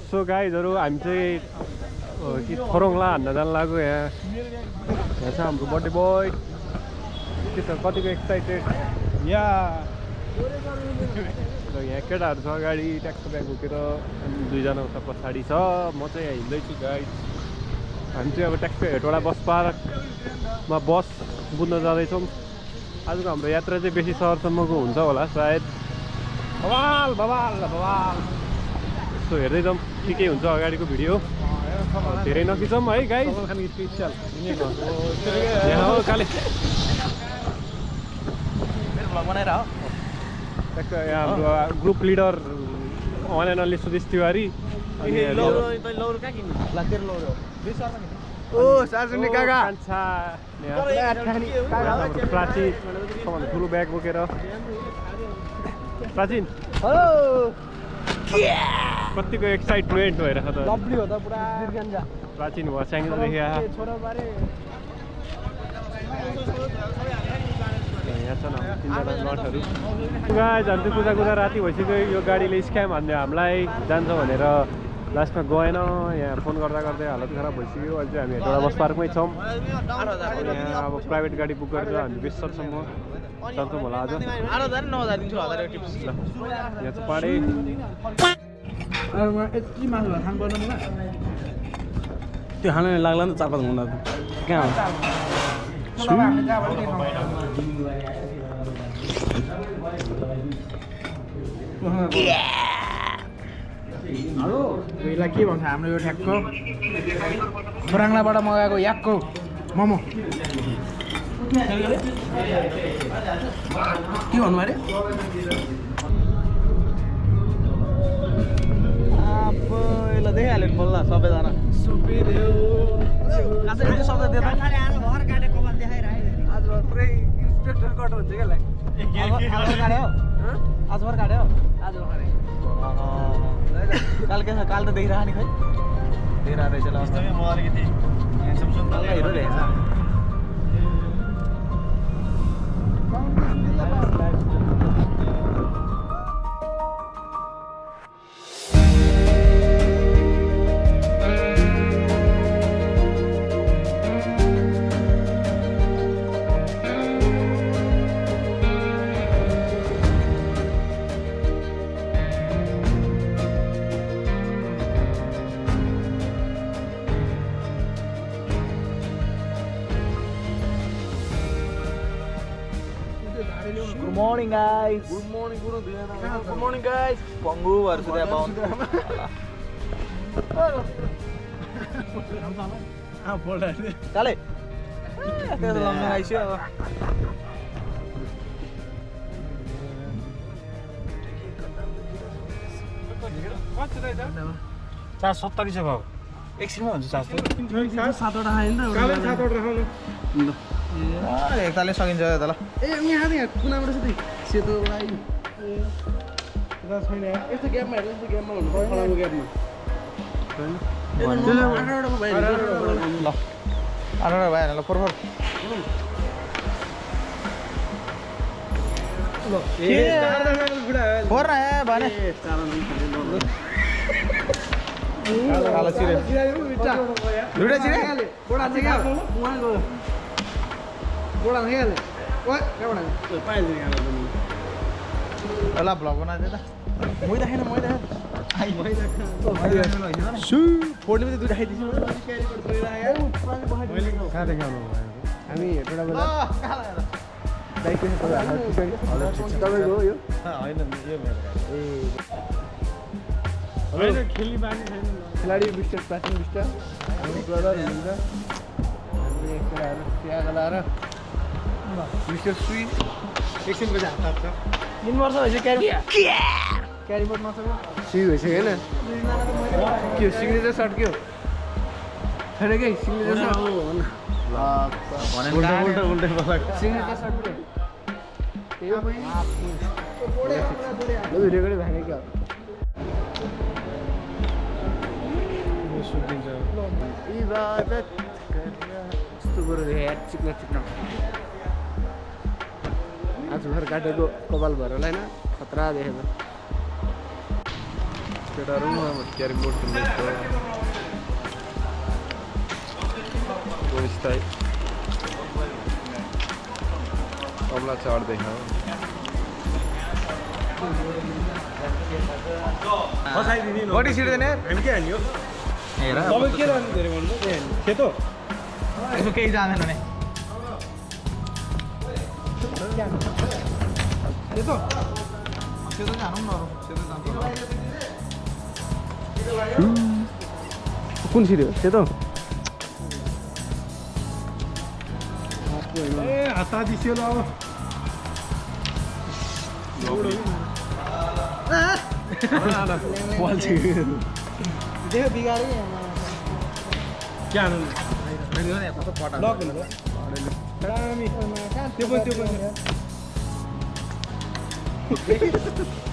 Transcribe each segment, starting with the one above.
So गाइजहरु हामी चाहिँ कि थरोङला हान्न जान लाग्यो यहाँ छ हाम्रो बर्थडे बोय के छ कतिको एक्साइटेड या यहाँ केटाहरू छ अगाडि ट्याक्स ब्याग बोकेर अनि दुईजना उता पछाडि छ म चाहिँ यहाँ हिँड्दैछु गाइज हामी चाहिँ अब ट्याक्स हेटवटा बस पार्कमा बस बुझ्न जाँदैछौँ आजको हाम्रो यात्रा चाहिँ बेसी सहरसम्मको हुन्छ होला सायद बवाल बवाल बवाल यसो हेर्दै जाउँ के हुन्छ अगाडिको भिडियो धेरै नखिचौँ है गाइज यहाँ हो काले बनाएर हो यहाँ हाम्रो group leader one and only Sudesh Tiwari प्राचीन ठुलो ब्याग बोकेर प्राचीन कतिको एक्साइटमेन्ट भएर त लभली हो त पुरा प्राचीन भयो स्याङ्गदेखि यहाँ छ न तिनजना नटहरू गाइज हामी चाहिँ कुदा राति भइसक्यो यो गाडीले स्क्याम हान्यो हामीलाई जान्छ भनेर लास्टमा गएन यहाँ फोन गर्दा गर्दै हालत खराब भइसक्यो अहिले चाहिँ हामी हेटवटा बस पार्कमै छौँ यहाँ अब प्राइभेट गाडी बुक गरेर हामी बेसरसम्म जान्छौँ होला आज यहाँ चाहिँ पाडे त्यो खाना लाग्ला नि त 4-5 घन्टा कहाँ हेलो पहिला के भन्छ हाम्रो यो ठ्याक्क खोराङलाबाट मगाएको याकको मोमो के भन्नु अरे पहिला देखिहाल्यो नि बोल्ला सबैजना आज पुरै इन्सपेक्टर कट हुन्छ क्या आज भर काट्यो आज भरे काल के छ काल त देखिरह नि खै देखिरहेको रहेछ ल वास्तवमै म अलिकति ह्यान्डसम सुन्दर हिरो रहेछ Good morning guys. Good morning गुरु Good morning guys. Panggu baru sudah bangun. बोल्दा Kali. Kita langsung aja. 470 छ भाउ एकछिनमा हुन्छ चार्ज त 7वटा खायो नि त 7वटा खाउँ न एकताले सकिन्छ त ल ए यहाँ यहाँ कुनाबाट छ सेतो भाइ छैन यस्तो ग्यापमा हेर्नु यस्तो ग्यापमा भन्नु फलामको ग्यापमा ल 8वटा भएन ल फोर फोर न भने कालो चिरे दुईटा चिरे गोडा चाहिँ क्या उहाँ गयो गोडा चाहिँ क्या ओए कहाँबाट पाइन्छ ल भ्लग बनाइदिए त मैदा खाएन मैदा फोर्टी पनि दुईटा खाइदिन्छु कहाँ देखाउनु हामी हेटवटा बेला तपाईँको हो यो होइन यो होइन खेल्ने बानी छैन खेलाडी विष्ट प्राचीन विष्ट हाम्रो ब्रदर हुनुहुन्छ हाम्रो एक केटाहरू चिया गलाएर मिस्टर सुई एकछिनको चाहिँ हात छ 3 वर्ष भइसक्यो क्यारीबोर्ड नसक्यो सुई भइसक्यो होइन के हो सिग्नेचर सर्ट के हो छैन कि सिग्नेचर सर्ट सिग्नेचर सर्ट के त्यही हो भिडियो पनि भागे क्या इबादत यस्तो कुरो हेर चिक्न आज भर काटेको कपाल भएर होइन खतरा देखेको केटाहरू क्यारम बोर्ड खेल्दैछ स्टाइल कमला चढ्दैछ बडी सिट देने हामी के हान्यो हेर तपाईँ के जानु धेरै भन्नु सेतो यसो केही जाँदैन नि सेतो सेतो जानु न सेतो जान्छ कुन सिट हो सेतो ए हाता दिसियो ल अब बल छिर्यो देखो बिगारे क्या हान्नु लक दामी त्यो पनि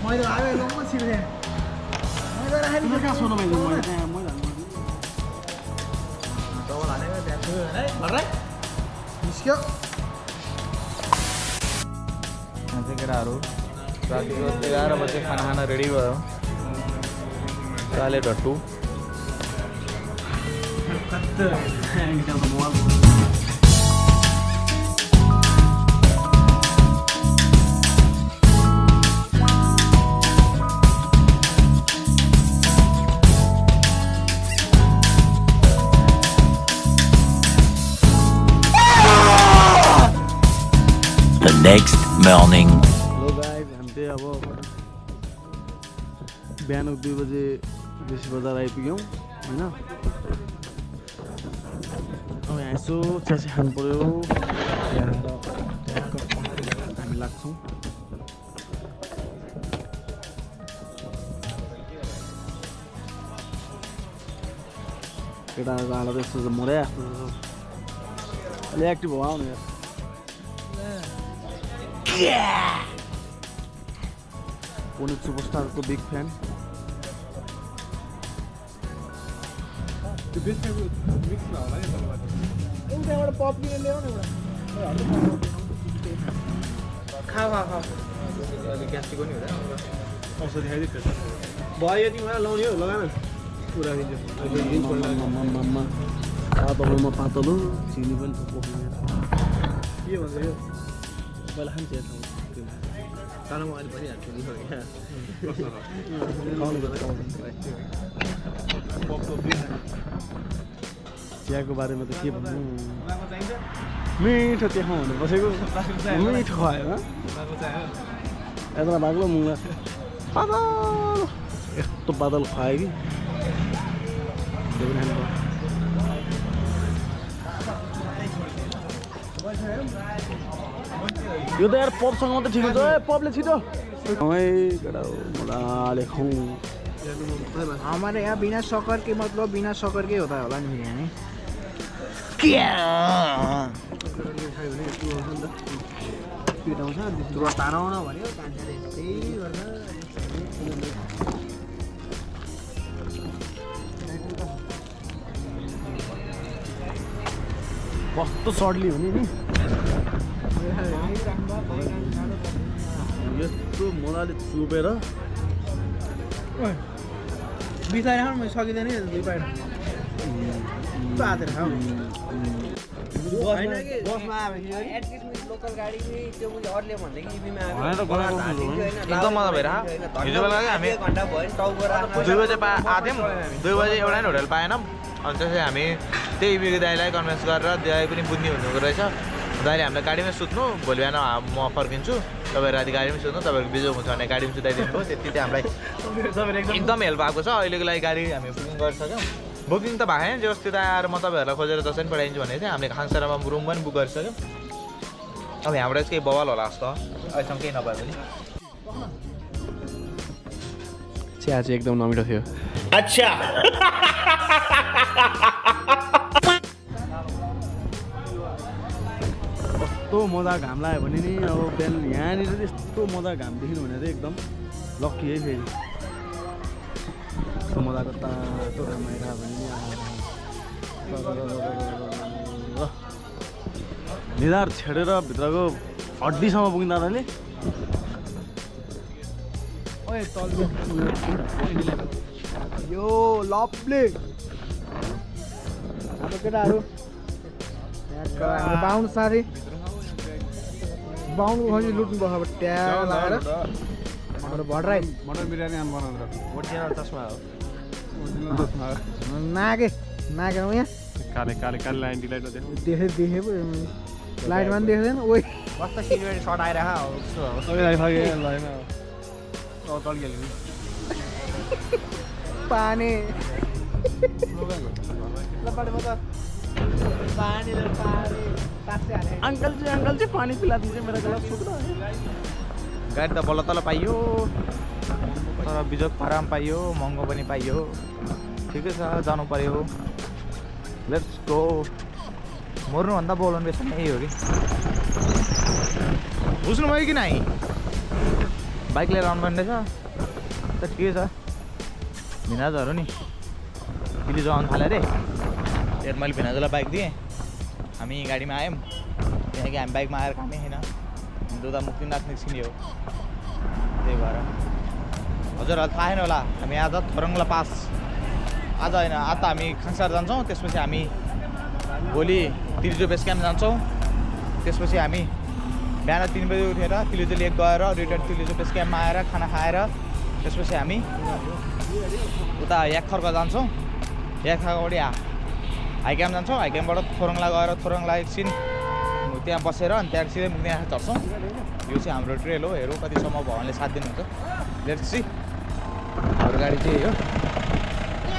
मैले आयो लम्म छिर्ने मैले राखेँ कहाँ सोध्नु मैले डबल हानेको त्यहाँ थियो है भर्रै निस्क्यो चाहिँ केटाहरू रातिको 11 बजे खाना रेडी भयो चाले डट्टु The next morning. Hello guys हामी चाहिँ अब बिहान 2 बजे बेसी बजार आइपुग्यौँ होइन अब यहाँ यसो चियासी खानु पऱ्यो हामी लाग्छौँ केटाहरूको हालत यस्तो छ मरै जस्तो अलि एक्टिभ भयो आउनु यार पुनित सुपरस्टारको बिग फ्यान त्यो बेस्ट मिक्स होला नि तपाईँबाट एउटाबाट पप किनेर ल्याऊ न एउटा खा अलि ग्यास्ट्रिक पनि हुँदैन औषधि खाइदियो भयो यति मलाई लाउने हो लगान पुरा दिन्छु पातलोमा पातलो चिनी पनि थुप्रो के भन्छ यो पहिला खान्छ तर म अहिले भनिहाल्छु नि चियाको बारेमा त के भन्नु मिठो त्यहाँ हुनु बसेको मिठो खायो यता बाग्लो मुला पातलो यस्तो बादल खुवायो कि त्यो पनि खानु यो त यार पपसँग मात्रै ठिक हुन्छ ए पपले छिटो केटा मजाले खाउँ हमारे यहाँ बिना शक्कर के मतलब बिना शक्कर के होता होला नि बिरयानी तानाउन भन्यो कान्छाले त्यही गर्दा कस्तो सर्टली हुने नि यस्तो मजाले चुपेर बिसाएर खानु मैले सकिँदैन नि 2 पाइट बातेर खाऊ बसमा लोकल गाडी त्यो मैले अरूले भन्दै कि इबीमा एकदम मजा भइरहेको हिजो बेला हामी 1 घण्टा भयो नि टाउको 2 बजे आथ्यौँ 2 बजे एउटा नि होटल पाएनौँ अनि त्यसपछि हामी त्यही इबीको दाइलाई कन्भिन्स गरेर दाइ पनि बुझ्ने हुनुको रहेछ दाइले हामीलाई गाडीमै सुत्नु भोलि बिहान म फर्किन्छु तपाईँहरू राति गाडीमै सुत्नु तपाईँहरूको बिजो हुन्छ भने गाडीमा सुताइदिनु भयो त्यति चाहिँ हामीलाई एकदम हेल्प भएको छ अहिलेको लागि गाडी हामी बुकिङ गरिसक्यौँ बुकिङ त भएको छैन जस्तो त्यहाँ आएर म तपाईँहरूलाई खोजेर जसरी पनि पठाइदिन्छु भनेको थिएँ हामीले खाङसारामा रुम पनि बुक गरिसक्यौँ अब यहाँबाट चाहिँ केही बवाल होला जस्तो अहिलेसम्म केही नभए पनि चिया चाहिँ एकदम नमिठो थियो कस्तो मजा घाम लाग्यो भने नि अब बिहान यहाँनिर चाहिँ यस्तो मजा घाम देख्नु भने चाहिँ एकदम लक्की है फेरि यस्तो मजाको तातो घाम आइरहेको भने नि निधार छेडेर भित्रको हड्डीसम्म पुग्दा रहले ओए तल यो लभली हाम्रो केटाहरू हाम्रो बाहुन साथी बाहुनको खोजी लुट्नुभयो अब ट्याग लगाएर हाम्रो भट्टराई मटन बिरयानी आम बनाउँदा ओटिएर चस्मा हो नागे नागेन यहाँ काले काले काले लाइन डिलाइट देखे पो लाइटमा पनि देख्दैन ओइ कस्तो सिलगढी सर्ट आइरह हो पानी अंकल जी पानी पिला दीजिए मेरा गला सूख रहा है गाडी त बल्ल तल पाइयो तर बिजोग आराम पाइयो महँगो पनि पाइयो ठिकै छ जानु पर्यो लेट्स गो मर्नुभन्दा बोलाउनु बेस यही हो कि बुझ्नुभयो कि नै बाइक लिएर आउनु पर्ने रहेछ त ठिकै छ भिनाजहरू नि दिल्ली जानु थाल्यो अरे त्यहाँ मैले भिनाजलाई बाइक दिएँ हामी गाडीमा आयौँ किनकि हामी बाइकमा आएर कामै छैन दुधा मुक्तिनाथ निस्किने हो त्यही भएर हजुरहरूलाई थाहा छैन होला हामी आज थोरङ्ला पास आज होइन आज त हामी खाङसार जान्छौँ त्यसपछि हामी भोलि तिलिजो बेस क्याम्प जान्छौँ त्यसपछि हामी बिहान 3 बजी उठेर तिलिजो लेक गएर रिटर्न तिलिजो बेस क्याम्पमा आएर खाना खाएर त्यसपछि हामी उता याखर्क जान्छौँ याखर्कबाट हाई क्याम्प जान्छौँ हाई क्याम्पबाट थोरङ्ला गएर थोरङ्ला एकछिन त्यहाँ बसेर अनि त्यहाँ सिधै मुक्तिनाथ चढ्छौँ यो चाहिँ हाम्रो ट्रेल हो हेरौँ कतिसम्म भगवान्ले साथ दिनुहुन्छ लेट्स सी हाम्रो गाडी चाहिँ हो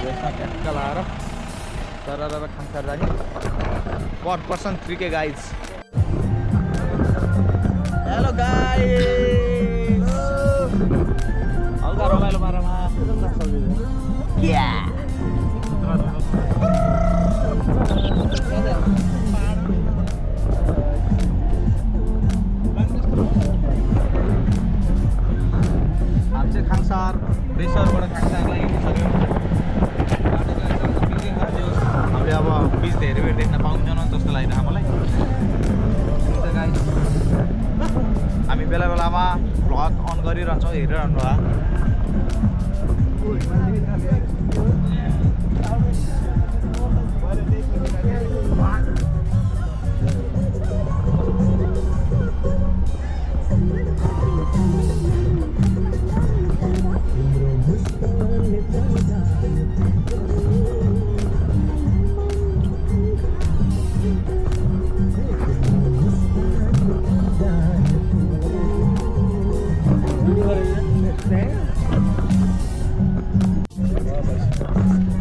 यसमा ट्याक्क लगाएर तर खाङसार जाने पर person 3K guys hello guys हल्का रमाइलो पारामा हामी चाहिँ खाङसार बेसरबाट खाङसार लागिसक्यो हामीले अब बिच धेरै बेर देख्न पाउँदैन जस्तो लागिरहेको मलाई हामी बेला बेलामा भ्लग अन गरिरहन्छौँ हेरिरहनु भयो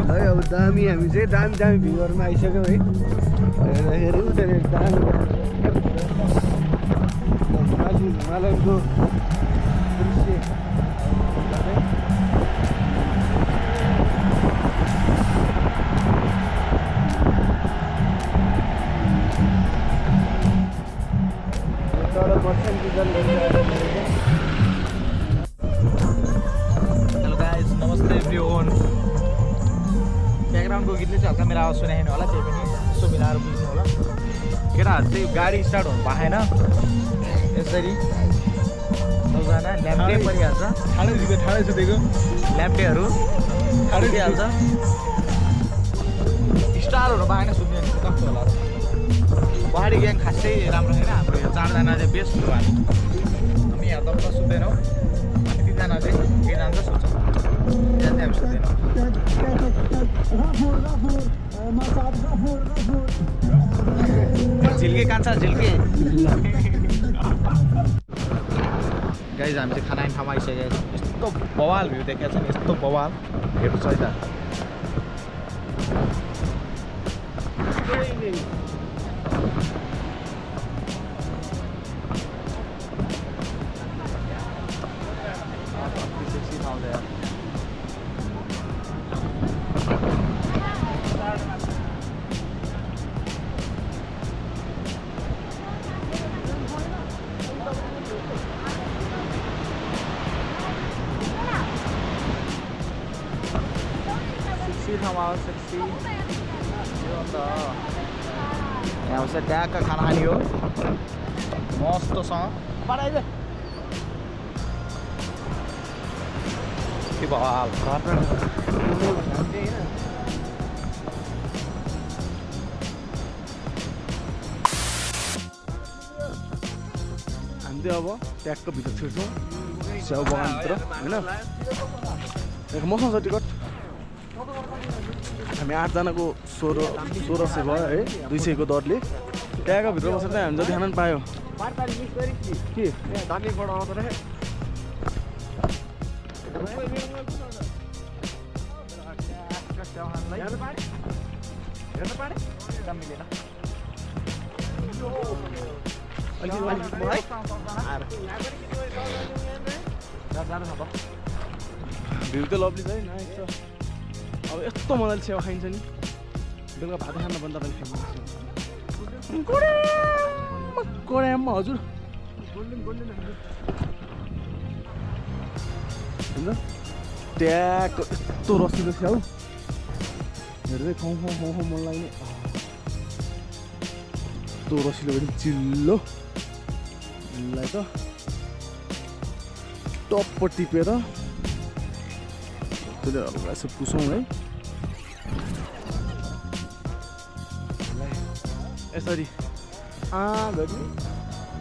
है अब दामी हामी चाहिँ दामी दामी भ्यूहरूमा आइसक्यौँ है हेर्दाखेरि उनीहरू दामी माथि हिमालयको दृश्य तर वर्षन सिजन हेलो गाइज नमस्ते एभ्रिवन ब्याकग्राउन्डको गीतले चाहिँ हल्का मेरो आवाज सुनाएन होला त्यही पनि यसो मिलाएर बुझ्नु होला केटाहरू चाहिँ गाडी स्टार्ट हुनु पाएन यसरी सबजना ल्याम्पे परिहाल्छ ठाडै सुतेको ल्याम्पेहरू दिइहाल्छ स्टार हुनु पाएन सुन्ने कस्तो होला पहाडी ग्याङ खासै राम्रो छैन हाम्रो यो 4 जना चाहिँ बेस्ट हो हामी यहाँ त सुत्दैनौँ हामी 3 जना चाहिँ के जान्छ सुत्छौँ त्यहाँ हामी सुत्दैनौँ झिल्के कान्छ झिल्के गाइज हामी चाहिँ खाना खाने ठाउँमा आइसकेको छ यस्तो बवाल भ्यू देखेको छ नि यस्तो बवाल हेर्नु छ है त सेक्सी ठाउँ छ यार ठाउँमा सेक्सी यो अन्त यहाँ चाहिँ ट्याक्क खाना खाने हो मस्तसँग बढाइदे के भयो सिधै अब ट्याक्क भित्र छिर्छौँ स्याउ बगानभित्र होइन। मसँग छ टिकट हामी 8जनाको 1600 भयो है 200को दरले ट्याक्क भित्र बसेर चाहिँ हामी जति खान पनि पायो के भ्यू त लभली छ है नाइस छ। अब यस्तो मजाले स्याउ खाइन्छ नि बेलुका भात खान भन्दा पनि फेमस कोड्याममा हजुर होइन ट्याक यस्तो रसिलो स्याउ हेर्दै खाउँ मन लाग्ने यस्तो रसिलो पनि चिल्लो यसलाई त टप्प टिपेर त्यसले हल्का यसो पुसौँ है यसरी गरी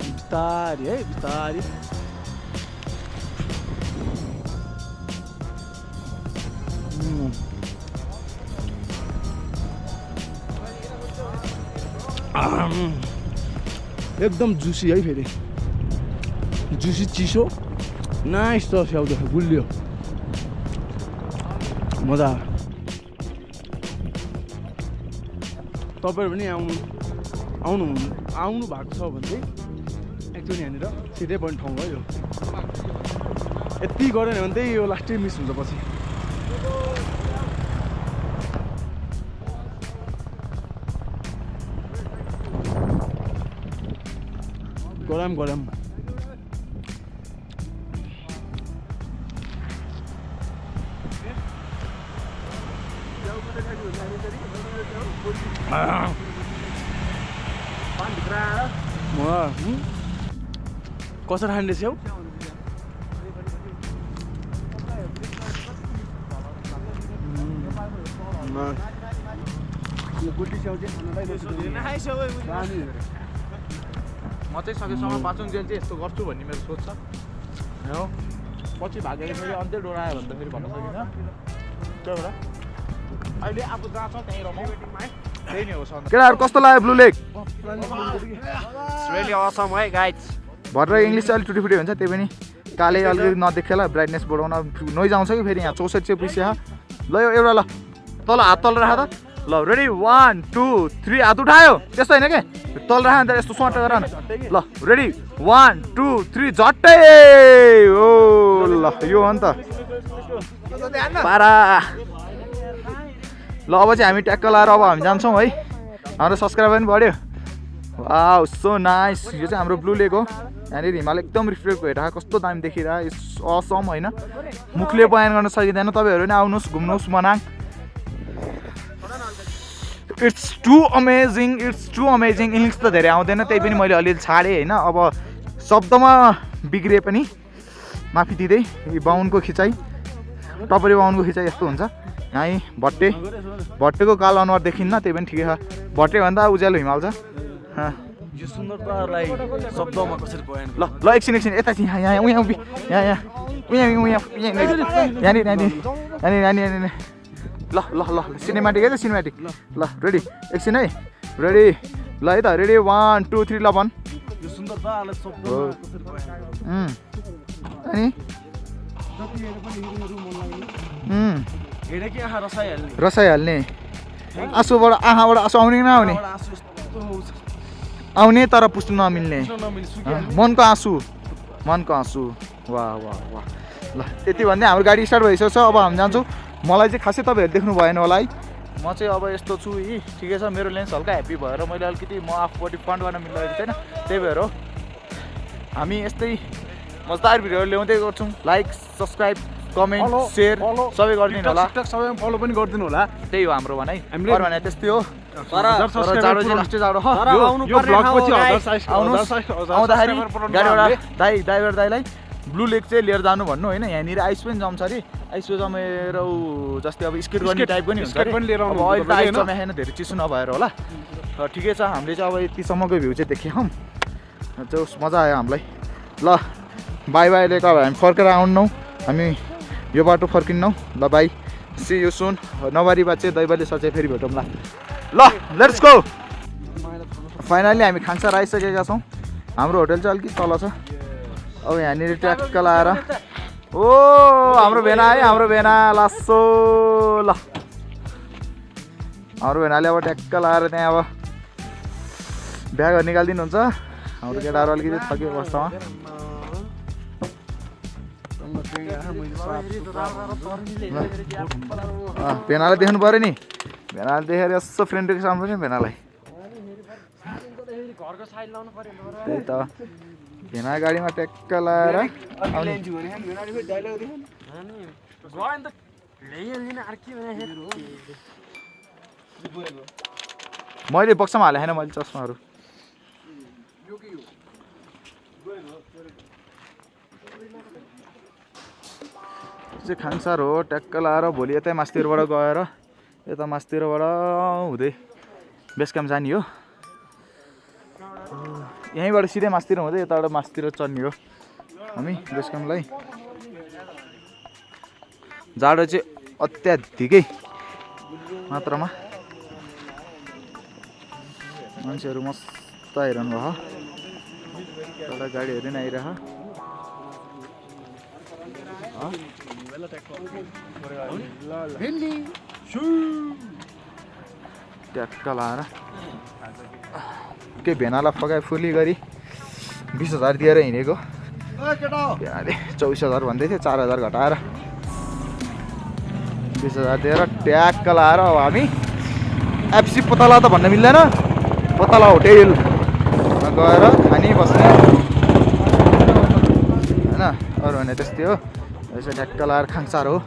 बिस्तारी है बिस्तारी एकदम जुसी है फेरि जुसी चिसो नाइस छ स्याउ त गुलियो मजा तपाईँहरू पनि आउनु भएको छ भने चाहिँ एक्चुअली यहाँनिर सिधै पनि ठाउँ हो यो यति गरेन भने चाहिँ यो लास्टै मिस हुन्छ पछि गरम कसरी खाँदैछ हौ म चाहिँ सकेसम्म बाँचुन्जेल चाहिँ यस्तो गर्छु भन्ने मेरो सोच छ हो पछि भागेर फेरि अन्त्य डोरायो भने त फेरि भन्न सकिँदैन त्यही भएर अहिले आफू जहाँ छ त्यहीँ रमाउँ त्यही नै हो सर। केटाहरू कस्तो लाग्यो ब्लू लेक रियली असम है गाइज भर्खर इङ्ग्लिस चाहिँ अलिक टुटी हुन्छ त्यही पनि काले अलिकति नदेखेला ब्राइटनेस बढाउन नोइज आउँछ कि फेरि यहाँ 64 चाहिँ पिसिया ल यो एउटा ल तल हात तल राख त ल रेडी 1 2 3 हात उठायो त्यस्तो होइन के तल राख अन्त यस्तो स्वाट गर न ल रेडी 1 2 3 झट्टै ओ ल यो हो नि त पारा ल अब चाहिँ हामी ट्याक्क लाएर अब हामी जान्छौँ है हाम्रो सब्सक्राइबर पनि बढ्यो वाउ सो नाइस यो चाहिँ हाम्रो ब्लू लेक हो यहाँनिर हिमाल एकदम रिफ्लेक्ट भइरहेको कस्तो दामी देखिरहेको इट्स असम होइन मुखले बयान गर्न सकिँदैन तपाईँहरू पनि आउनुहोस् घुम्नुहोस् Manang it's too amazing English त धेरै आउँदैन त्यही पनि मैले अलिअलि छाडेँ होइन अब शब्दमा बिग्रिए पनि माफी दिँदै बाहुनको खिचाइ टपरी बाहुनको खिचाइ यस्तो हुन्छ यहीँ भट्टेको कालो अनुहार देखिन्न त्यही पनि ठिकै छ भट्टेभन्दा उज्यालो हिमाल छ यो सुन्दरतालाई शब्दमा कसरी बयान ल एकछिन यता यहाँनिर ल सिनेमेटिक है त सिनेमेटिक ल रेडी एकछिन है रेडी ल है त रेडी 1 2 3 ल भन् यो सुन्दरतालाई शब्दमा कसरी बयान अनि हेरे कि आँखा रसाइहाल्ने आँसुबाट आँखाबाट आँसु आउने कि नआउने आउने तर पुस्नु नमिल्ने मनको आँसु वाह ल त्यति भन्दै हाम्रो गाडी स्टार्ट भइसकेको छ अब हामी जान्छौँ मलाई चाहिँ खासै तपाईँहरू देख्नु भएन होला है म चाहिँ अब यस्तो छु यी ठिकै छ मेरो लेन्स हल्का ह्याप्पी भएर मैले अलिकति म आफूपट्टि फ्रन्ट गर्न मिल्दैन छैन त्यही भएर हो हामी यस्तै मजदार भिडियोहरू ल्याउँदै गर्छौँ लाइक सब्सक्राइब कमेन्ट सेयर सबै गरिदिनु होला सबैमा फलो पनि गरिदिनु होला त्यही हो हाम्रो भनाइ अरू भने त्यस्तै हो जाडो चाहिँ लास्टै जाडो आउँदाखेरि गाडीबाट ड्राइभर दाईलाई ब्लू लेक चाहिँ लिएर जानु भन्नु होइन यहाँनिर आइस पनि जम्छ अरे आइस जमेर जस्तै अब स्केट गर्ने टाइप पनि हुन्छ अब अहिले त आइस जमाएन धेरै चिसो नभएर होला ठिकै छ हामीले चाहिँ अब यतिसम्मको भ्यू चाहिँ देख्यौँ जो मजा आयो हामीलाई ल बाई बाई लिएको अब हामी फर्केर आउनौ हामी यो बाटो फर्किन्नौ ल बाई सी यु सुन नवारीमा चाहिँ दैवले सचे फेरि भेटौँला ल लेट्स गो फाइनली हामी खाङसार आइसकेका छौँ हाम्रो होटल चाहिँ अलिकति तल छ अब यहाँनिर ट्याक्क लाएर ओ हाम्रो भेना है हाम्रो भेना लासो ल हाम्रो भेनाले अब ट्याक्क लाएर त्यहाँ अब ब्यागहरू निकालिदिनुहुन्छ हाम्रो केटाहरू अलिकति थकियो अवस्थामा भेनालाई देख्नु पऱ्यो नि भेनाले देखेर यसो फ्रेन्ड रिक्वेस्ट आउनु नि भेनालाई त्यही त भेना गाडीमा ट्याक्क लाएर मैले बक्समा हालेँ होइन मैले चस्माहरू चाहिँ खाङसार हो ट्याक्क लाएर भोलि यतै मास्तिरबाट गएर यता मास्तिरबाट हुँदै बेस क्याम्प जाने हो यहीँबाट सिधै मास्तिर हुँदै यताबाट मास्तिर चढ्ने हो हामी बेस क्याम्पलाई जाडो चाहिँ अत्याधिकै मात्रामा मान्छेहरू मस्त आइरहनु भयो एउटा गाडीहरू नि आइरह ट्याक्क लाएर के भेनालाई फगाए फुली गरी 20,000 दिएर हिँडेको भेनाले 24,000 भन्दै थियो 4,000 घटाएर 20,000 दिएर ट्याक्क लाएर अब हामी एफसी पोतला त भन्न मिल्दैन पोतला होटेलमा गएर खाने बस्ने होइन अरू भने त्यस्तै हो यसो ट्याक्क लाएर खाङसार हो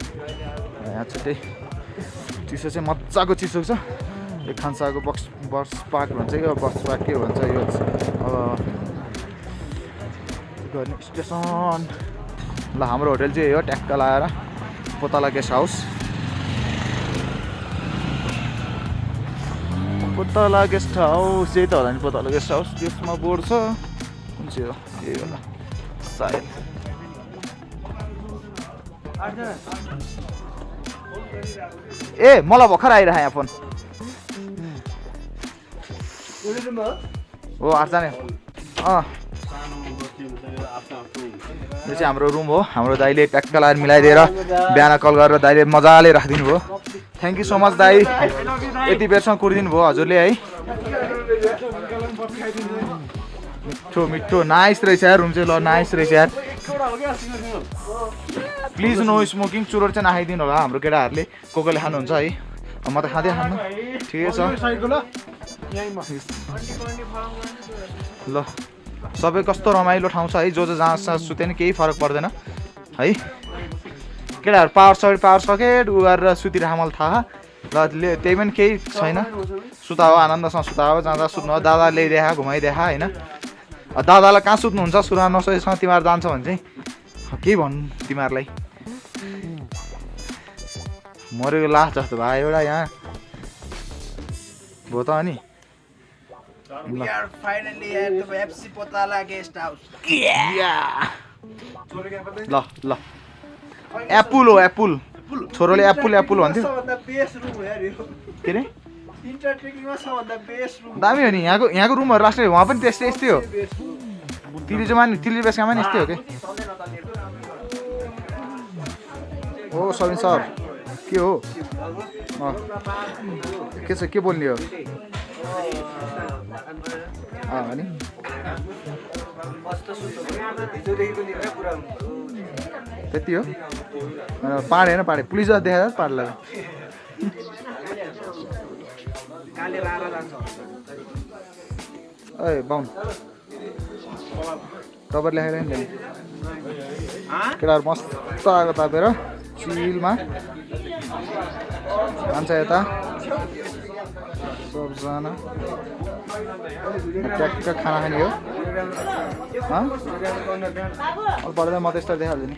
यहाँ छुट्टै चिसो चाहिँ मजाको चिसो छ यो खाङसाको बस पार्क भन्छ कि बस पार्क के भन्छ यो अब गर्ने स्टेसन ल हाम्रो होटल चाहिँ हो ट्याक्क लाएर पोतला गेस्ट हाउस पोतला गेस्ट हाउस यही त होला नि पोतला गेस्ट हाउस त्यसमा बोर्ड छ कुन चाहिँ हो यही होला सायद ए मलाई भर्खर आइरह यहाँ फोन हो 8 जना यो चाहिँ हाम्रो रुम हो हाम्रो दाइले ट्याक्क लाएर मिलाइदिएर बिहान कल गरेर दाइले मजाले राखिदिनु भयो थ्याङ्क यू सो मच दाइ यति बेरसम्म कुरिदिनु भयो हजुरले है मिठो मिठो नाइस रहेछ यार रुम चाहिँ ल नाइस रहेछ यार प्लिज नो स्मोकिङ चुरोट चाहिँ नखाइदिनु होला हाम्रो केटाहरूले कोले खानुहुन्छ है म त खाँदै खानु ठिकै छ ल सबै कस्तो रमाइलो ठाउँ छ है जो जहाँ सुते नि केही फरक पर्दैन है केटाहरू पावर सकेट उ गरेर सुतिरहेको मलाई थाहा ल त्यही पनि केही छैन सुता हो आनन्दसँग सुता हो जहाँ जहाँ सुत्नु हो दादा ल्याइदेखा घुमाइदेखा होइन दादालाई कहाँ सुत्नुहुन्छ सुरुमा नसकेसँग तिमीहरू जान्छ भने चाहिँ के भन्नु तिमीहरूलाई मरेको लास्ट जस्तो भयो एउटा यहाँ भयो त अनि ल ल एप्पल हो एप्पल छोरोले एप्पल भन्थ्यो के अरे दामी हो नि यहाँको रुमहरू राष्ट्रिय उहाँ पनि त्यस्तै यस्तै हो तिली बेसकामा नि यस्तै हो कि हो सबिन सर के हो के छ के बोल्ने हो अनि त्यति हो पाडे होइन पाडे पुलिस देखाएर पाडलाई ए बाहुन तपाईँ लेखाएर नि केटाहरू मस्त आएको तापेर चिलमा जान्छ यता सबजना ट्याक्क खाना खाने हो पढ्दा म त यस्तो देखाल्छु नि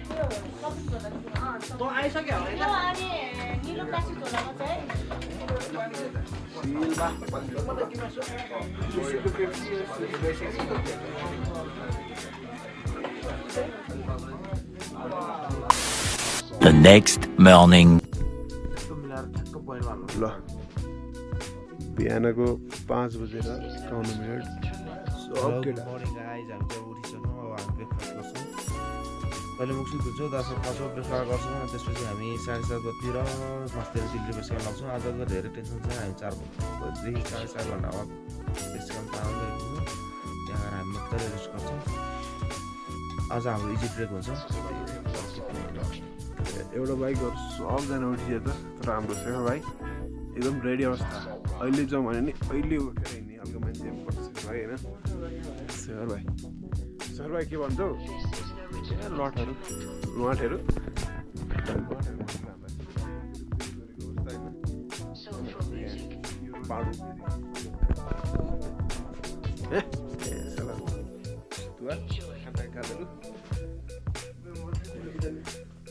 The next morning. ल बिहानको 5 बजेर 51 मिनट मर्निङ गाइज हामी चाहिँ उठिसक्यौँ अब हामी ब्रेकफास्ट गर्छौँ पहिले मुख सुख धुन्छौँ दस खान्छौँ ब्रेकफास्ट गर्छौँ अनि त्यसपछि हामी 7:30 बजीतिर मस्तेर दिल्ली बस गर्न लाग्छौँ आजको धेरै टेन्सन छ हामी 4 बजीदेखि 4.5 घन्टामा बेसी काम पाउँदै पुग्छौँ त्यहाँ गएर हामी मजाले रेस्ट गर्छौँ आज हाम्रो इजी ब्रेक हुन्छ एउटा बाइकहरू सबजना उठियो त तर हाम्रो सेवा भाइ एकदम रेडी अवस्था अहिले जाउँ भने नि अहिले उठेर हिँड्ने खालको मान्छे पर्छ भाइ होइन सेवा भाइ के भन्छौ लटहरू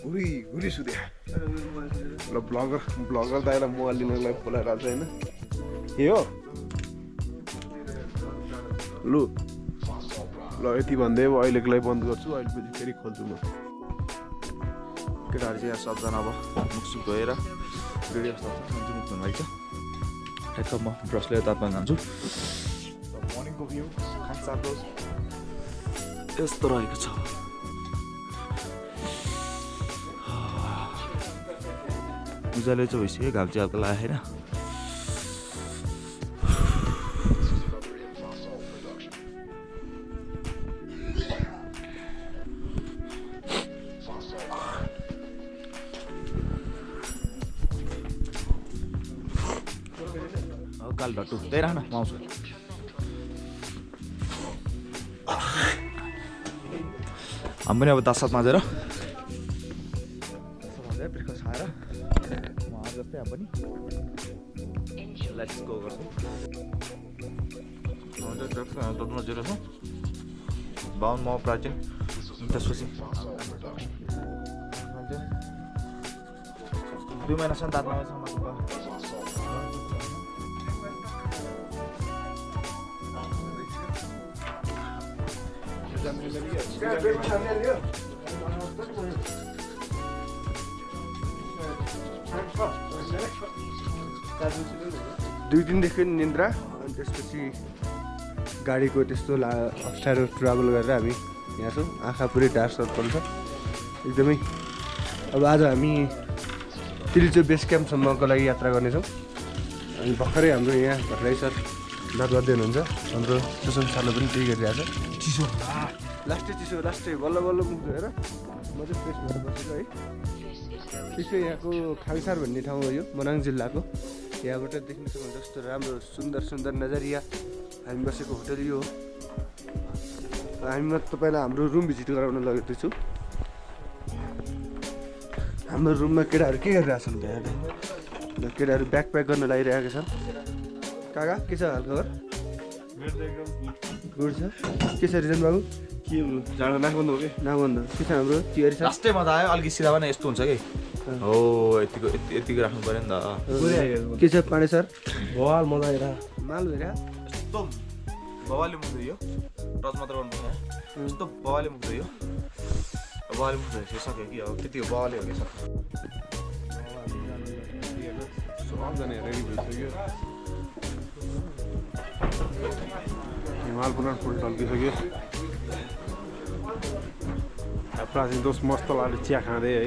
घुरी सुध्या ल ब्लगर दाइलाई मोबाइल लिनको लागि बोलाएर आएको होइन के हो लु ल यति भन्दै अब अहिलेको लागि बन्द गर्छु अहिले पछि फेरि खोल्छु म केटाहरू चाहिँ यहाँ सबजना अब मुखसुख गएर रेडी अवस्था सन्चै मुख धुनुभएको छ ठ्याक्क म ब्रस लिएर तापमान जान्छु मर्निङको भ्यू खानसाको यस्तो रहेको छ उज्यालो चाहिँ भइसक्यो घाम चाहिँ हल्का लागेको होइन काल भट्टु त्यही राख्न म आउँछु हामी पनि अब 10-7 माझेर ब्रेकफास्ट खाएर उहाँहरू जस्तै हामी पनि लेट्स गो गर्छौँ जिरो छौँ 52 म प्राचीन त्यसपछि 2 महिनासम्म दाँत नभएसम्म दुई दिनदेखि निन्द्रा अनि त्यसपछि गाडीको त्यस्तो अप्ठ्यारो ट्राभल गरेर हामी यहाँ छौँ आँखा पुरै डार्क सर्कल छ एकदमै अब आज हामी तिलिचो बेस क्याम्पसम्मको लागि यात्रा गर्नेछौँ अनि भर्खरै हाम्रो यहाँ भट्टराई सर बात गर्दै हुनुहुन्छ हाम्रो सुसन सरले पनि त्यही गरिरहेको छ चिसो लास्टै बल्ल मुख धोएर म चाहिँ फ्रेस भएर बसेको है त्यसै यहाँको खाङसार भन्ने ठाउँ हो यो मनाङ जिल्लाको यहाँबाट देख्न सक्नुहुन्छ जस्तो राम्रो सुन्दर नजरिया हामी बसेको होटल यो हो हामी तपाईँलाई हाम्रो रुम भिजिट गराउन लगेको छु हाम्रो रुममा केटाहरू के गरिरहेको छन् त्यहाँ केटाहरू ब्याग प्याक गर्न लागिरहेका छन् काका के छ हालखबर गुड छ के छ रिजन बाबु के जाडो नाकबन्द हो कि नाकबन्द के छ हाम्रो चियर छ लास्टै मजा आयो अलिकति सिधा पनि यस्तो हुन्छ कि हो यतिको राख्नु पऱ्यो नि त के छ पाण्डे सर भवाल मजा आइरह माल भइरह यस्तो बवाली मुख यो टच मात्र गर्नु यस्तो बवाली मुख यो बवाली मुख सक्यो कि अब त्यति बवाली हो कि सबजना रेडी भइसक्यो हिमाल पुनः फुल टल्किसक्यो प्राचीन दोस्त मस्त लाग्यो चिया खाँदै है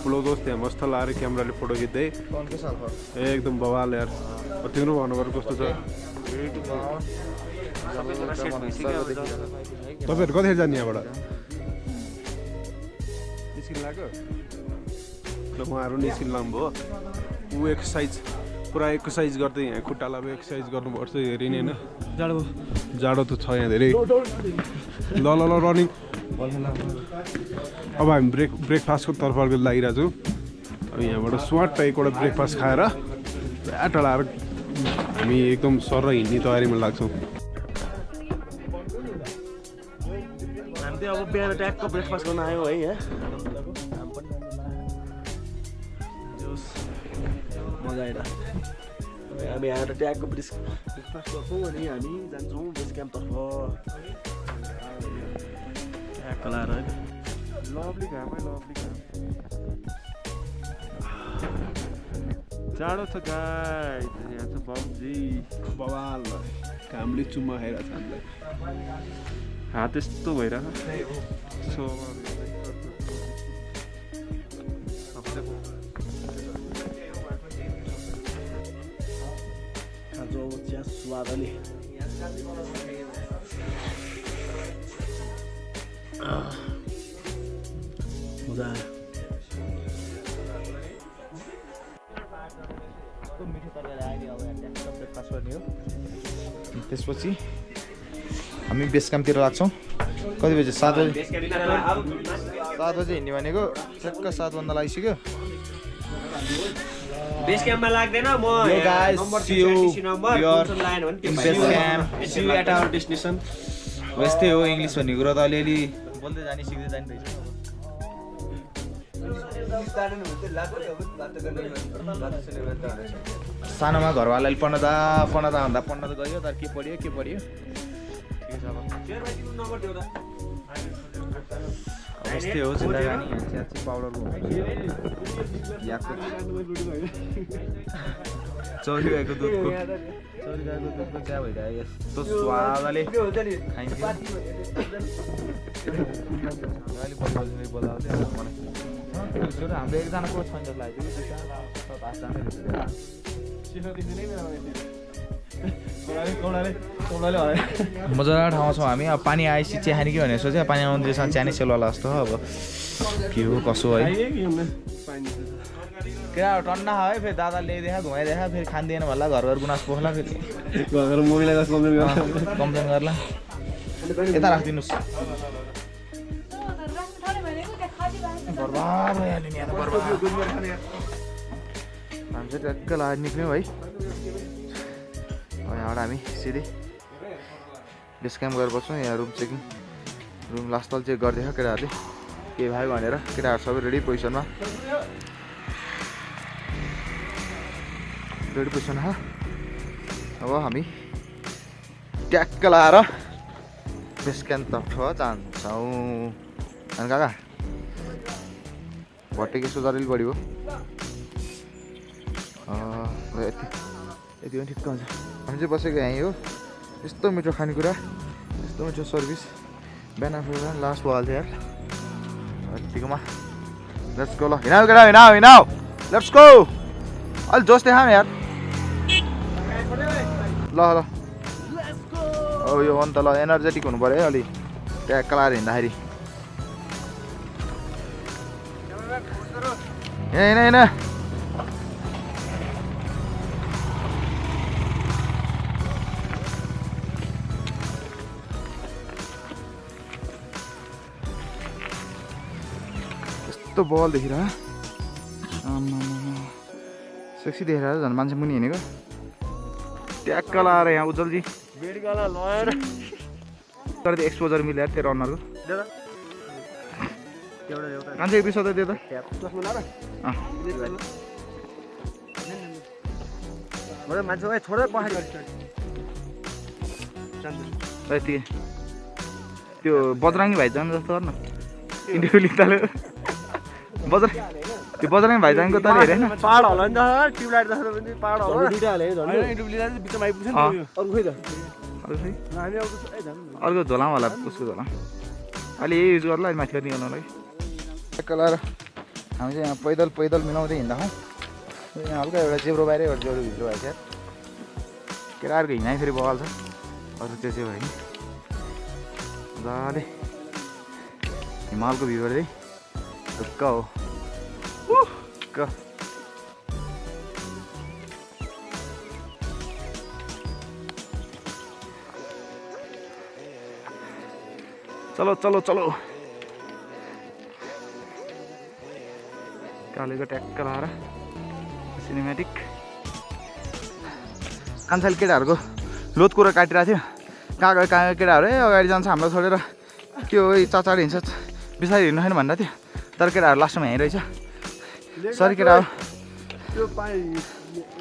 ठुलो दोस्त त्यहाँ मस्त लाएर क्यामेराले फोटो खिच्दै एकदम बवाल यार तिम्रो भन्नुभयो कस्तो छ तपाईँहरू कतिखेर जाने यहाँबाट निस्किन लाग्यो ल उहाँहरू निस्किन लाग्नुभयो ऊ एक्सर्साइज पुरा एक्सर्साइज गर्दै यहाँ खुट्टालाई अब एक्सर्साइज गर्नुपर्छ हेरि नै होइन जाडो त छ यहाँ धेरै ल रनिङ अब हामी ब्रेकफास्टको तर्फको लागिरहेको छौँ अब यहाँबाट स्वाट एकवटा ब्रेकफास्ट खाएर पुरा टाढा हामी एकदम सर हिँड्ने तयारीमा लाग्छौँ हामी चाहिँ अब बिहान ट्याक्क ब्रेकफास्ट गर्न आयो है यहाँ मजा आइरह हामी आएर ट्यागको ब्रेकफास्ट गर्छौँ अनि हामी जान्छौँ बेस क्याम्पतर्फ ट्याक्क लाएर होइन लभली घाम है लभली घाम जाडो छ गाइस यहाँ छ बमजी बवाल घामले चुम्मा खाइरहेको छ हामीलाई हात यस्तो भइरहेको खाजो चिया स्वादले मजा आयो त्यसपछि हामी बेस क्याम्पतिर लाग्छौँ कति बजी 7 बजी 7 बजी हिँड्ने भनेको ठ्याक्क 7 भन्दा लागिसक्यो बेस क्याम्पमा लाग्दैन म यस्तै हो इङ्ग्लिस भन्ने कुरो त अलिअलि बोल्दै जाने सिक्दै जाने रहेछ सानोमा घरवालाले पढ्न त भन्दा पढ्न त गयो तर के पढ्यो ठिकै छ अब यस्तै हो जिन्दगानी चियाची पाउडरको चौरी गाईको दुधको चिया भइरहेको यस्तो स्वादले खाइन्छ हाम्रो एकजना कोच छैन जस्तो लाग्यो मजाको ठाउँमा छौँ हामी अब पानी आएपछि चिया खाने कि भनेर सोच्यो पानी आउँदैछ चिया नै सेलवाला जस्तो अब के हो कसो है केटाहरू टन्डा है फेरि दादा ल्याइदेखा घुमाइदेखा फेरि खाँदैन भन्ला घर गुनास पोख्ला फेरि कम्प्लेन गर्ला यता राखिदिनुहोस् बर्बाद भइहाल्यो नि यहाँ बर्बाद हामी चाहिँ ट्याक्क लागेर निक्ल्यौँ है यहाँबाट हामी सिधै बेस क्याम्प गरेर बस्छौँ यहाँ रुम चेकिङ रुम लास्टल चेक गरिदिएछ केटाहरूले केही भयो भनेर केटाहरू सबै रेडी पोजिसनमा अब हामी ट्याक्क लाएर बेस क्याम्पतर्फ जान्छौँ अनि काका भट्टेको सुधारले बढी हो यति पनि ठिक्क हुन्छ हामी चाहिँ बसेको यहीँ हो यस्तो मिठो खानेकुरा यस्तो मिठो सर्भिस बिहान लास्ट भयो थियो यार यतिकोमा लेट्स गो ल हिँडाउ केटा हिँडाउ लेट्स गो अलि जोस देखाउँ यार ल अब यो अन्त ल एनर्जेटिक हुनु पऱ्यो है अलि ट्याक्क लाएर हिँड्दाखेरि होइन यस्तो बल देखेर सेक्सी देखेर झन् मान्छे मुनि हिँडेको ट्याक्क लाएर यहाँ उज्जवलजी बेडगाला लगाएर तर त्यो एक्सपोजर मिलेर त्यो रनरको कान्छे एक दुई सौ त्यो त मान्छे छोडेर पखाइ यति त्यो बजरङ्गी भाइ जानु जस्तो गर्न इन्टरभ्यू लिँदाले त्यो बजरङ्गी भाइ जानुको तले हेरेन पहाड होला नि त ट्युबलाइट जस्तो पनि पहाड होला दुइटा हाले बिचमा आइपुग्छ नि अरू खै त अर्को झोलामा होला उसको झोला अहिले यही युज गर्ला माथि निकाल्नलाई ट्याक्क लाएर हामी चाहिँ यहाँ पैदल मिलाउँदै हिँड्दा हौँ यहाँ हल्का एउटा जेब्रो बाहिर एउटा जेब्रो भित्र भएको छ केटाहरूको हिँडाइ फेरि बगाल छ अरू त्यो चाहिँ भयो नि मजाले हिमालको भ्यू गर्दै ढुक्क हो ढुक्क चलो कालेको ट्याक्क लाएर सिनेमेटिक कान्छाले केटाहरूको लोत कुरा काटिरहेको थियो कहाँ गयो केटाहरू अगाडि जान्छ हाम्रो छोडेर के हो चाचाड हिँड्छ पछाडि हिँड्नु छैन भन्दा थियो तर केटाहरू लास्टमा हिँडिरहेछ सरी केटा त्यो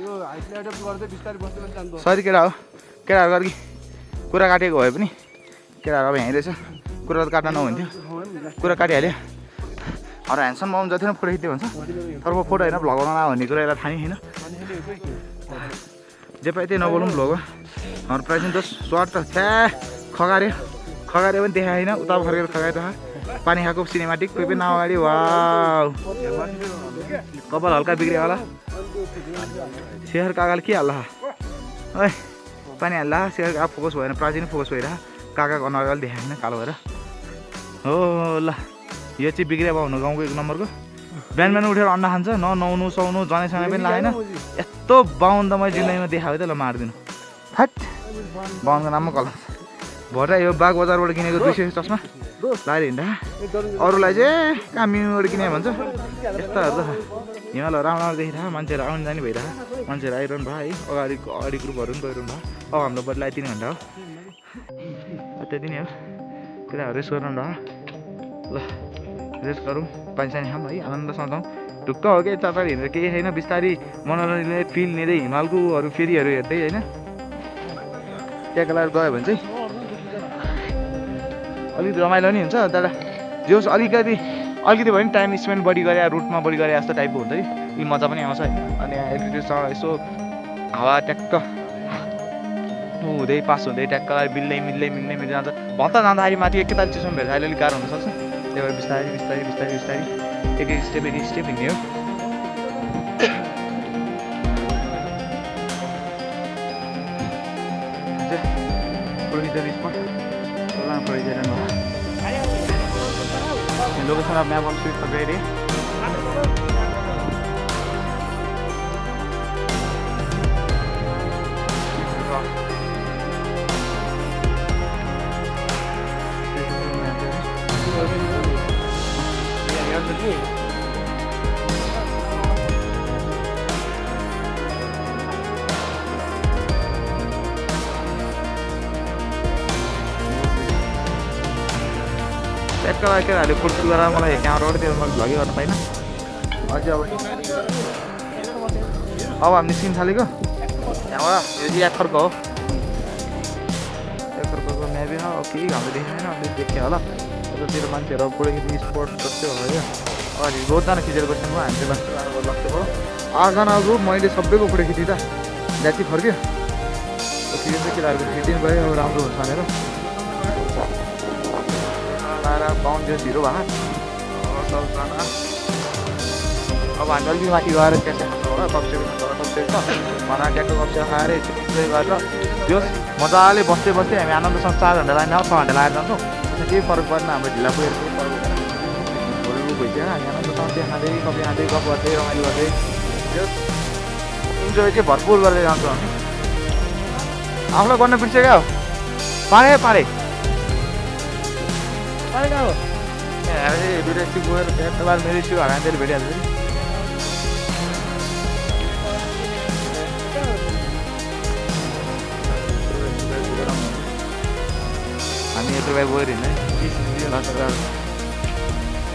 यो हाइट ल्याडअप गर्दै बिस्तारै बस्दै पनि जानु सरी केटा हो केटाहरू अघि कुरा काटेको भए पनि केटाहरू अब यहीँ रहेछ कुरा त काट्न नहुन्थ्यो कुरा काटिहाल्यो अरू ह्यान्डसम माउन जति नै फोटो खिच्यो भन्छ तर म फोटो होइन भ्लग बनाउन भन्ने कुरा यसलाई थाहा होइन जे पाइ त्यही नबोलौँ भ्लगमा हाम्रो प्राइज जस्ट सर्ट छ्या खगारे पनि देखाएन उता फर्केर खगाएर पानी खाएको सिनेमाटिक कोही पनि अगाडि वा कपाल हल्का बिग्रियो होला सेयर काकाले के हाल्ला है पानी हाल्ला सेयर काका फोकस भएन प्राची नै फोकस भइरह काकाको अनुहार देखाएन कालो भएर हो ल यो चाहिँ बिग्रिया भयो हुनु गाउँको 1 नम्बरको बिहान बिहान उठेर अन्डा खान्छ नुहाउनु सुहाउनु जनाइसँग पनि लागेन यस्तो बाहुन त मैले जिन्दगीमा देखाएको त ल मारिदिनु थट बाहुनको नाममा कलम भोटा यो बाग बजारबाट किनेको 200 चस्मा लाएर हिँड्दा अरूलाई चाहिँ कामीबाट किने भन्छ यस्ताहरू त हिमालहरू राम्रो देखिरह मान्छेहरू आउनु जाने भइरह मान्छेहरू आइरहनु भयो है अगाडि ग्रुपहरू पनि गइरहनु भयो अब हाम्रो बदलाइ 3 घन्टा हो त्यति नै हो केटाहरू रेस्ट गर्नु भयो ल रेस्ट गरौँ पानी सानी खाऊँ है आनन्दसँग जाउँ ढुक्क हो कि चार हिँडेर केही छैन बिस्तारी मनोरञ्जन फिल लिँदै हिमालकोहरू फेरिहरू हेर्दै होइन त्यहाँको लागि गयो भने चाहिँ अलिकति रमाइलो नि हुन्छ तर जे होस् अलिकति भए पनि टाइम स्पेन्ड बढी गरे रुटमा बढी गरे जस्तो टाइपको हुन्छ कि यो मजा पनि आउँछ है अनि यहाँ एल्टिट्युडसँग यसो हावा ट्याक्क हुँदै पास हुँदै ट्याक्क मिल्दै जान्छ भत्ता जाँदाखेरि माथि एकैताल चिसोमा भेट्दा अलिक गाह्रो हुनसक्छ त्यही भएर बिस्तारै एक स्टेप हिँड्ने हो location of map on street for ready. त्यसको लागि केटाहरूले फुर्सु गरेर मलाई क्यामेराबाट त्यो मैले भ्लगै गर्न पाइनँ अझै अब हामी निस्किन थालेको त्यहाँबाट यो चाहिँ याखरको हो याखरको म्याबी हो केही हाम्रो देखेन अलिक देख्यो होला अझतिर मान्छेहरू अब पुरै स्पोर्ट जस्तो भयो अगाडि रोजजना खिचेर बस्नु भयो हामी चाहिँ लाग्छ भयो 8 जनाको मैले सबैको फोटो खिचेँ त जाति फर्क्यो खिचेर केटाहरूको खिचिनु भयो अब राम्रो हुन्छ भनेर बाहुन जो 0 भएको सबजना अब हामी अलिकति माथि गएर त्यहाँ होला कप्से भना ट्याक्को कप्से खाएर इन्जोय गरेर त्यो मजाले बस्दै हामी आनन्दसँग 4 घन्टा लाग्ने 6 घन्टा लागेर जान्छौँ त्यसमा केही फरक पर्दैन हाम्रो ढिला पुगेर केही फरक पर्दैन भोलि भइसक्यो हामी आनन्दसँग त्यहाँ खाँदै कफी खाँदै गफ गर्दै रमाइलो गर्दै त्यो इन्जोय चाहिँ भरपुर गर्दै जान्छौँ हामी आफूलाई गर्न बिर्सेको क्या हो पारे कहाँ हो दुइटा स्टिक गएर त्यहाँ मेरो स्टिक हराएर त्यसले भेटिहाल्छ हामी 1 रुपियाँ गएर हिँड्दै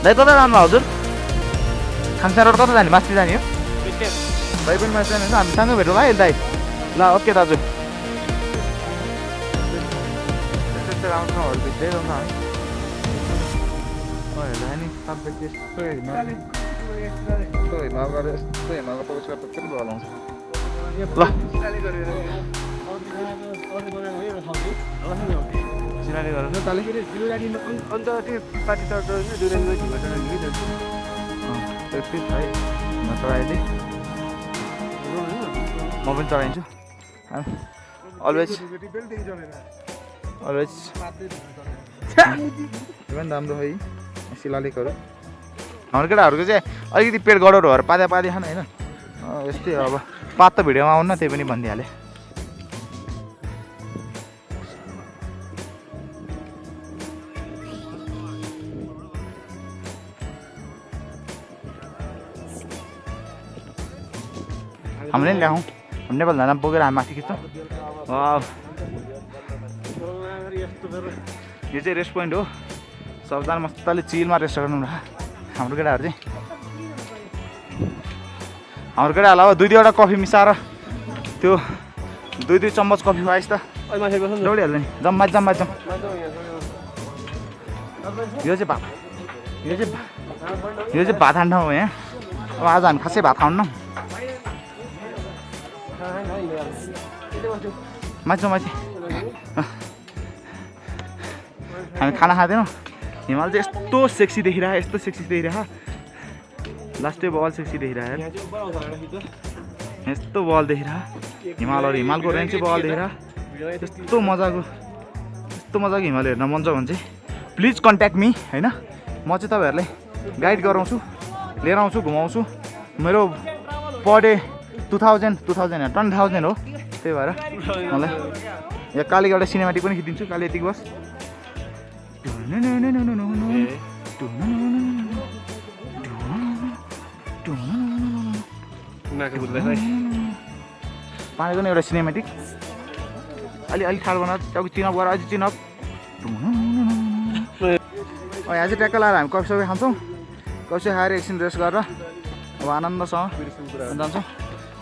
दाइ कता जानु हजुर खाङसा रोड कता जाने माथि जाने हो दाइ पनि माथि जाने हामी सँगै भेटौँ है दाइ ल ओके दाजु त्यस्तो राम्रो ठाउँहरू भित्रै जाउँ न है नि सबै त्यस्तो हिमाल गरेर यस्तो हिमालको पोस्ट गरेर पनि भल आउँछ ल सिरानी गरेर ताले अन्त त्यो पार्टी चढ्छ दुरेन ढिमा चढ्ने त्यस्तै छ है म चढाइदिएँ म पनि चढाइन्छु अलवेज पनि राम्रो है शिलालेखहरू हाम्रो केटाहरूको चाहिँ अलिकति पेट गडौँहरू भएर पादै खान होइन यस्तै अब पात त भिडियोमा आउनु न त्यही पनि भनिदिइहालेँ हामीले पनि ल्याउँ नेपाल धाना बोकेर हामी माथि खिच्छौँ यो चाहिँ रेस्ट पोइन्ट हो सबजना मजाले चिलमा रेस्ट गर्नु हाम्रो केटाहरू चाहिँ हाम्रो केटाहरूलाई अब 2-2वटा कफी मिसाएर त्यो 2-2 चम्मच कफी खुवाइस् त दौडिहाल्छ नि जम्मा जम्मा जम यो चाहिँ भात खाने ठाउँ हो यहाँ अब आज हामी खासै भात खाउँ न माथि हामी खाना खाँदैनौँ हिमाल चाहिँ यस्तो सेक्सी देखिरह लास्टै बल सेक्सी देखिरह यस्तो बल देखिरह हिमालको रेन्ज चाहिँ बल देखिरह यस्तो मजाको हिमाल हेर्न मन छ भने चाहिँ प्लिज कन्ट्याक्ट मी होइन म चाहिँ तपाईँहरूलाई गाइड गराउँछु लिएर आउँछु घुमाउँछु मेरो पर डे 2000 हो त्यही भएर मलाई यहाँ कालीको एउटा सिनेमेटिक पनि खिचिदिन्छु काली यतिको बस पानीको नि एउटा सिनेमेटिक अलि ठाडो बनाएर त्यहाँको चिनअप गरेर अझै चिनअप यहाँ चाहिँ ट्याक्क लगाएर हामी कफी सबै खान्छौँ कफी खाएर एकछिन रेस्ट गरेर अब आनन्दसँग जान्छौँ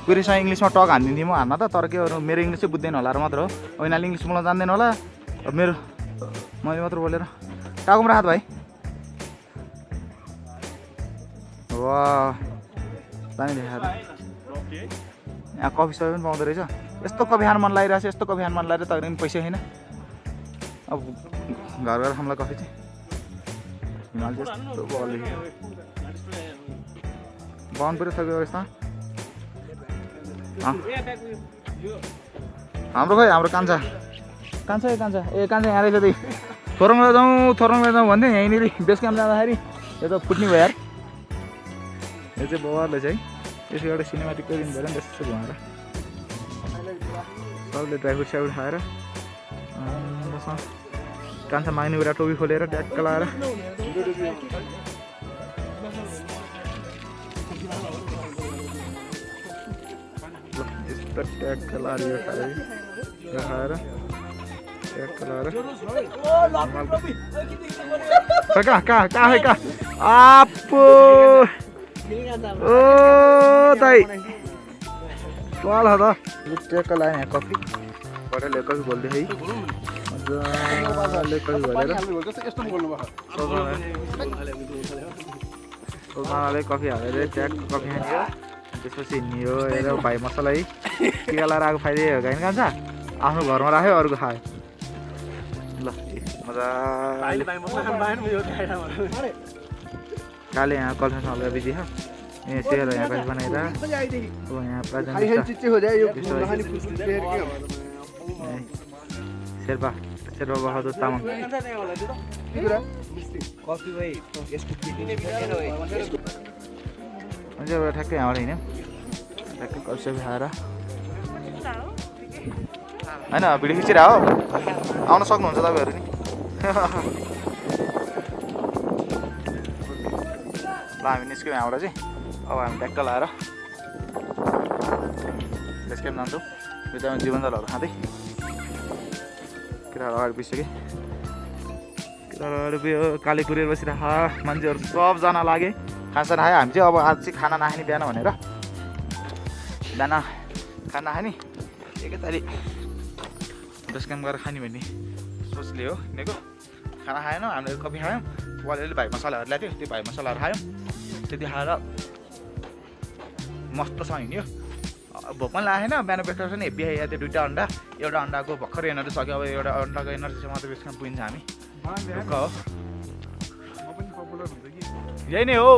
गुरुसँग इङ्ग्लिसमा टक हानिदिन्थेँ म हान्न त तर के गर्नु मेरो इङ्ग्लिस चाहिँ बुझ्दैन होला र मात्र हो यिनीहरूले इङ्ग्लिस बोल्न जान्दैन होला अब मेरो मैले मात्र बोलेर टाउकोमा राख भाइ वाह दामी देखाएर यहाँ कफी सबै पनि पाउँदो रहेछ यस्तो कफी खानु मन लागिरहेको छ यस्तो कफी खानु मन लागेर तपाईँको पनि पैसा छैन अब घर गएर खाउँला कफी चाहिँ हिमाल चाहिँ यस्तो बल देखेर बन्द पऱ्यो सक्यो यस्तो हाम्रो कान्छा यहाँ रहेछ त्यही थोरङमा जाउँ भन्दै यहीँनिर बेस क्याम्प जाँदाखेरि यो त फुट्ने भयो यार यो चाहिँ बवारले चाहिँ यसो एउटा सिनेमेटिक दिनु पऱ्यो नि त्यस्तो घुमाएर सबले ड्राइफ्रुट स्याफ्रुट खाएर कान्छा माग्ने कुरा टोपी खोलेर ट्याक्क लगाएर यस्तो ट्याक्क लगाएर यो खाएर ट्याक्क लगाएर कहाँ आपो ओ दाइ वाल ह त ट्याक्क लगाएँ यहाँ कफी बटाले कफी बोल्दै है मजाले कफी बोलेर सोलमाले कफी हालेर ट्याक्क कफी खानियो त्यसपछि हिँड्यो हेर भाइ मसला है टिका लगाएर आएको फाइदै हो होइन कान्छ आफ्नो घरमा राख्यो अरूको खायो ल मजाले काले यहाँ कलसँग हल्का बिजी छ यहाँ सेयर यहाँ कफी बनाएर यहाँ शेर्पा बहादुर तामाङ हुन्छ एउटा ठ्याक्कै यहाँबाट हिँड्यौँ ठ्याक्कै कफी खाएर होइन भिडियो खिचिरह हो आउन सक्नुहुन्छ तपाईँहरू नि ल हामी निस्क्यौँ यहाँबाट चाहिँ अब हामी ट्याक्क लगाएर बेस क्याम्प जान्छौँ बिचमा जीवनजलहरू खाँदै केटाहरू अगाडि पुगिसकेँ केटाहरू अगाडि पुग्यो काली कुरेर बसिरह मान्छेहरू सबजना लागे खाना खायो हामी चाहिँ अब आज चाहिँ खाना नखाने बिहान भनेर बिहान खाना खाने एकैताली बेस क्याम्प गरेर खाने भन्ने सोचले हो किनेको खाना खाएन हामीले कफी खायौँ अलिअलि भाइ मसलाहरू ल्याएको थियो त्यो भाइ मसलाहरू खायौँ त्यति खाएर मस्तसँग हिँड्यो भोक पनि लागेन बिहान ब्रेकफास्ट पनि हेप्पी आयो त्यो 2टा अन्डा एउटा अन्डाको भर्खर एनर्जी सक्यो अब एउटा अन्डाको एनर्जी मात्रै बेस क्याम्प पुगिन्छ हामी ढुक्क हो यही नै हो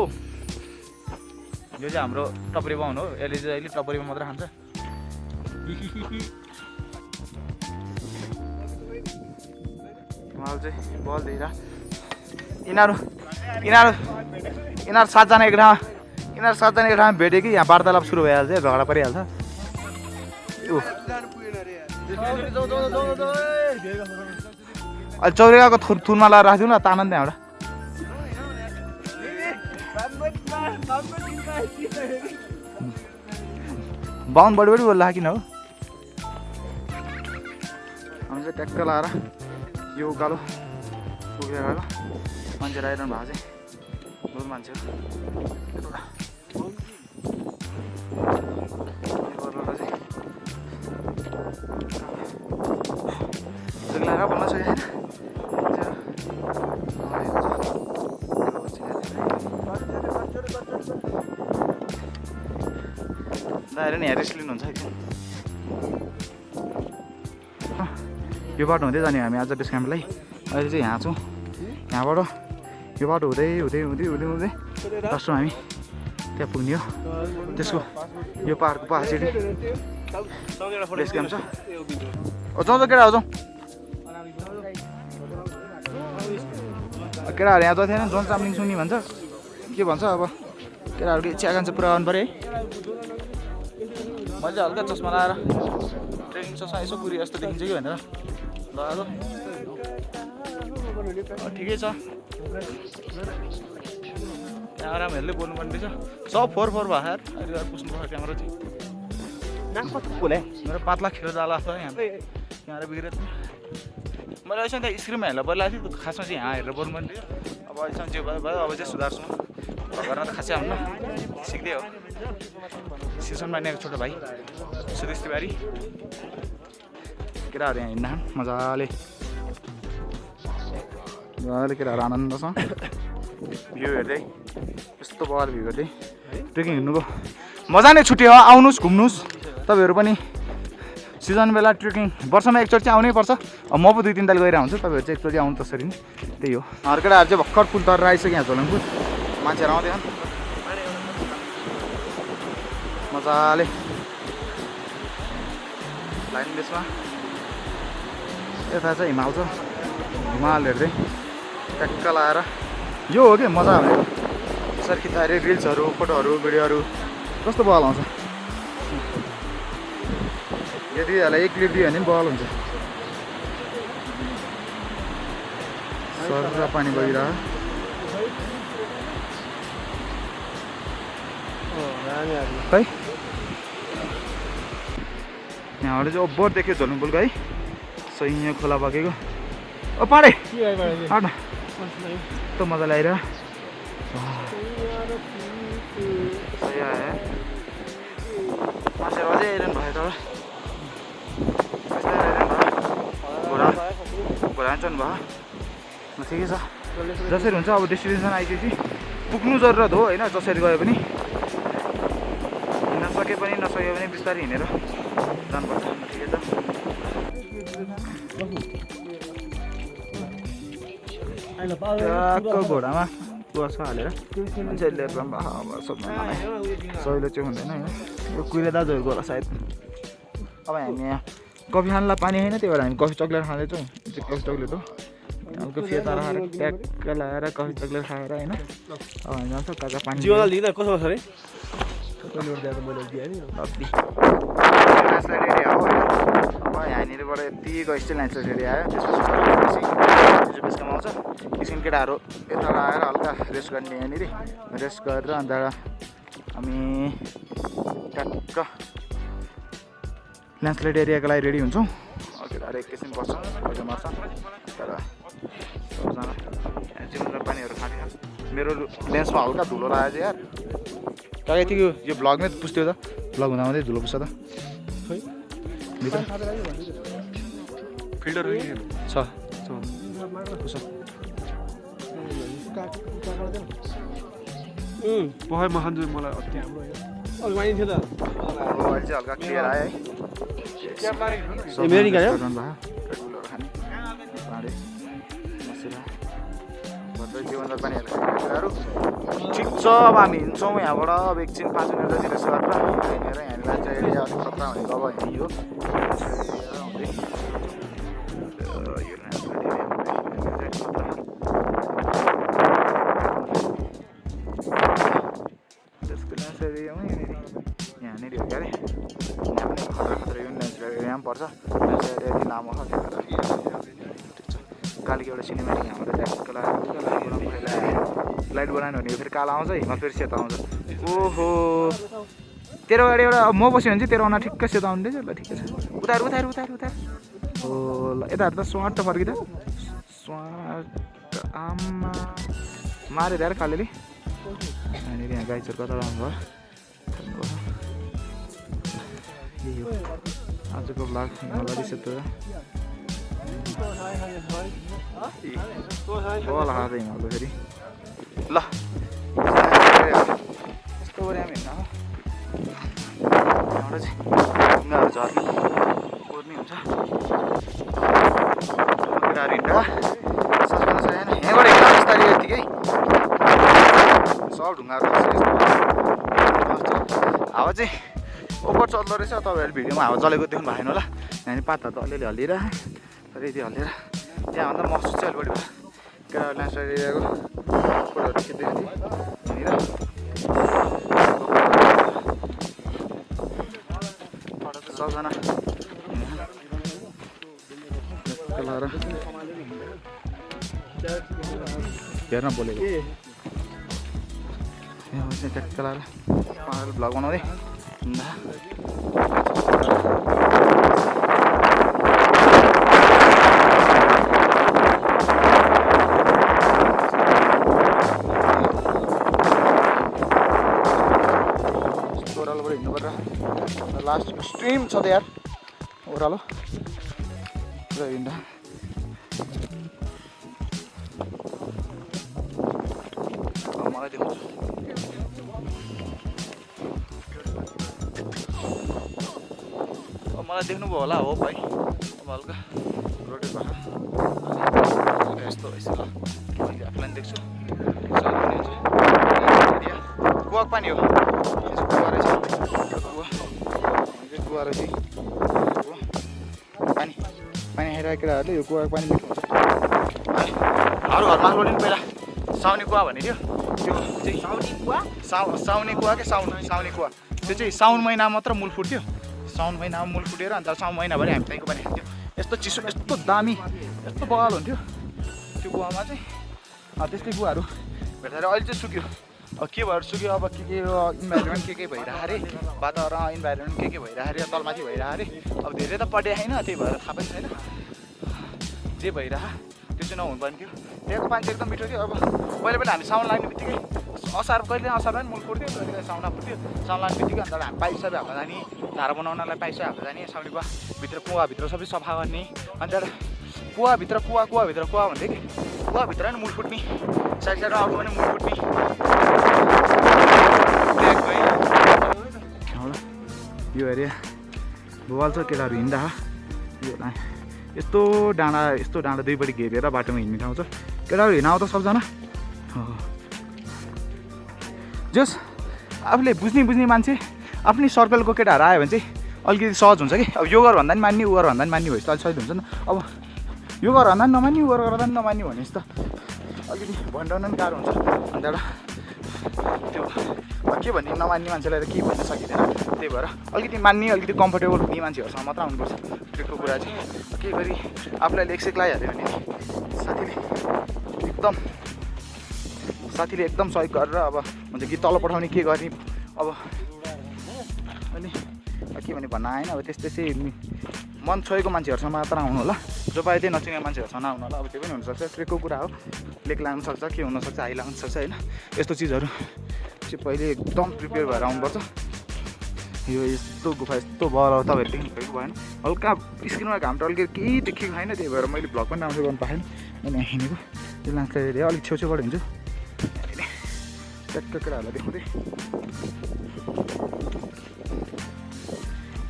यो चाहिँ हाम्रो टपरी बाहुन हो यसले चाहिँ अहिले टपरीमा मात्रै खान्छ हिमाल चाहिँ बल दिएर यिनीहरू 7जना एक ठाउँमा भेट्यो कि यहाँ वार्तालाप सुरु भइहाल्छ झगडा परिहाल्छ अहिले चौरियाको थुनमा लगाएर राखिदिउँ न तानन् त्यहाँबाट बाहुन बढी बोल्ला किन हो हामी चाहिँ ट्याक्क लगाएर यो उकालो पुगेर गएर मान्छेहरू आइरहनु भएको चाहिँ मान्छे दाइले नि यहाँ रेस्ट लिनुहुन्छ एकछिन यो बाटो हुँदै जाने हामी आज बेस क्याम्पलाई अहिले चाहिँ यहाँ छौँ यहाँबाट यो बाटो हुँदै हुँदै हुँदै हुँदै हुँदै लास्टमा हामी त्यहाँ पुग्ने हो त्यसको यो पाहाडको पहाडसिडी बेस क्याम्प छ जाउँ केटा जाउँ केटाहरू यहाँ जति होइन जोन चाम्लिङ सुन्ने भन्छ के भन्छ अब केटाहरूको इच्छा आकाङ्क्षा पुरा गर्नु पऱ्यो है मैले हल्का चस्मा लगाएर ट्रेकिङ चस्मा यसो पुरी जस्तो देखिन्छ कि भनेर लगाएको ठिकै छ क्यामेराम्यानहरूले बोल्नुपर्ने रहेछ सब 4:4 भयो यार अहिले पुस्नुपर्छ क्यामेरा चाहिँ मेरो पातला खेर जाला जस्तो यहाँ क्यामेरा बिग्रेर मैले अहिलेसम्म त्यहाँ स्क्रिनमा हेरेर बोलाएको थिएँ खासमा चाहिँ यहाँ हेरेर बोल्नुपर्ने थियो अब अहिलेसम्म जे भयो भयो अब चाहिँ सुधार्छु घरमा त खासै हुन्न सिक्दै हो सिजन मानेको छोटो भाइ सुदेश तिवारी केटाहरू यहाँ हिँड्न मजाले केटाहरू आनन्दसँग भ्यू हेर्दै यस्तो बगाल भ्यू हेर्दै ट्रेकिङ हिँड्नुको मजा नै छुट्यो हो आउनुहोस् घुम्नुहोस् तपाईँहरू पनि सिजन बेला ट्रेकिङ वर्षमा एकचोटि चाहिँ आउनै पर्छ अब म पो 2-3 ताल गएर हुन्छु तपाईँहरू चाहिँ एकचोटि आउनु तसरी नि त्यही हो केटाहरू चाहिँ भर्खर पुल तरेर आइसक्यो यहाँ झोलङपुर मान्छेहरू आउँदैन मजाले लाइन बेसमा यता चाहिँ हिमाल छ हिमाल हेर्दै ट्याक्क लाएर यो हो कि मजा भनेको यसरी खिच्दाखेरि रिल्सहरू फोटोहरू भिडियोहरू कस्तो बल आउँछ यदि यसलाई एक क्लिप दियो भने पनि बल हुन्छ सर पानी गइरह खै यहाँबाट चाहिँ ओभर देख्यो झोलुङपुलको है सही खोला बगेको ओ पाडे आउन यस्तो मजा ल्याएर मान्छेहरू अझै आइरहनु भयो तर घोडा चढ्नु भयो ठिकै छ जसरी हुन्छ अब डेस्टिनेसन आइसकेपछि पुग्नु जरुरत हो होइन जसरी गए पनि हिँड्न सके पनि नसके पनि बिस्तारै हिँडेर जानुपर्छ ठिकै छ ट्याक्क घोडामा बस हालेर मान्छेहरूले सहिलो चाहिँ हुँदैन होइन यो कुहिरे दाजुहरूको होला सायद अब हामी यहाँ कफी खानलाई पानी होइन त्यही भएर हामी कफी चक्लेट खाँदैछौँ कफी चक्लेट हो हल्का फिर्ता राखेर ट्याक्क लगाएर कफी चक्लेट खाएर होइन अब हामी जान्छ काका पानी कसो छ अरे ल्यान्डस्लाइड एरिया हो अब यहाँनिरबाट यतिको स्टिल ल्यान्डस्लाइड एरिया आयो त्यसपछि बेसकाम आउँछ एकछिन केटाहरू यता आएर हल्का रेस्ट गर्ने यहाँनिर रेस्ट गरेर अन्त हामी ट्याक्क ल्यान्डस्लाइड एरियाको लागि रेडी हुन्छौँ केटाहरू एकैछिन बस्छौँ पैसा मार्छ तर सबजना जीवनका पानीहरू खाने मेरो लेन्समा हल्का धुलो लागेको छ यार तर यतिको यो भ्लगमै पुस्थ्यो त भ्लग हुँदा मात्रै धुलो पुस्छ त खै भित्र फिल्टर छ पखाइ म खान्छु मलाई अति हाम्रो अहिले चाहिँ हल्का क्लियर आयो है जीवनका पानीहरू ठिक छ अब हामी हिँड्छौँ यहाँबाट अब एकछिन 5 मिनट जति रेस्ट गरेर हिँडेर यहाँ लान्छ एरिया अलिक खतरा भनेको अब हिँड्यो यहाँनिर हो क्या अरे यहाँ पनि खतरा खतरा यो यहाँ पनि पर्छ यति लामो छ ठिक छ कालीको एउटा सिनेमेटिक यहाँबाट ट्याक्क लाइट बनायो भने फेरि कालो आउँछ हिमाल फेरि सेतो आउँछ ओहो तेरो गाडी एउटा म बस्यो भने चाहिँ तेरो अनुहार ठिक्क सेतो आउँदैछ ल ठिकै छ उतार उतार उतार उतार हो ल यताहरू त स्वाट फर्किँदा स्वाट आमा मारेर यार कालेले यहाँनिर यहाँ गाईचहरू कता आउनुभयो यही हो आजको ब्लग मलाई सेतो बल हाल्दै हिँड्नु फेरि ल यस्तो गरी हामी हिँड्न यहाँबाट चाहिँ ढुङ्गाहरू झर्ने कुर्ने हुन्छ केटाहरू हिँड्दा सस्पेन्स छैन यहाँबाट हिँड्दा बिस्तारै यत्तिकै सब ढुङ्गाहरू हावा चाहिँ ओभर चल्दो रहेछ तपाईँहरू भिडियोमा हावा चलेको देख्नु भएन होला यहाँनिर पातहरू त अलिअलि हल्लिएर तर यति हल्लिएर त्यहाँभन्दा महसुस चाहिँ अलिक बढी भयो केटाहरू ल्यान्डस्लाइड एरियाको फोटोहरू खिच्दै थिएँ यहाँनिर सबजना हेर्न बोलेको यहाँ चाहिँ ट्याक्क लाएर उहाँहरू भ्लग बनाउँदै हिँड्दा ओह्रालोबाट हिँड्नु पर्छ लास्ट स्ट्रिम छ त यार ओह्रालो पुरा हिँड्दा मलाई देखाउँछु मलाई देख्नुभयो होला हो भाइ अब हल्का रोटेट भएर यस्तो रहेछ ल मैले आफूलाई देख्छु कुवाको पानी हो कुवा रहेछ कुवा रहेछ पानी पानी आइरहेको केटाहरूले यो कुवाको पानी मिठो हुन्छ हाम्रो घरमा रोटी पहिला साउने कुवा भन्ने थियो त्यो चाहिँ साउने कुवा के साउने कुवा त्यो चाहिँ साउन महिना मात्र मूल फुट्थ्यो साउन महिनामा मूल फुटेर अन्त साउन महिनाभरि हामी त्यहीँको पानी खान्थ्यो यस्तो चिसो यस्तो दामी यस्तो बगाल हुन्थ्यो त्यो कुवामा चाहिँ त्यस्तै कुवाहरू भेट्दाखेरि अहिले चाहिँ सुक्यो अब के भएर सुक्यो अब के इन्भाइरोमेन्ट के भइरहेको अरे वातावरण इन्भाइरोमेन्ट के भइरहेको अरे तलमाथि भइरहेको अरे अब धेरै त पढे छैन त्यही भएर थाहा पनि छैन जे भइरह त्यो चाहिँ नहुनुपर्ने थियो त्यहाँको पानी एकदम मिठो थियो अब पहिले पनि हामी साउन लाग्ने बित्तिकै असार कहिले असारमा पनि मूल फुट्थ्यो कहिले साउना फुट्थ्यो साउन लाग्ने बित्तिकै अन्त हामी पाइप सबै हाल्न जाने धारा बनाउनलाई पाइप सबै हाल्न जाने साउने कुवाभित्र कुवाभित्र सबै सफा गर्ने अन्त कुवाभित्र कुवा भन्थ्यो कि कुवाभित्र पनि मूल फुट्ने साइड साइडमा अरू पनि मूल फुट्ने यो एरिया भुवाल छ केटाहरू हिँड्दा यो यस्तो डाँडा दुईपट्टि घेरेर बाटोमा हिँड्ने ठाउँ छ केटाहरू हिँडाउ त सबजना जस आफूले बुझ्ने मान्छे आफ्नै सर्कलको केटाहरू आयो भने चाहिँ अलिकति सहज हुन्छ कि अब यो गर भन्दा पनि मान्ने उ गर भन्दा पनि मान्ने भएपछि त अलिक सजिलो हुन्छ नि अब यो गर भन्दा पनि नमान्ने उ गर गर्दा पनि नमान्ने भनेपछि त अलिकति भनिरहनु पनि गाह्रो हुन्छ अन्त एउटा त्यो के भन्ने नमान्ने मान्छेलाई त केही भन्न सकिँदैन त्यही भएर अलिकति मान्ने अलिकति कम्फर्टेबल हुने मान्छेहरूसँग मात्र आउनुपर्छ ट्रिपको कुरा चाहिँ के गरी आफूलाई लेक्सेक लगाइहाल्यो भने साथीले एकदम सहयोग गरेर अब हुन्छ कि तल पठाउने के गर्ने अब अनि के भने भन्न आएन अब त्यसै मन छोएको मान्छेहरूसँग मात्र आउनु होला जो पाए त्यही नचिनेको मान्छेहरूसँग आउनु होला अब त्यो पनि हुनसक्छ ट्रेकको कुरा हो लेक लाग्न सक्छ के हुनसक्छ हाई लाग्न सक्छ होइन यस्तो चिजहरू चाहिँ पहिले एकदम प्रिपेयर भएर आउनुपर्छ यो यस्तो गुफा यस्तो बल तपाईँहरू देख्नुभएको भएन हल्का स्क्रिनमा घाम टल्केर केही देखेको छैन त्यही भएर मैले भ्लग पनि राम्रो गर्नु पाएन अनि हिँडेको त्यो लान्सलाई अलिक छेउछेउबाट हिँड्छु ट्याक्क केटाहरूलाई देखाउँदै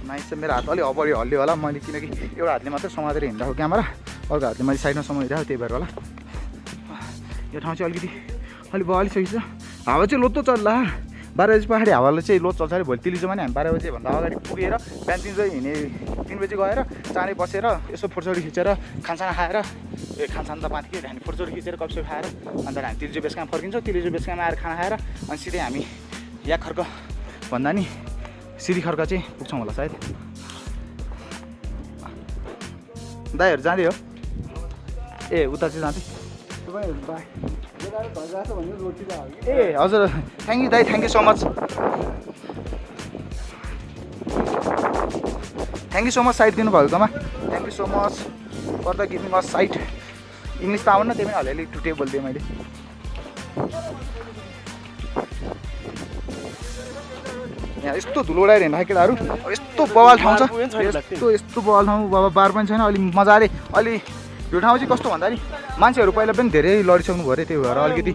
नाइस छ मेरो हात अलिक अगाडि हल्लियो होला मैले किनकि एउटा हातले मात्रै समातेर हिँड्दाको क्यामेरा अर्को हातले मैले साइडमा समाइरहेको त्यही भएर होला यो ठाउँ चाहिँ अलिक बलिसकेको छ हावा चाहिँ लोतो चल्ला 12 बजी पछाडि हावाले चाहिँ लोड चल्छ अरे भोलि तिलीजोमा नि हामी 12 बजीभन्दा अगाडि पुगेर बिहान 3 बजी हिँडे 3 बजी गएर चाँडै बसेर यसो फोटोसोटो खिचेर खानसाना खाएर खानसान त पाथी हामी फोटोसोटो खिचेर कपसप खाएर अन्त हामी तिलीजो बेसकामा फर्किन्छौँ तिलीजो बेसकामा आएर खाना खाएर अनि सिधै हामी या खर्क भन्दा नि सिरी खर्क चाहिँ पुग्छौँ होला सायद दाइहरू जाँदै हो ए उता चाहिँ जाँदै ए हजुर थ्याङ्क यू दाइ thank you so much side दिनुभएकोमा thank you so much for the giving us side English त आउनु न त्यही पनि अलिअलि टुटे बोलिदिएँ मैले यहाँ यस्तो धुलो उडाएर हिँड्दा केटाहरू यस्तो बवाल ठाउँ छ यस्तो बवाल ठाउँ बाबा बार पनि छैन अलि मजाले अलि यो ठाउँ चाहिँ कस्तो भन्दा नि मान्छेहरू पहिला पनि धेरै लडिसक्नु भयो अरे त्यही भएर अलिकति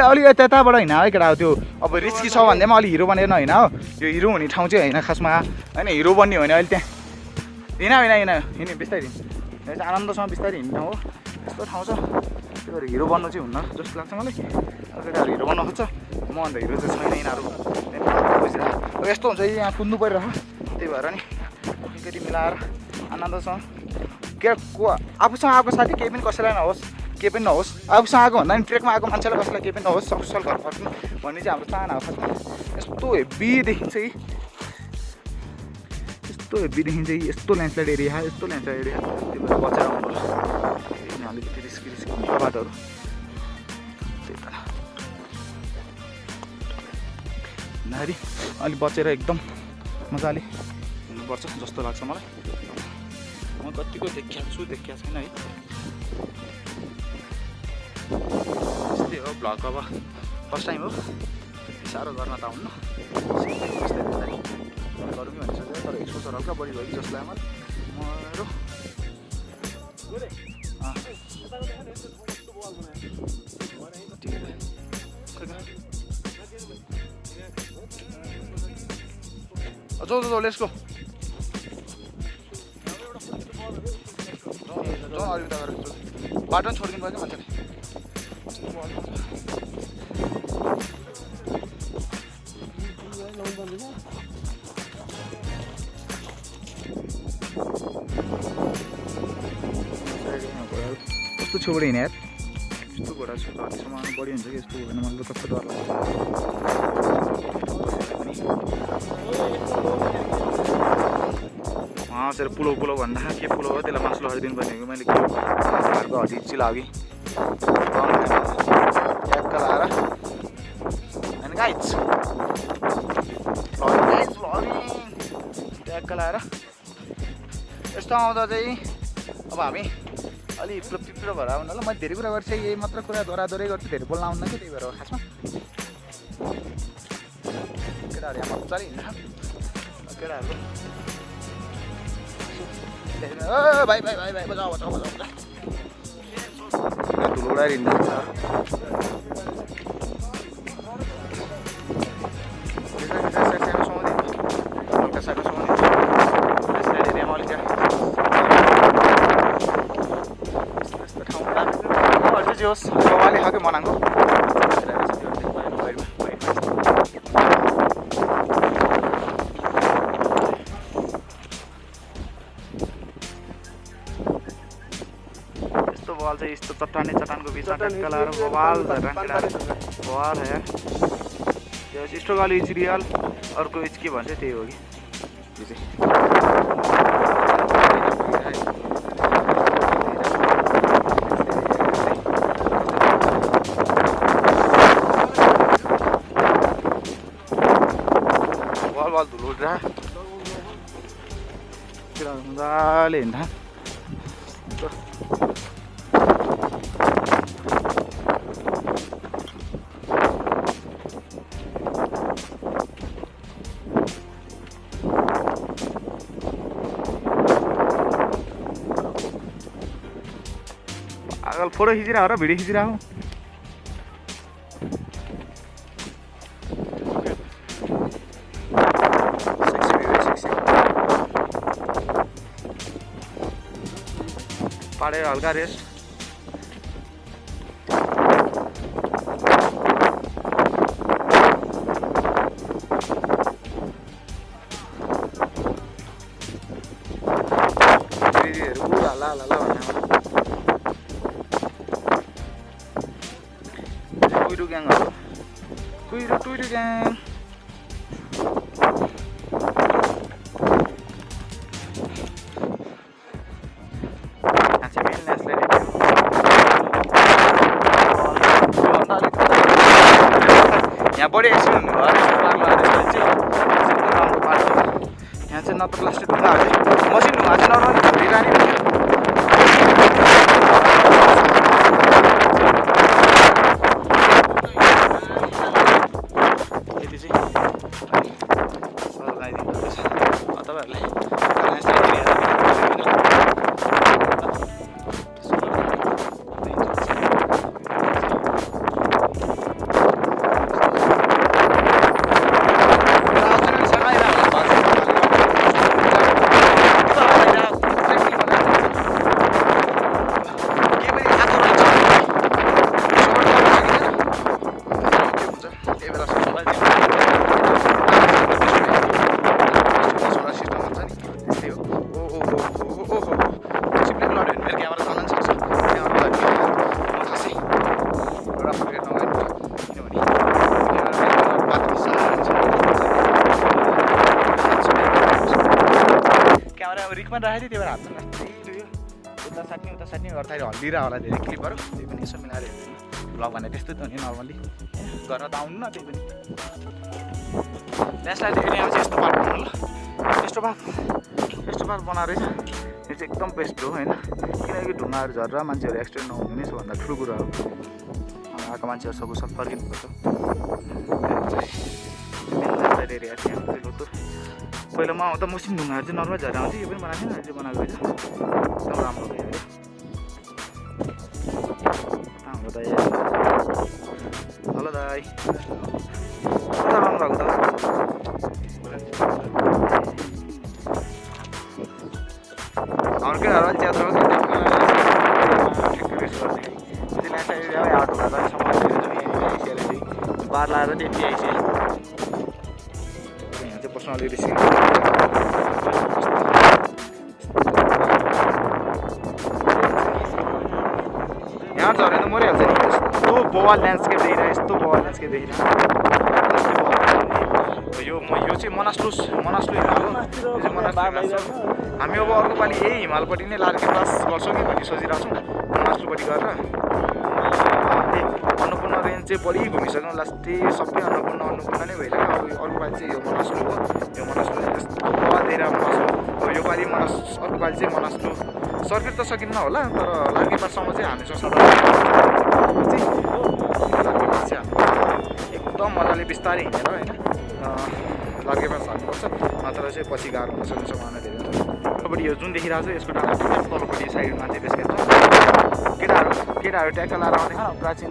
अलि त्यताबाट होइन है केटा त्यो अब रिस्की छ भन्दा पनि अलि हिरो बनेर होइन हो यो हिरो हुने ठाउँ चाहिँ होइन खासमा होइन हिरो बन्ने हो भने अहिले त्यहाँ हिँड बिस्तारै यहाँ चाहिँ आनन्दसँग बिस्तारै हिँड्ने ठाउँ हो यस्तो ठाउँ छ त्यही भएर हिरो बन्नु चाहिँ हुन्न जस्तो लाग्छ मलाई केटाहरू हिरो बन्न खोज्छ म अन्त हिरो चाहिँ छैन यिनीहरू अब यस्तो हुन्छ यहाँ कुद्नु परिरहेको त्यही भएर नि अलिकति मिलाएर आनन्दसँग के को आफूसँग आएको साथी केही पनि कसैलाई नहोस् केही पनि नहोस् आफूसँग आएको भन्दा पनि ट्रेकमा आएको मान्छेलाई कसैलाई केही पनि नहोस् सकुशल घर फर्क्नु भन्ने चाहिँ हाम्रो चाहना हो खासमा यस्तो हेभी देखिन्छ कि यस्तो हेभी देखिन्छ कि यस्तो ल्यान्डस्लाइड एरिया यस्तो ल्यान्डस्लाइड एरिया त्यो भएर बचेर आउनुहोस् अलिकति रिस्की हुन्छ बाटोहरू त्यही त नारी अलिक बचेर एकदम मजाले हुनुपर्छ जस्तो लाग्छ मलाई म कतिको देखिया छैन है यस्तै हो भ्लग अब फर्स्ट टाइम हो साह्रो गर्न त आउनु बिस्तारै गरौँ कि भन्ने सोचेर तर एक्सपोजर हल्का बढी भयो कि जस्तो लाग्यो मलाई लेट्स गो अलिकति गरेर बाटो पनि छोडिदिनु पर्छ मान्छेले कस्तो छेउबाट हिँड्ने यार यस्तो घोडा छ हदसम्म बढी हुन्छ कि यस्तो हुँदैन मलाई कस्तो डर लाग्छ हाँसेर पुलो भन्दा के पुलो हो त्यसलाई मासु लगाइदिनु पर्ने हो मैले घरको हड्डी लाग्यो ट्याक्क लाएर होइन गाइज ट्याक्क लाएर यस्तो आउँदा चाहिँ अब हामी अलि पिप्रो भएर आउनु होला मैले धेरै कुरा गर्छु यही मात्र कुरा दोहोऱ्याइ गर्छु धेरै बोल्न आउन्न कि त्यही भएर हो खासमा केटाहरू यहाँ मजाले हिँड्छ केटाहरू भाइ बजाऊ धुलो उडाएर हिँड्दा हल्का साइडमा सुहाउँदै साइड एरियामा अलिक यस्तो ठाउँमा अझै जे होस् बाबाले खाएकै मनाएको चाहिँ यस्तो चट्टानको बिचमा टक्क लाएर बवाल बवाल है त्यो स्ट्रगल इज रियल अर्को इज के भन्छ त्यही हो कि यो चाहिँ बल धुलो उठ्दा मजाले हिँड्दा फोटो खिचिरहेको र भिडियो खिचिरहेको पाडेर हल्का रेस्ट Kuiru gang. यहाँ बढी एक्सिडेन्ट हुनु भयो यहाँ चाहिँ नत्र लास्टै ढुङ्गाहरू मसिन ढुङ्गा चाहिँ नर्मली झरिरहने यति चाहिँ लगाइदिनु पर्छ तपाईँहरूलाई सोलर सिस्टम हुन्छ नि त्यस्तै हो। ओहो सिप्लिङ लड्यो भने मेरो क्यामेरा चल्न सक्छ। क्यामेरा खासै एउटा फर्केट नगर्नु किनभने क्यामेरा रिकमा राखेको थिएँ त्यही भएर हातमा उता साट्ने गर्दाखेरि हल्लिरहेको होला धेरै क्लिपहरू। त्यही पनि यसो मिलाएर हेर्नु भ्लग भने त्यस्तो त हो नि नर्मली गर्न त आउनु न। त्यही पनि नेक्स्टलाई देख्ने अब चाहिँ यस्तो पार्ट बनाउनु ल। यस्तो पार्ट बनाएर रहेछ यो चाहिँ एकदम बेस्ट हो होइन। किनकि ढुङ्गाहरू झरेर मान्छेहरू एक्सिडेन्ट नहुने सबभन्दा ठुलो कुरा हो। आएको मान्छेहरू सकुशल फर्किनुपर्छ। एरिया थियो पहिला म आउँदा मसिन ढुङ्गाहरू चाहिँ नर्मल झरेर आउँथ्यो। यो पनि बनाएको थिएन अहिले बनाएको रहेछ एकदम राम्रो भयो है। हाम्रो दाइ हेलो दाइ कता राम्रो भएको त अर्कै घर च्यात्र बार लाएर त्यति आइसक्यो। यहाँ चाहिँ पर्सनली रिसिभ यहाँ झऱ्यो त मरिहाल्छ नि। यस्तो बवाल ल्यान्डस्केप देखिरहेको यस्तो बवाल ल्यान्डस्केप देखिरहेको यो चाहिँ मनास्लु हिमाल हो। हामी अब अर्को पालि यही हिमालपट्टि नै लार्के पास गर्छौँ कि भन्ने सोचिरहेको छौँ मनास्लुपट्टि गरेर। अन्नपूर्ण रेन्ज चाहिँ बढी घुमिसक्यौँ लास्टै सबै अन्नपूर्ण नै भइरहेको। अब अर्को पालि चाहिँ यो मनास्लु हो। यो मनास्लु चाहिँ यस्तो बवाल दिएर मनास्लु अब यो पालि अर्को पालि चाहिँ मनास्लु सर्किट त सकिन्न होला तर लार्के पाससम्म चाहिँ हामीसँग सदा एकदम मजाले बिस्तारै हिँडेर होइन लार्के पास हाल्नुपर्छ नत्र चाहिँ पछि गाह्रो हुन सक्ने सम्भावना धेरै हुन्छ। तलपट्टि यो जुन देखिरहेको छ यसको डाँडा तलपट्टि साइडमा चाहिँ बेस क्याम्प छ। केटाहरू ट्याक्क लाएर आउँदैन प्राचीन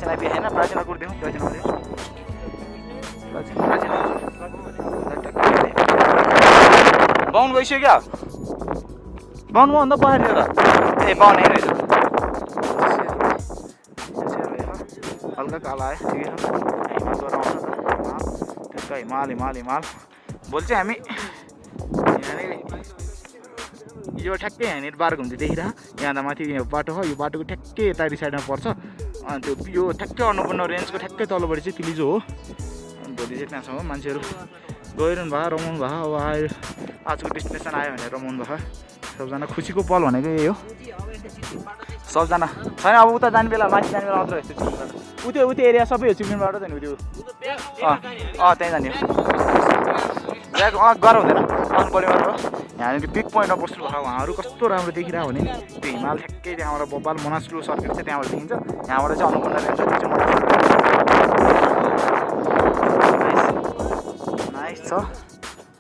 आइपुगे होइन प्राचीन कुर्दिउँ प्राचीन बाहुन गइसक्यो क्या बाहुनमा भन्दा पहाड लिएर ए बाहुन यहीँ रहेछ हल्का काला आयो ठिकै छ। हिमालबाट आउँछ ट्याक्क हिमाल भोलि चाहिँ हामी यहाँनिर यो ठ्याक्कै यहाँनिर बार घुम्दै देखिरह। यहाँ त माथि यो बाटो हो। यो बाटोको ठ्याक्कै यतापट्टि साइडमा पर्छ। अनि त्यो यो ठ्याक्कै अन्नपूर्ण रेन्जको ठ्याक्कै तलपट्टि चाहिँ तिलिजो हो। अनि भोलि चाहिँ त्यहाँसम्म मान्छेहरू गइरहनु भयो रमाउनु भयो। अब आयो आजको डेस्टिनेसन आयो भने रमाउनु भयो। सबजना खुसीको पल भनेको यही हो। सबजना छैन अब उता जाने बेला माथि जाने बेला मात्र यस्तो चिप्लिनबाट उतै एरिया सबै हो चिप्लिनबाट त नि त्यो त्यहीँ जाने हो। गर हुँदैन टाउन परिवार हो। यहाँनिर पिक पोइन्टमा बस्नु भयो उहाँहरू कस्तो राम्रो देखिरहेको भने नि त्यो हिमाल ठ्याक्कै त्यहाँबाट बब्बाल मनास्लु सर्किट चाहिँ त्यहाँबाट देखिन्छ। यहाँबाट चाहिँ अन्नपूर्ण रेन्ज त्यो चाहिँ नाइस छ।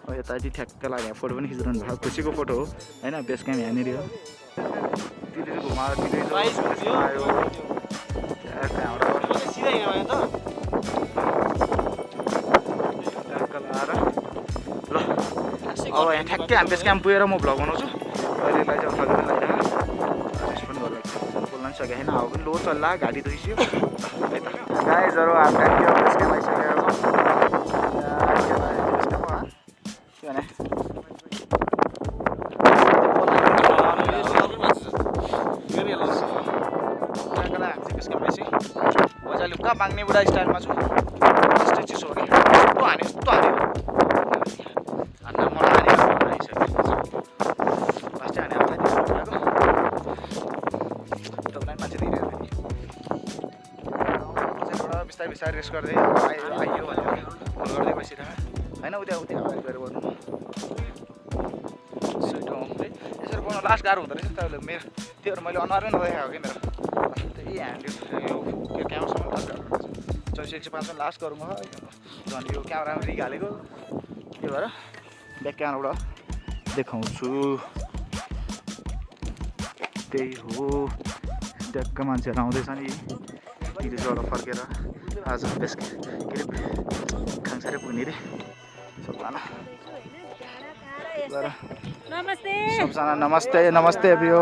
अब यतापट्टि ठ्याक्क लाग्यो फोटो पनि खिचिरहनु भएको खुसीको फोटो हो होइन। बेस क्याम्प यहाँनिर हो। तिलीहरू घुमाएर आयो ल अब यहाँ ठ्याक्कै हामी बेस क्याम्प पुगेर म भ्लग बनाउँछु। अहिलेलाई चाहिँ थकेर लगाइरहेको रेस्ट पनि गर्नु बोल्न पनि सकेको छैन। अब पनि लो चल्ला घाँटी दुखिसक्यो है त गाइजहरू हामी ठ्याक्कै बेस क्याम्प आइसकेको मजाले कहाँ बाङ्ने बुढा स्टाइलमा छु। यस्तै चिसो हो कि यस्तो हान्यो हान्न मन हान्यो आइसक्यो लास्टै हाने आफूलाई त्यस्तो भएको तपाईँलाई मान्छे दिइरहेको थियो नि बिस्तारै रेस्ट गर्दै आइयो भनेर फोन गर्दै बसिरहेको होइन। उता अगाडि गएर गर्नु सुइटो यसरी बनाउनु लास्ट गाह्रो हुँदो रहेछ तपाईँले मेरो त्योहरू मैले अनुहारै नदेखाएको कि मेरो त्यही ह्यान्ड यो क्यामेरासम्म लास्ट गाह्रो हुन्छ। 105 मा लास्ट गरौँ झन् यो क्यामेरामा रिग हालेको त्यही भएर ब्याक क्यामेराबाट देखाउँछु। त्यही हो ट्याक्क मान्छेहरू आउँदैछ नि तिलीबाट फर्केर आज बेस के अरे खाङसारै पुग्ने अरे सबजना सबजना नमस्ते एभ्रियो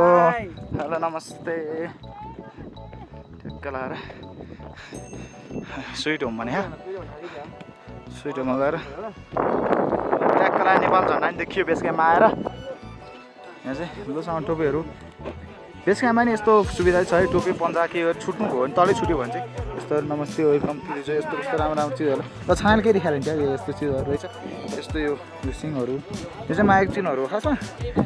हेलो नमस्ते ट्याक्क लाएर स्विट होम भने स्विट होममा गएर ट्र्याकको लागि नेपाल झन्डा नि देखियो बेस क्याम्पमा आएर। यहाँ चाहिँ लुसँग टोपीहरू बेस क्याम्पमा नि यस्तो सुविधा छ है, टोपी पन्जा के छुट्नु भयो भने तलै छुट्यो भने चाहिँ यस्तो नमस्ते वेलकम चाहिँ यस्तो कस्तो राम्रो राम्रो चिजहरू र छायाले के देखाएर हुन्छ यस्तो चिजहरू रहेछ। यस्तो यो सिङहरू यो चाहिँ माइक चिनहरू हो खासमा।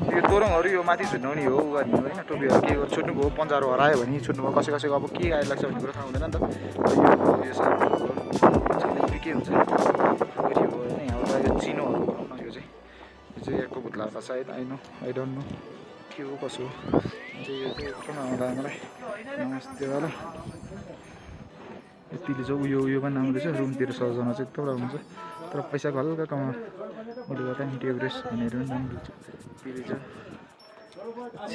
यो तोरङहरू यो माथि छुट्नु नि हो गर्ने होइन, टोपीहरू के छुट्नु भयो पन्जाहरू हरायो भने छुट्नु भयो, कसैको अब के आइलाग्छ भन्ने कुरो थाहा हुँदैन नि त। यो साइड के हुन्छ होइन, यहाँबाट यो चिनोहरू भनौँ न, यो चाहिँ यहाँको भुत्ला होला सायद, आई डोन्ट नो के हो कसो हो। यो चाहिँ एकदम आउँदा मलाई नमस्ते वाला यतिले चाहिँ उयो पनि राम्रो रहेछ। रुमतिर सजाउन चाहिँ एकदम राम्रो हुन्छ, तर पैसाको हल्का कमा उसले गर्दा नि एभरेस्ट भनेर पनि राम्रो छ। त्यसले चाहिँ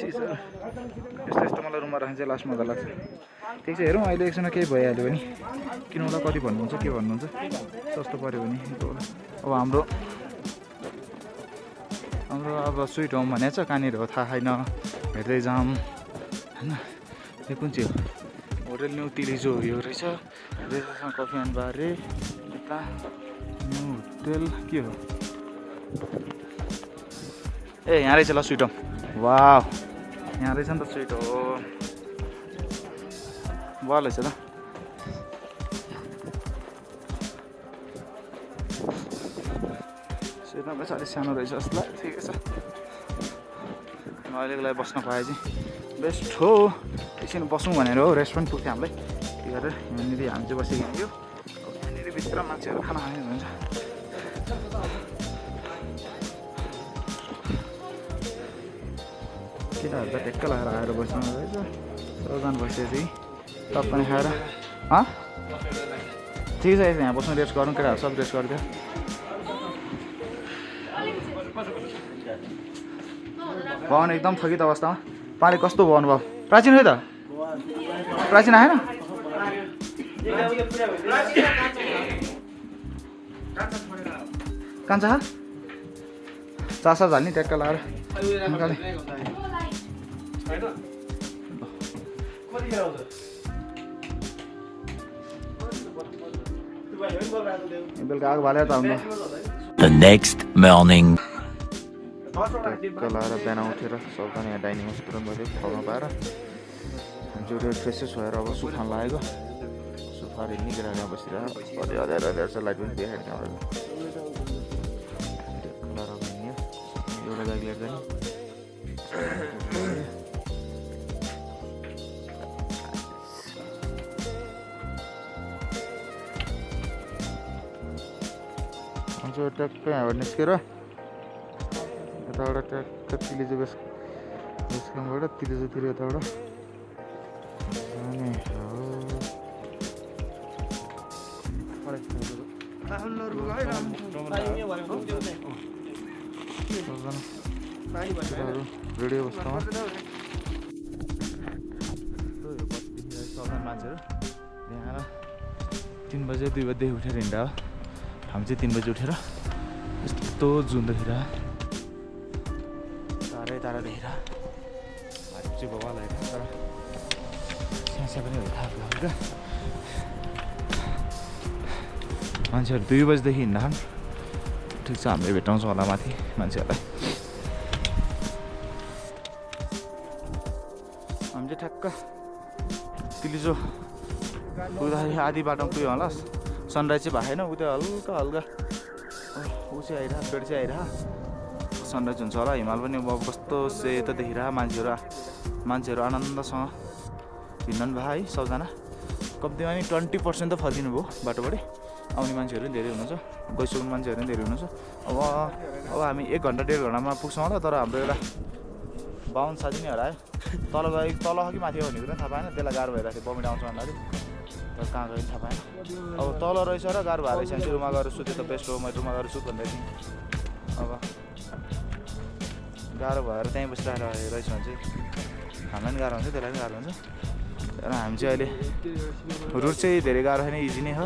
यस्तो यस्तो मलाई रुममा राख्नु चाहिँ लास्ट मजा लाग्छ। ठिक छ हेरौँ अहिले एकछिन केही भइहाल्यो भने किनौँला, कति भन्नुहुन्छ के भन्नुहुन्छ, सस्तो पऱ्यो भने। अब हाम्रो अब स्विट होम भनेको छ कहाँनिर हो थाहा छैन, हेर्दै जाऊँ होइन। यो कुन चाहिँ हो होटल न्यू तिलिजो यो रहेछ, कफी एन्ड बार रे यता न्यू होटल के हो ए यहाँ रहेछ ल स्विट होम। वाह यहाँ रहेछ नि त स्विट होम, वाह रहेछ त। स्विट होम अलिक सानो रहेछ जस्तो लाग्यो, ठिकै छ। अहिलेको लागि बस्न पाए चाहिँ बेस्ट हो। एकछिन बसौँ भनेर हो, रेस्टुरेन्ट पुग्थ्यो हामीलाई, के गरेर यहाँनिर हामी चाहिँ बसेको थियो। यहाँनिर भित्र मान्छेहरू खाना खाने हुन्छ। केटाहरू त टेक्क लगाएर आएर बस्नु रहेछ, सबजना बसेपछि टप पनि खाएर ठिक छ। यहाँ बस्नु रेस्ट गरौँ, केटाहरू सब रेस्ट गरिदियो। भवन एकदम थकित अवस्थामा, पानी कस्तो भयो अनुभव? प्राचीन है त प्राचीन आएन कान्छा चासा झाल्ने ट्याक्क लगाएर निकाले। बेलुका आगो बालेर त आउनु। The next morning. ट्याक्क लगाएर बिहान उठेर सबजना यहाँ डाइनिङ रेस्टुरेन्ट भयो ठाउँमा पाएर जोडेर फ्रेसै छोएर अब सुखान लागेको। सुफारी निकेर यहाँ बसिरहेको अँध्यारो छ, लाइट पनि देखाएर क्यामेरा एउटा गाडी लिएर जाने। अन्त ट्याक्क यहाँबाट निस्केर यताबाट ट्याक्क तिलिजो बेसकामबाट तिलिजोतिर यताबाट रेडियो अवस्थामा मान्छेहरू यहाँ 3 बजे 2 बजेदेखि उठेर हिँड्दा हो। हामी चाहिँ 3 बजे उठेर यस्तो जुन देखेर तारा देखेर हामी चाहिँ भगवान् लागेको तर स्यासा पनि हो थाहा लाग्यो। मान्छेहरू 2 बजीदेखि हिँड्दा ठिक छ, हामीले भेटाउँछौँ होला माथि मान्छेहरूलाई। हामी चाहिँ ठ्याक्क तिलिजो पुग्दाखेरि आधी बाटोमा पुग्यो होला। सनराइज चाहिँ भएको छैन, उता हल्का हल्का ऊ चाहिँ आइरह बेड चाहिँ आइरह सनराइज हुन्छ होला। हिमाल पनि अब कस्तो सेतो देखिरह, मान्छेहरू आनन्दसँग हिँड्नु भएको है। सबजना कम्तीमा नि 20% त फर्किनु भयो बाटोबाट। आउने मान्छेहरू पनि धेरै हुनुहुन्छ, गइसक्ने मान्छेहरू पनि धेरै हुनुहुन्छ। अब हामी 1 घन्टा 1.5 घन्टामा पुग्छौँ होला। तर हाम्रो एउटा 52 साथी नै हरायो। तल कि माथि हो भन्ने कुरा थाहा पाएन, त्यसलाई गाह्रो भइरहेको थियो। बमिट आउँछ भन्दाखेरि तर कहाँ गयो थाहा पाएन। अब तल रहेछ र गाह्रो भएर रहेछ, रुममा गएर सुत्यो त बेस्ट हो, मैले रुममा गएर सुत भन्दै थिएँ। अब गाह्रो भएर त्यहीँ बसिरहेको रहेछ भने चाहिँ हामीलाई पनि गाह्रो हुन्छ, त्यसलाई पनि गाह्रो हुन्छ। र हामी चाहिँ अहिले रुट चाहिँ धेरै गाह्रो छैन, इजी नै हो,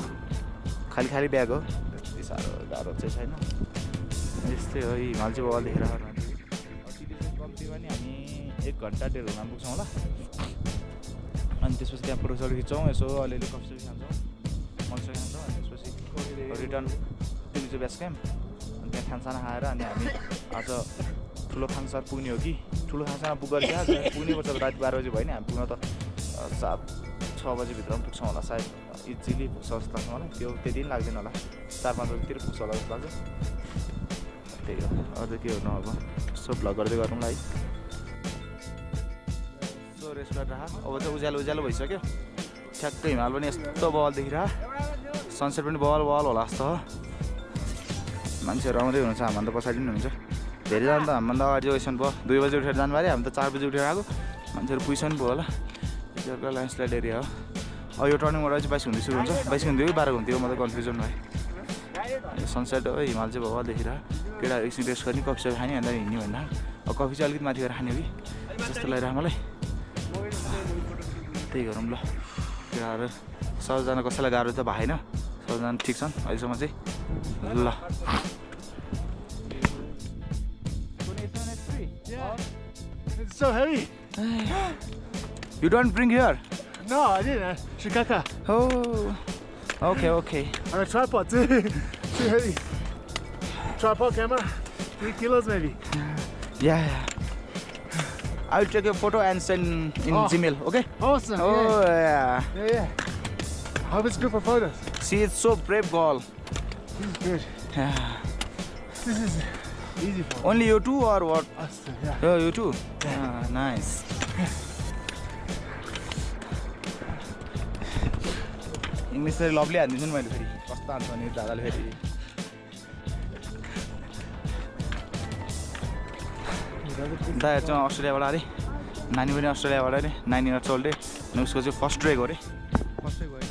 खाली ब्याग हो, त्यति साह्रो गाह्रो चाहिँ छैन। यस्तै हो, हिमाल चाहिँ बल देखेर कम्तीमा नि हामी 1 घन्टा 1.5 घन्टामा पुग्छौँ होला। अनि त्यसपछि त्यहाँ फोटोसोटो खिच्छौँ, यसो अलिअलि कफी खान्छौँ, रिटर्न तिलीचो बेस क्याम्प अनि त्यहाँ खानसाना खाएर अनि हामी आज ठुलो खानसार पुग्ने हो कि ठुलो खानसाना पुग गरेर पुग्नै पर्छ राति 12 बजी भयो नि हामी पुग्न त 7-6 बजीभित्रमा पुग्छौँ होला सायद इजिली पुग्छ जस्तो लाग्छ मलाई त्यो त्यति पनि लाग्दैन होला 4-5 बजीतिर पुग्छ होला जस्तो लाग्छ त्यही हो अझ के हो नभएको यसो भ्लग गर्दै गरौँला है यसो रेस्ट गरेर अब चाहिँ उज्यालो उज्यालो भइसक्यो ठ्याक्कै हिमाल पनि यस्तो बवाल देखिरह सनसेट पनि बवाल बवाल होला जस्तो हो मान्छेहरू आउँदै हुनुहुन्छ हामीभन्दा पछाडि पनि हुन्छ धेरैजना त हामीभन्दा अगाडि गइसक्नु भयो 2 बजी उठेर जानु पऱ्यो हामी त 4 बजी उठेर आएको मान्छेहरू पुगिसक्नु भयो होला यतिहरूको ल्यान्डस्लाइड एरिया हो अब यो टर्निङबाट चाहिँ 22 घुम्दै सुरु हुन्छ 22 घुम्दै 12 घुम्दै म त कन्फ्युजन भएँ सनसेट हो हिमाल चाहिँ भवा देखिरह केटाहरू एकछिन रेस्ट गर्ने कफी सफी खाने अन्त हिँड्ने भन्दा अब कफी चाहिँ अलिकति माथि गएर खाने हो कि जस्तो लागिरहेको मलाई त्यही गरौँ ल केटाहरू सबजना कसैलाई गाह्रो त भएन सबजना ठिक छन् अहिलेसम्म चाहिँ ल It's so heavy. You don't bring here? No, I didn't. Shikaka. Oh, okay. On a tripod too. Too heavy. Tripod camera, 3 kilos maybe. Yeah. I'll take a photo and send in Gmail, okay? Awesome. Oh, yeah. Yeah. Hope it's good for photos. See, it's so brave girl. This is good. Yeah. This is easy for Only you two or what? us. Yeah. Oh, you too? Yeah, nice. English very lovely हान्दिन्छु नि मैले फेरि कस्तो हान्छ भने दादाले फेरि दादा चाहिँ अस्ट्रेलियाबाट अरे नानी पनि अस्ट्रेलियाबाट अरे 9 इयर्स ओल्ड अनि उसको चाहिँ फर्स्ट ट्रेक हो अरे फर्स्ट ट्रेक भयो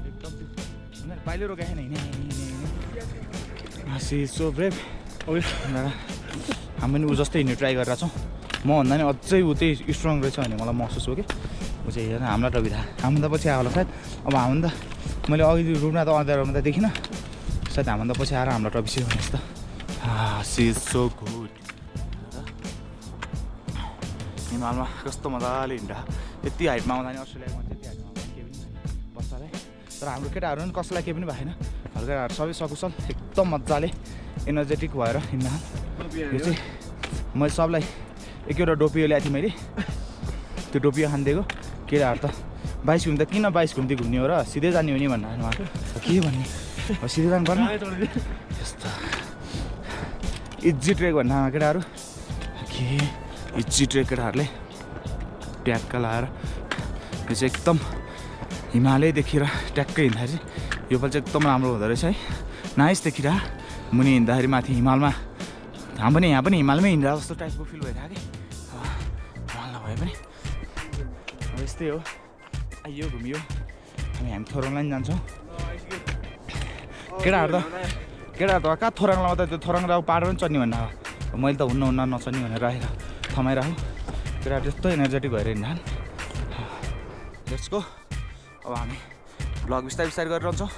एकदम होइन पाइलो रोकेको छैन हिँड्ने सी सो ब्रेभ दादा हामी पनि ऊ जस्तै हिँड्ने ट्राई गरिरहेको छौँ मभन्दा नि अझै ऊ त्यही स्ट्रङ रहेछ भने मलाई महसुस हो कि ऊ चाहिँ हेर हामीलाई त बिदा हामीभन्दा पछि आयो होला सायद अब हामीभन्दा मैले अघि रुममा त अँध्यारोमा त देखिनँ सायद हामीभन्दा पछि आएर हामीलाई टपिसी भने जस्तो सी इज सो गुड हिमालमा कस्तो मजाले हिँड्दा यति हाइटमा आउँदा नि अस्ट्रेलियाको मान्छे यति हाइटमा आउँदा केही पनि बस्छ है तर हाम्रो केटाहरू पनि कसैलाई केही पनि भएन हाम्रो केटाहरू सबै सकुशल एकदम मजाले एनर्जेटिक भएर हिँड्न यो चाहिँ मैले सबलाई एकवटा डोपियो ल्याएको थिएँ मैले त्यो डोपियो खानिदिएको केटाहरू त 22 घुम्दा किन 22 घुम्दै घुम्ने हो र सिधै जाने हो नि भन्नु उहाँ के भन्ने अब सिधै जानु पर्ने यस्तो इजी ट्रेक भन्नु केटाहरू के इजी ट्रेक केटाहरूले ट्याक्क लाएर यो चाहिँ एकदम हिमालय देखेर ट्याक्कै हिँड्दाखेरि यो पालि चाहिँ एकदम राम्रो हुँदो रहेछ है नाइस देखिरह मुनि हिँड्दाखेरि माथि हिमालमा यहाँ पनि हिमालमै हिँड्दा जस्तो टाइपको फिल भइरहेको कि हिमाल नभए पनि अब यस्तै हो आइयो घुमियो हामी थोरङलाई पनि जान्छौँ केटाहरू त कहाँ थोरङलाई मात्रै त्यो थोरङ अब पाहाड पनि चढ्ने भन्दा मैले त हुन्न नचढ्ने भनेर राखेर थमाइराखेँ केटाहरू त्यस्तो एनर्जेटिक भएर हिँड्दा त्यसको अब हामी भ्लग बिस्तारै गरेर रहन्छौँ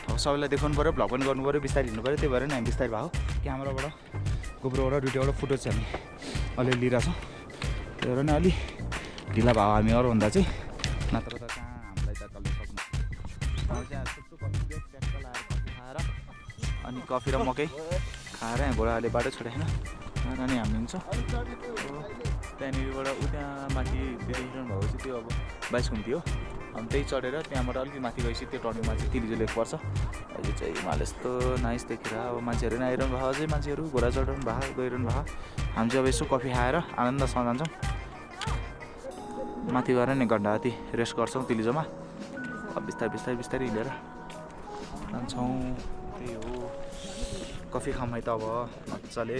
अब सबैलाई देखाउनु पऱ्यो भ्लग पनि गर्नु पऱ्यो बिस्तारै हिँड्नु पऱ्यो त्यही भएर नि हामी बिस्तारै भएको क्यामेराबाट गोप्रोबाट दुईवटा फुटेज चाहिँ हामी अलिअलि लिइरहेछौँ त्यही भएर नि अलि ढिला भयो हामी अरूभन्दा चाहिँ नत्र त कहाँ हामीलाई त चल्नु सक्नु चाहिँ कफी लगाएर कफी खाएर अनि कफी र मकै खाएर यहाँ घोडाले बाटो छोडेन अनि हामी हिँड्छौँ त्यहाँनिरबाट त्यहाँ माथि रिटर्न भएको चाहिँ त्यो अब 22 घुम्थ्यो अनि त्यही चढेर त्यहाँबाट अलिकति माथि गएपछि त्यो टर्निङमा चाहिँ तिलिजो लेक पर्छ अहिले चाहिँ हिमाल यस्तो नाइस देखेर अब मान्छेहरू नै आइरहनु भएको अझै मान्छेहरू घोडा चढाउनु भएको गइरहनु भएको हामी चाहिँ अब यसो कफी खाएर आनन्दसँग जान्छौँ माथि गएर नि घन्टा जति रेस्ट गर्छौँ तिलिजोमा अब बिस्तारै हिँडेर जान्छौँ त्यही हो कफी खामै त अब मजाले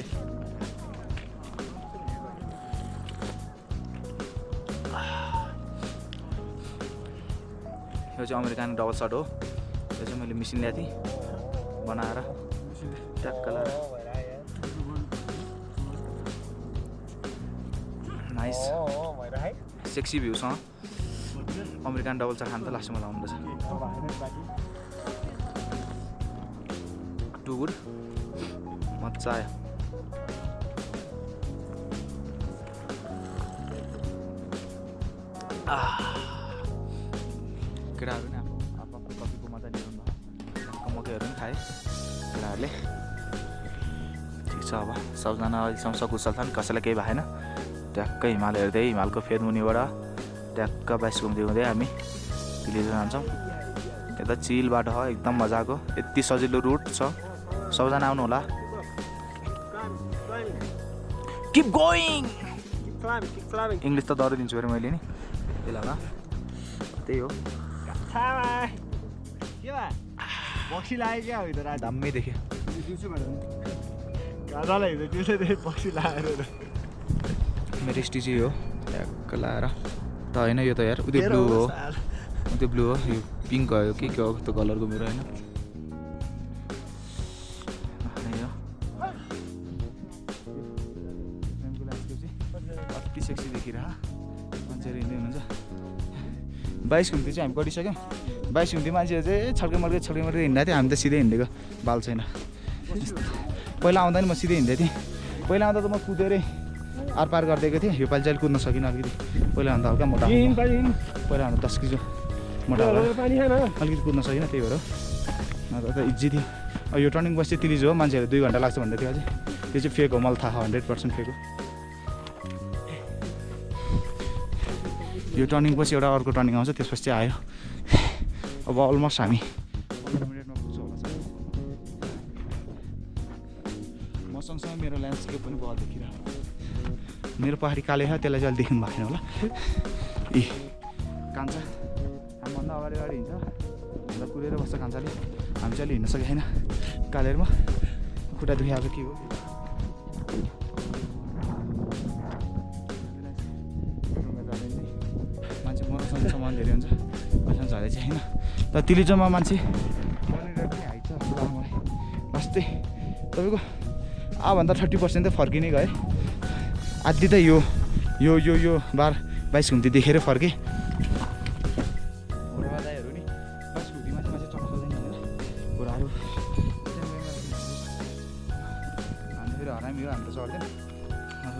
यो चाहिँ अमेरिकन डबल सर्ट हो यो चाहिँ मैले मिसिन ल्याएको थिएँ बनाएर ट्याक्क लगाएर नाइस सेक्सी भ्यूसँग अमेरिकन डबल सर्ट खान त लास्टमा लाउनु रहेछ टु गुड मजा आयो केटाहरू नि आफ्नो कफीको मजा लिनु भयो मकै पनि खाएँ केटाहरूले। ठिक छ अब सबजना अहिलेसम्म सकुशल छन्, कसैलाई केही भएन। ट्याक्कै हिमाल हेर्दै हिमालको फेदमुनिबाट ट्याक्क बाइस घुम्दै हुँदै हामी तिलिजो जान्छौँ। यता चिल बाटो हो, एकदम मजाको, यति सजिलो रुट छ। सबजना आउनु होला। Keep going. इङ्ग्लिस त डरो दिन्छु अरे मैले नि बेलामा, त्यही हो। पक्षी लाग्यो क्या हो त दामी देख्यो। गाजालाई हिँड्दै त्यो पक्षी लगाएर मेरो स्टिची हो ट्याक्क लाएर त होइन, यो त यार उयो ब्लू हो, त्यो ब्लू हो, यो पिङ्क हो, के हो त्यो कलरको मेरो होइन। कति सेक्सी देखिरह मान्छेहरू हिँड्दै हुनुहुन्छ। 22 घुम्ती चाहिँ हामी गरिसक्यौँ। 22 घुम्ती मान्छेहरू चाहिँ छड्के मर्के हिँड्दा थियो, हामी त सिधै हिँडेको, बाल छैन। पहिला आउँदा नि म सिधै हिँड्दै थिएँ। पहिला आउँदा त म कुदेरै आर पार गरिदिएको थिएँ, योपालि चाहिँ कुद्न सकिनँ अलिकति। पहिला भन्दा हल्का मोटा, पहिला भन्दा 10 किलो मोटा अलिकति कुद्न सकिनँ, त्यही भएर नत्र त इजी थियो। यो टर्निङ बस चाहिँ तिलिजो हो, मान्छेहरू 2 घन्टा लाग्छ भन्दै थियो अझै। त्यो चाहिँ फेक हो, मलाई थाहा 100% फेक हो। यो टर्निङ पछि एउटा अर्को टर्निङ आउँछ, त्यसपछि चाहिँ आयो। अब अलमोस्ट हामी 15 मिनटमा पुग्छौँ होला सर। म सँगसँगै मेरो ल्यान्डस्केप पनि बहुत देखिरहेको, मेरो पहाडी काले छ, त्यसलाई चाहिँ अहिले देख्नु भएन होला। ए कान्छा हामीभन्दा अगाडि हिँड्छ, अन्त कुरेर बस्छ कान्छाले। हामी चाहिँ अहिले हिँड्न सकेको छैन कालेरमा, खुट्टा दुखाएको के हो। मान्छे मरसँग सामान धेरै हुन्छ, कसैमा झरे चाहिँ होइन। तर तिलिजोमा मान्छे मनिटर पनि हाइट छ मलाई लास्टै तपाईँको आभन्दा 30% त फर्किनै गएँ। आधी त यो 22 घुम्ती देखेर फर्केँ। घोडादाईहरू नि 22 घुम्तीमा चाहिँ मान्छे चक्क सक्दैन घोडाहरू। हामी फेरि हरामी हो, हाम्रो चढ्दैन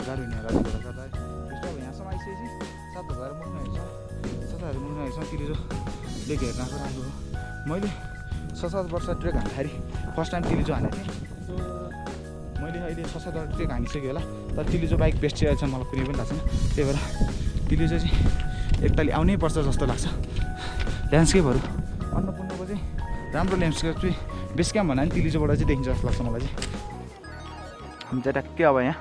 गाह्रो हुने होला घोडा चढ्दा। त्यस्तो अब यहाँसम्म आइसकेपछि 7,000 मुखमा हेर्छौँ, 7,000 मुखमा हेर्छौँ। तिलिजोले हेर्न आएको राम्रो हो। मैले 6-7 वर्ष ट्रेक हान्दाखेरि फर्स्ट टाइम तिलिजो हानेको थिएँ। मैले अहिले 6-7 वर्ष ट्रेक हानिसकेँ होला, तर तिलिजो बाइक बेस्ट चाहिँ अहिलेसम्म मलाई कुनै पनि लाग्छ। त्यही भएर तिलिजो चाहिँ एकतालि आउनै पर्छ जस्तो लाग्छ। ल्यान्डस्केपहरू अन्नपूर्णको चाहिँ राम्रो ल्यान्डस्केप चाहिँ बेस क्याम्प भन्दा पनि तिलिजोबाट चाहिँ देखिन्छ जस्तो लाग्छ मलाई चाहिँ। हामी चाहिँ ट्याक्कै अब यहाँ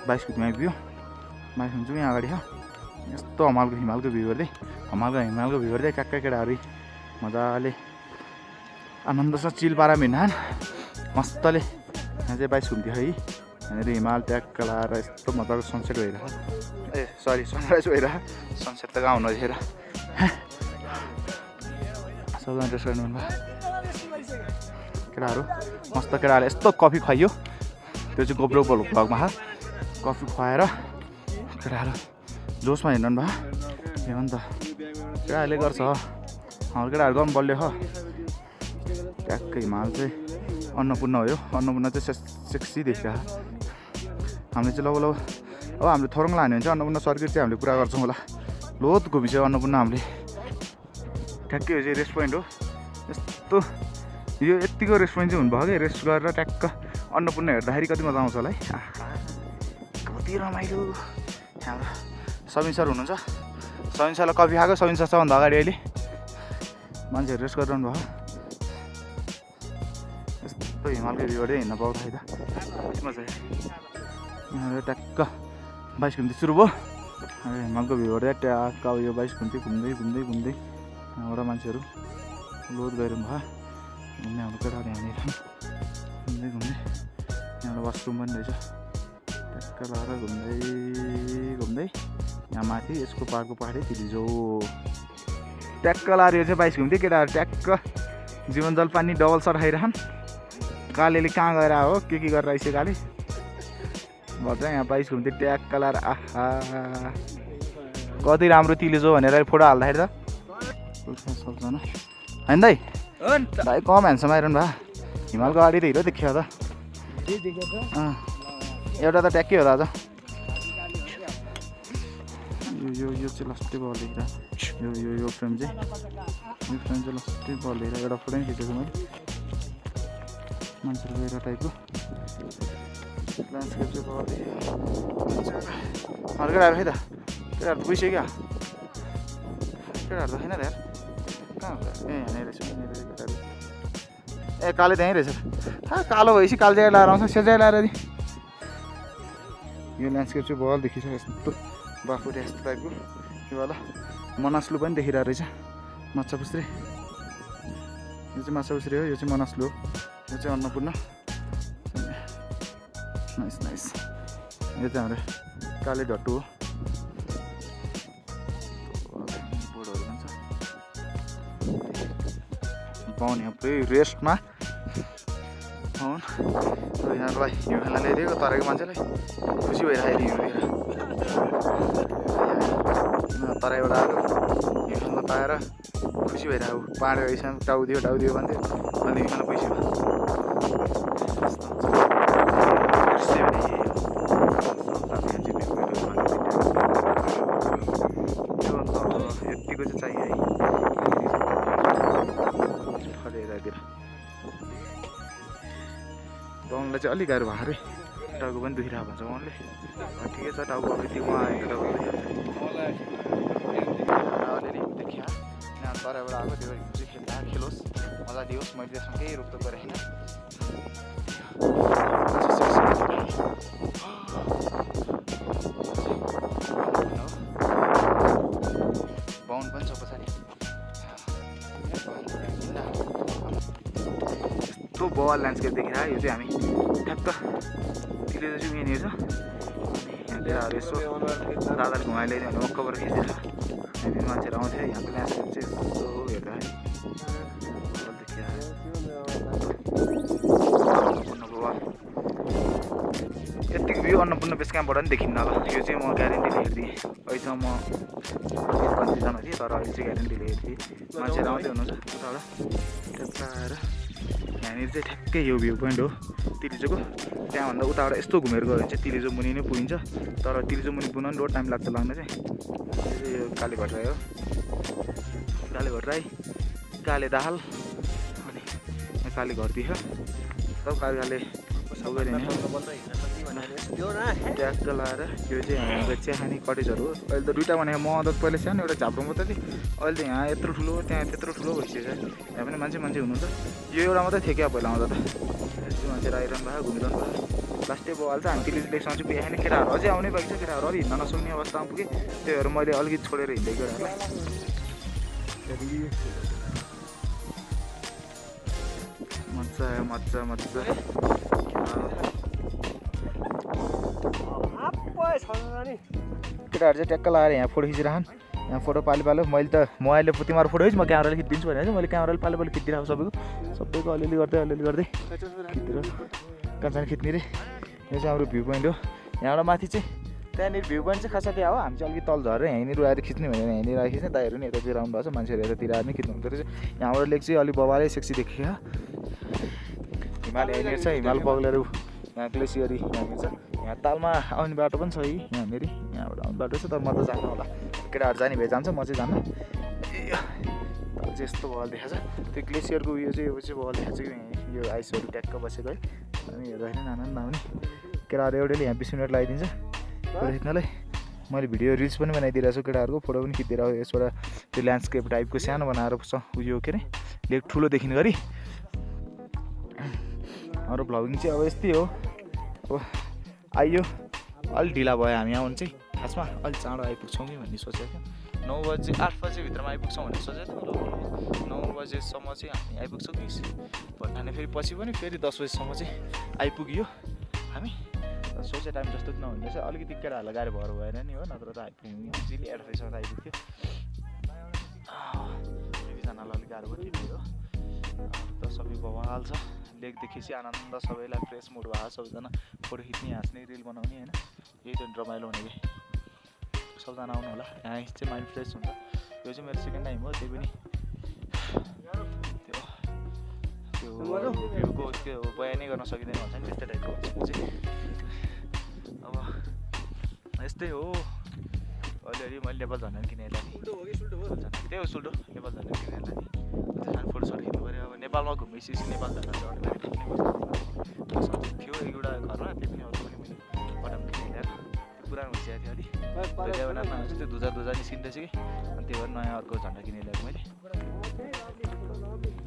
22 घुम्तीमा आइपुग्यो। 22 घुम्ती यहाँ अगाडि छ, यस्तो हिमालको भ्यू हेर्दै हिमालको भ्यू हेर्दै काक्का केटाहरू मजाले आनन्द छ। चिल पारा हिँड्न मस्तले। यहाँ चाहिँ 22 घुम्ती है, यहाँनिर हिमाल ट्याक्क लाएर यस्तो मजाको सनसेट भइरहेको, ए सरी सनराइज भइरहेको। सनसेट त कहाँ हुनु थिएन। सबजना ड्रेस गर्नु भयो केटाहरू, मस्त केटाहरूले यस्तो कफी खुवाइयो। त्यो चाहिँ गोप्रो भ्लगमा कफी खुवाएर केटाहरू जोसमा हिँड्नु भयो। के हो नि त केटाहरूले गर्छ, केटाहरू पनि बलियो हो। ट्याक्कै हिमाल चाहिँ अन्नपूर्ण हो। यो अन्नपूर्ण चाहिँ सेक्सी देखियो। हामीले चाहिँ लगभग अब हामीले थोरङ लाने हुन्छ, अन्नपूर्ण सर्किट चाहिँ हामीले पुरा गर्छौँ होला। लोत घुमिसक्यो अन्नपूर्ण हामीले। ठ्याक्कै यो चाहिँ रेस्ट पोइन्ट हो। यस्तो यो यत्तिको रेस्ट पोइन्ट चाहिँ हुनुभयो कि रेस्ट गरेर ट्याक्क अन्नपूर्ण हेर्दाखेरि कति मजा आउँछ होला है। कति रमाइलो। हाम्रो सबिन सर हुनुहुन्छ, सबिन सरलाई कफी खाएको। सबिन सर सबभन्दा अगाडि अहिले मान्छेहरू रेस्ट गरिरहनु भयो। यस्तो हिमालको भ्यूबाट हिँड्न पाउँदाखेरि त मजा आयो। यहाँ ट्याक्क 22 घुम्ती सुरु भयो। हिमालको भ्यूबाट ट्याक्क अब यो 22 घुम्ती घुम्दै यहाँबाट मान्छेहरू लोड गइरहनु भयो। घुम्ने हाम्रो केटाहरू यहाँनिर घुम्दै यहाँबाट वासरुम पनि रहेछ। ट्याक्क लाएर घुम्दै यहाँ माथि यसको पाहाडको पहाडै तिलिजो ट्याक्क लाएर यो चाहिँ 22 घुम्थ्यो। केटाहरू ट्याक्क जीवन जल पानी डबल सर खाइरहन्। कालेले कहाँ गएर हो के गरेर आइसक्यो काले भन्छ। यहाँ 22 घुम्थ्यो ट्याक्क लाएर। आहा कति राम्रो तिलिजो भनेर फोटो हाल्दाखेरि त सबजना होइन दाइ। दाइ कम ह्यान्डसम आइरहनु भयो। हिमालको अगाडि त हिरो देखियो त। एउटा त ट्याक्कै हो दाजु। यो चाहिँ लास्टै भयो देखिरहेको। यो फ्रेम चाहिँ लस्टै बलेर एउटा फोटो पनि खिचेको मैले मान्छेहरू गएर टाइपको ल्यान्डस्केप चाहिँ बले केटाहरू खै त केटाहरू त गइसक्यो क्या केटाहरू त छैन त यार कहाँ हो ए यहाँनिर रहेछ केटाहरू ए काले त्यहीँ रहेछ कालो भएपछि कालो ज्याकेट लगाएर आउँछ सेल ज्याकेट लगाएर यो ल्यान्डस्केप चाहिँ बल देखिन्छ यस्तो बाफुटे यस्तो टाइपको यो वाला मनास्लु पनि देखिरहेको रहेछ माछा पुछ्रे यो चाहिँ माछा पुछ्रे हो यो चाहिँ मनास्लु हो यो चाहिँ अन्नपूर्ण नाइस नाइस यो चाहिँ हाम्रो काले ढट्टु हो बोर्डहरू पनि छ पाउने यहाँ पुरै रेस्टमा पाउन र यहाँलाई हिउँ खेल्न ल्याइदिएको तराईको मान्छेलाई खुसी भइरहेको हिउँ लिएर तराईबाट आएको हिउँ खेल्न पाएर खुसी भइरहेको पाहाड गइसम्म टाउदियो भन्थ्यो अनि हिउँ खेल्न पैसा यतिको चाहिँ चाहियो है फलेरतिर बाउनलाई चाहिँ अलिक गाह्रो भएको अरे टाउको पनि दुखिरहेको भन्छ उहाँले ठिकै छ टाउको अलिकति उहाँ आएको टाउको अलिअलि देखिया यहाँ तराईबाट आएको त्यो चाहिँ खेल्दा खेलोस् मजा दियोस् मैले त्यसमा केही रोकटोक गरेको छैन बाउन पनि छ पछाडि यस्तो बल ल्यान्डस्केप देखेर यो चाहिँ हामी ठ्याक्क तिले चाहिँ यहाँनिर छ यहाँतिर यसो दादाले घुमाइ ल्याइदियो भने मक्कबाट खिचेर त्यहाँदेखि मान्छेहरू आउँथ्यो यहाँको ल्यान्डस्केप चाहिँ यस्तो हेर्दा यतिको भ्यू अन्नपूर्ण बेस क्याम्पबाट पनि देखिन्न ल यो चाहिँ म ग्यारेन्टीले हेरिदिएँ अहिलेसम्म म कन्फ्युजनमा थिएँ तर अहिले चाहिँ ग्यारेन्टीले हेरिदिएँ मान्छेहरू आउँदै हुनुहुन्छ उताबाट त्यता आएर यहाँनिर चाहिँ ठ्याक्कै यो भ्यू पोइन्ट हो तिलिजोको त्यहाँभन्दा उताबाट यस्तो घुमेर गयो भने चाहिँ तिलिजो मुनि नै पुगिन्छ तर तिलिजो मुनि पुग्न पनि रोड टाइम लाग्छ लाग्न चाहिँ यो काले भट्टराई हो काले भट्टराई काले दाहाल अनि काले घरतिर सब काले सबै ट्याक्क लाएर यो चाहिँ हाम्रो चिया खाने कटेजहरू हो अहिले त दुइटा भनेको म त पहिला सानो एउटा झाप्रो मात्रै थिएँ अहिले त यहाँ यत्रो ठुलो त्यहाँ त्यत्रो ठुलो भइसकेको छ यहाँ पनि मान्छे हुनुहुन्छ यो एउटा मात्रै थियो क्या पहिला आउँदा त यस्तो मान्छेहरू आइरहनु भयो घुमिरहनु भयो लास्टै बल त हामी तिलीलेसँग चाहिँ बिहा खाने केटाहरू अझै आउनै बाँकी छ केटाहरू अलिक हिँड्न नसक्ने अवस्थामा पुगेँ त्योहरू मैले अलिकति छोडेर हिँड्दै केटाहरूलाई मजा आयो मजा मजा केटाहरू चाहिँ ट्याक्क लगाएर यहाँ फोटो खिचिरहन् यहाँ फोटो पालो मैले त मोबाइलले तिमीहरू फोटो खिच म क्यामेराले खिचिदिन्छु भनेर चाहिँ मैले क्यामेराले पालो खिचिदिरहेको सबैको अलिअलि गर्दै खिचेर कहाँ खिच्ने रे यो चाहिँ हाम्रो भ्यू पोइन्ट हो यहाँबाट माथि चाहिँ त्यहाँनिर भ्यू पोइन्ट चाहिँ खासै त्यहाँ हो हामी चाहिँ अलिकति तल झरेर यहीँनिर आएर खिच्ने भनेर यहीँनिर आएर खिच्ने दाइहरू नि यतातिर आउनु भएको छ मान्छेहरू यतातिर आएर नै खिच्नु हुँदो रहेछ यहाँबाट लेक चाहिँ अलिक बबालै सेक्सी देखियो हिमाल यहाँनिर छ हिमाल बग्लेर यहाँ ग्लेसियरी यहाँनिर छ यहाँ तालमा आउने बाटो पनि छ यहाँनिर यहाँबाट आउने बाटो छ तर म त जान्नु होला केटाहरू जाने भए जान्छ म चाहिँ जान्न ताल चाहिँ यस्तो बल देखाएको छ त्यो ग्लेसियरको उयो चाहिँ यो चाहिँ बल देखाएको छ यो आइसहरू ट्याक्क बसेको है अनि हेर्दाखेरि नाना नआउने केटाहरू एउटैले यहाँ 20 मिनट लगाइदिन्छ फोटो खिच्नलाई मैले भिडियो रिल्स पनि बनाइदिइरहेको छु केटाहरूको फोटो पनि खिचिदिरहेको यसबाट त्यो ल्यान्डस्केप टाइपको सानो बनाएर उयो के अरे लेक ठुलो देखिने गरी हाम्रो भ्लगिङ चाहिँ अब यस्तै हो अब आइयो अलिक ढिला भयो हामी आउनु चाहिँ खासमा अलिक चाँडो आइपुग्छौँ कि भन्ने सोचेको थियो 9 बजे 8 बजेभित्रमा आइपुग्छौँ भनेर सोचेको थियो 9 बजेसम्म चाहिँ हामी आइपुग्छौँ कि भन्ने फेरि पछि पनि फेरि 10 बजेसम्म चाहिँ आइपुग्यो हामी सोचे टाइम जस्तो नहुँदा चाहिँ अलिकति केटाहरूलाई गाह्रो भएर भएन नि हो नत्र त आइपुग्नु इजिली एडभाइसमा त आइपुग्थ्यो एकजनालाई अलिक गाह्रो भयो त्यही हो त सबै बवाल छ लेक देखेपछि आनन्द सबैलाई फ्रेस मुड भएको सबैजना फोटो खिच्ने हाँस्ने रिल बनाउने होइन यही त रमाइलो हुने कि सबजना आउनु होला यहाँ चाहिँ माइन्ड फ्रेस हुन्छ यो चाहिँ मेरो सेकेन्ड टाइम हो त्यही पनि त्यो भ्यूको त्यो बयानै गर्न सकिँदैन भन्छ नि त्यस्तै टाइपको हुन्छ चाहिँ अब यस्तै हो अलिअलि मैले नेपाल झन्डा पनि किनेर लाने त्यही हो सुल्टो नेपाल झन्डा किनेर लाने त्यसमा फोटो सोटो खिच्नु पऱ्यो अब नेपालमा घुमेपछि नेपाल झन्डा चढ्नु थियो एउटा घरमा त्यो पनि अरू पनि मैले पटाउनु किनेर ल्याएर त्यो पुरानो भइसकेको थियो अलि बनाएको त्यो धुजा निस्किँदैछ कि अनि त्यही भएर नयाँ अर्को झन्डा किनेर ल्याएको मैले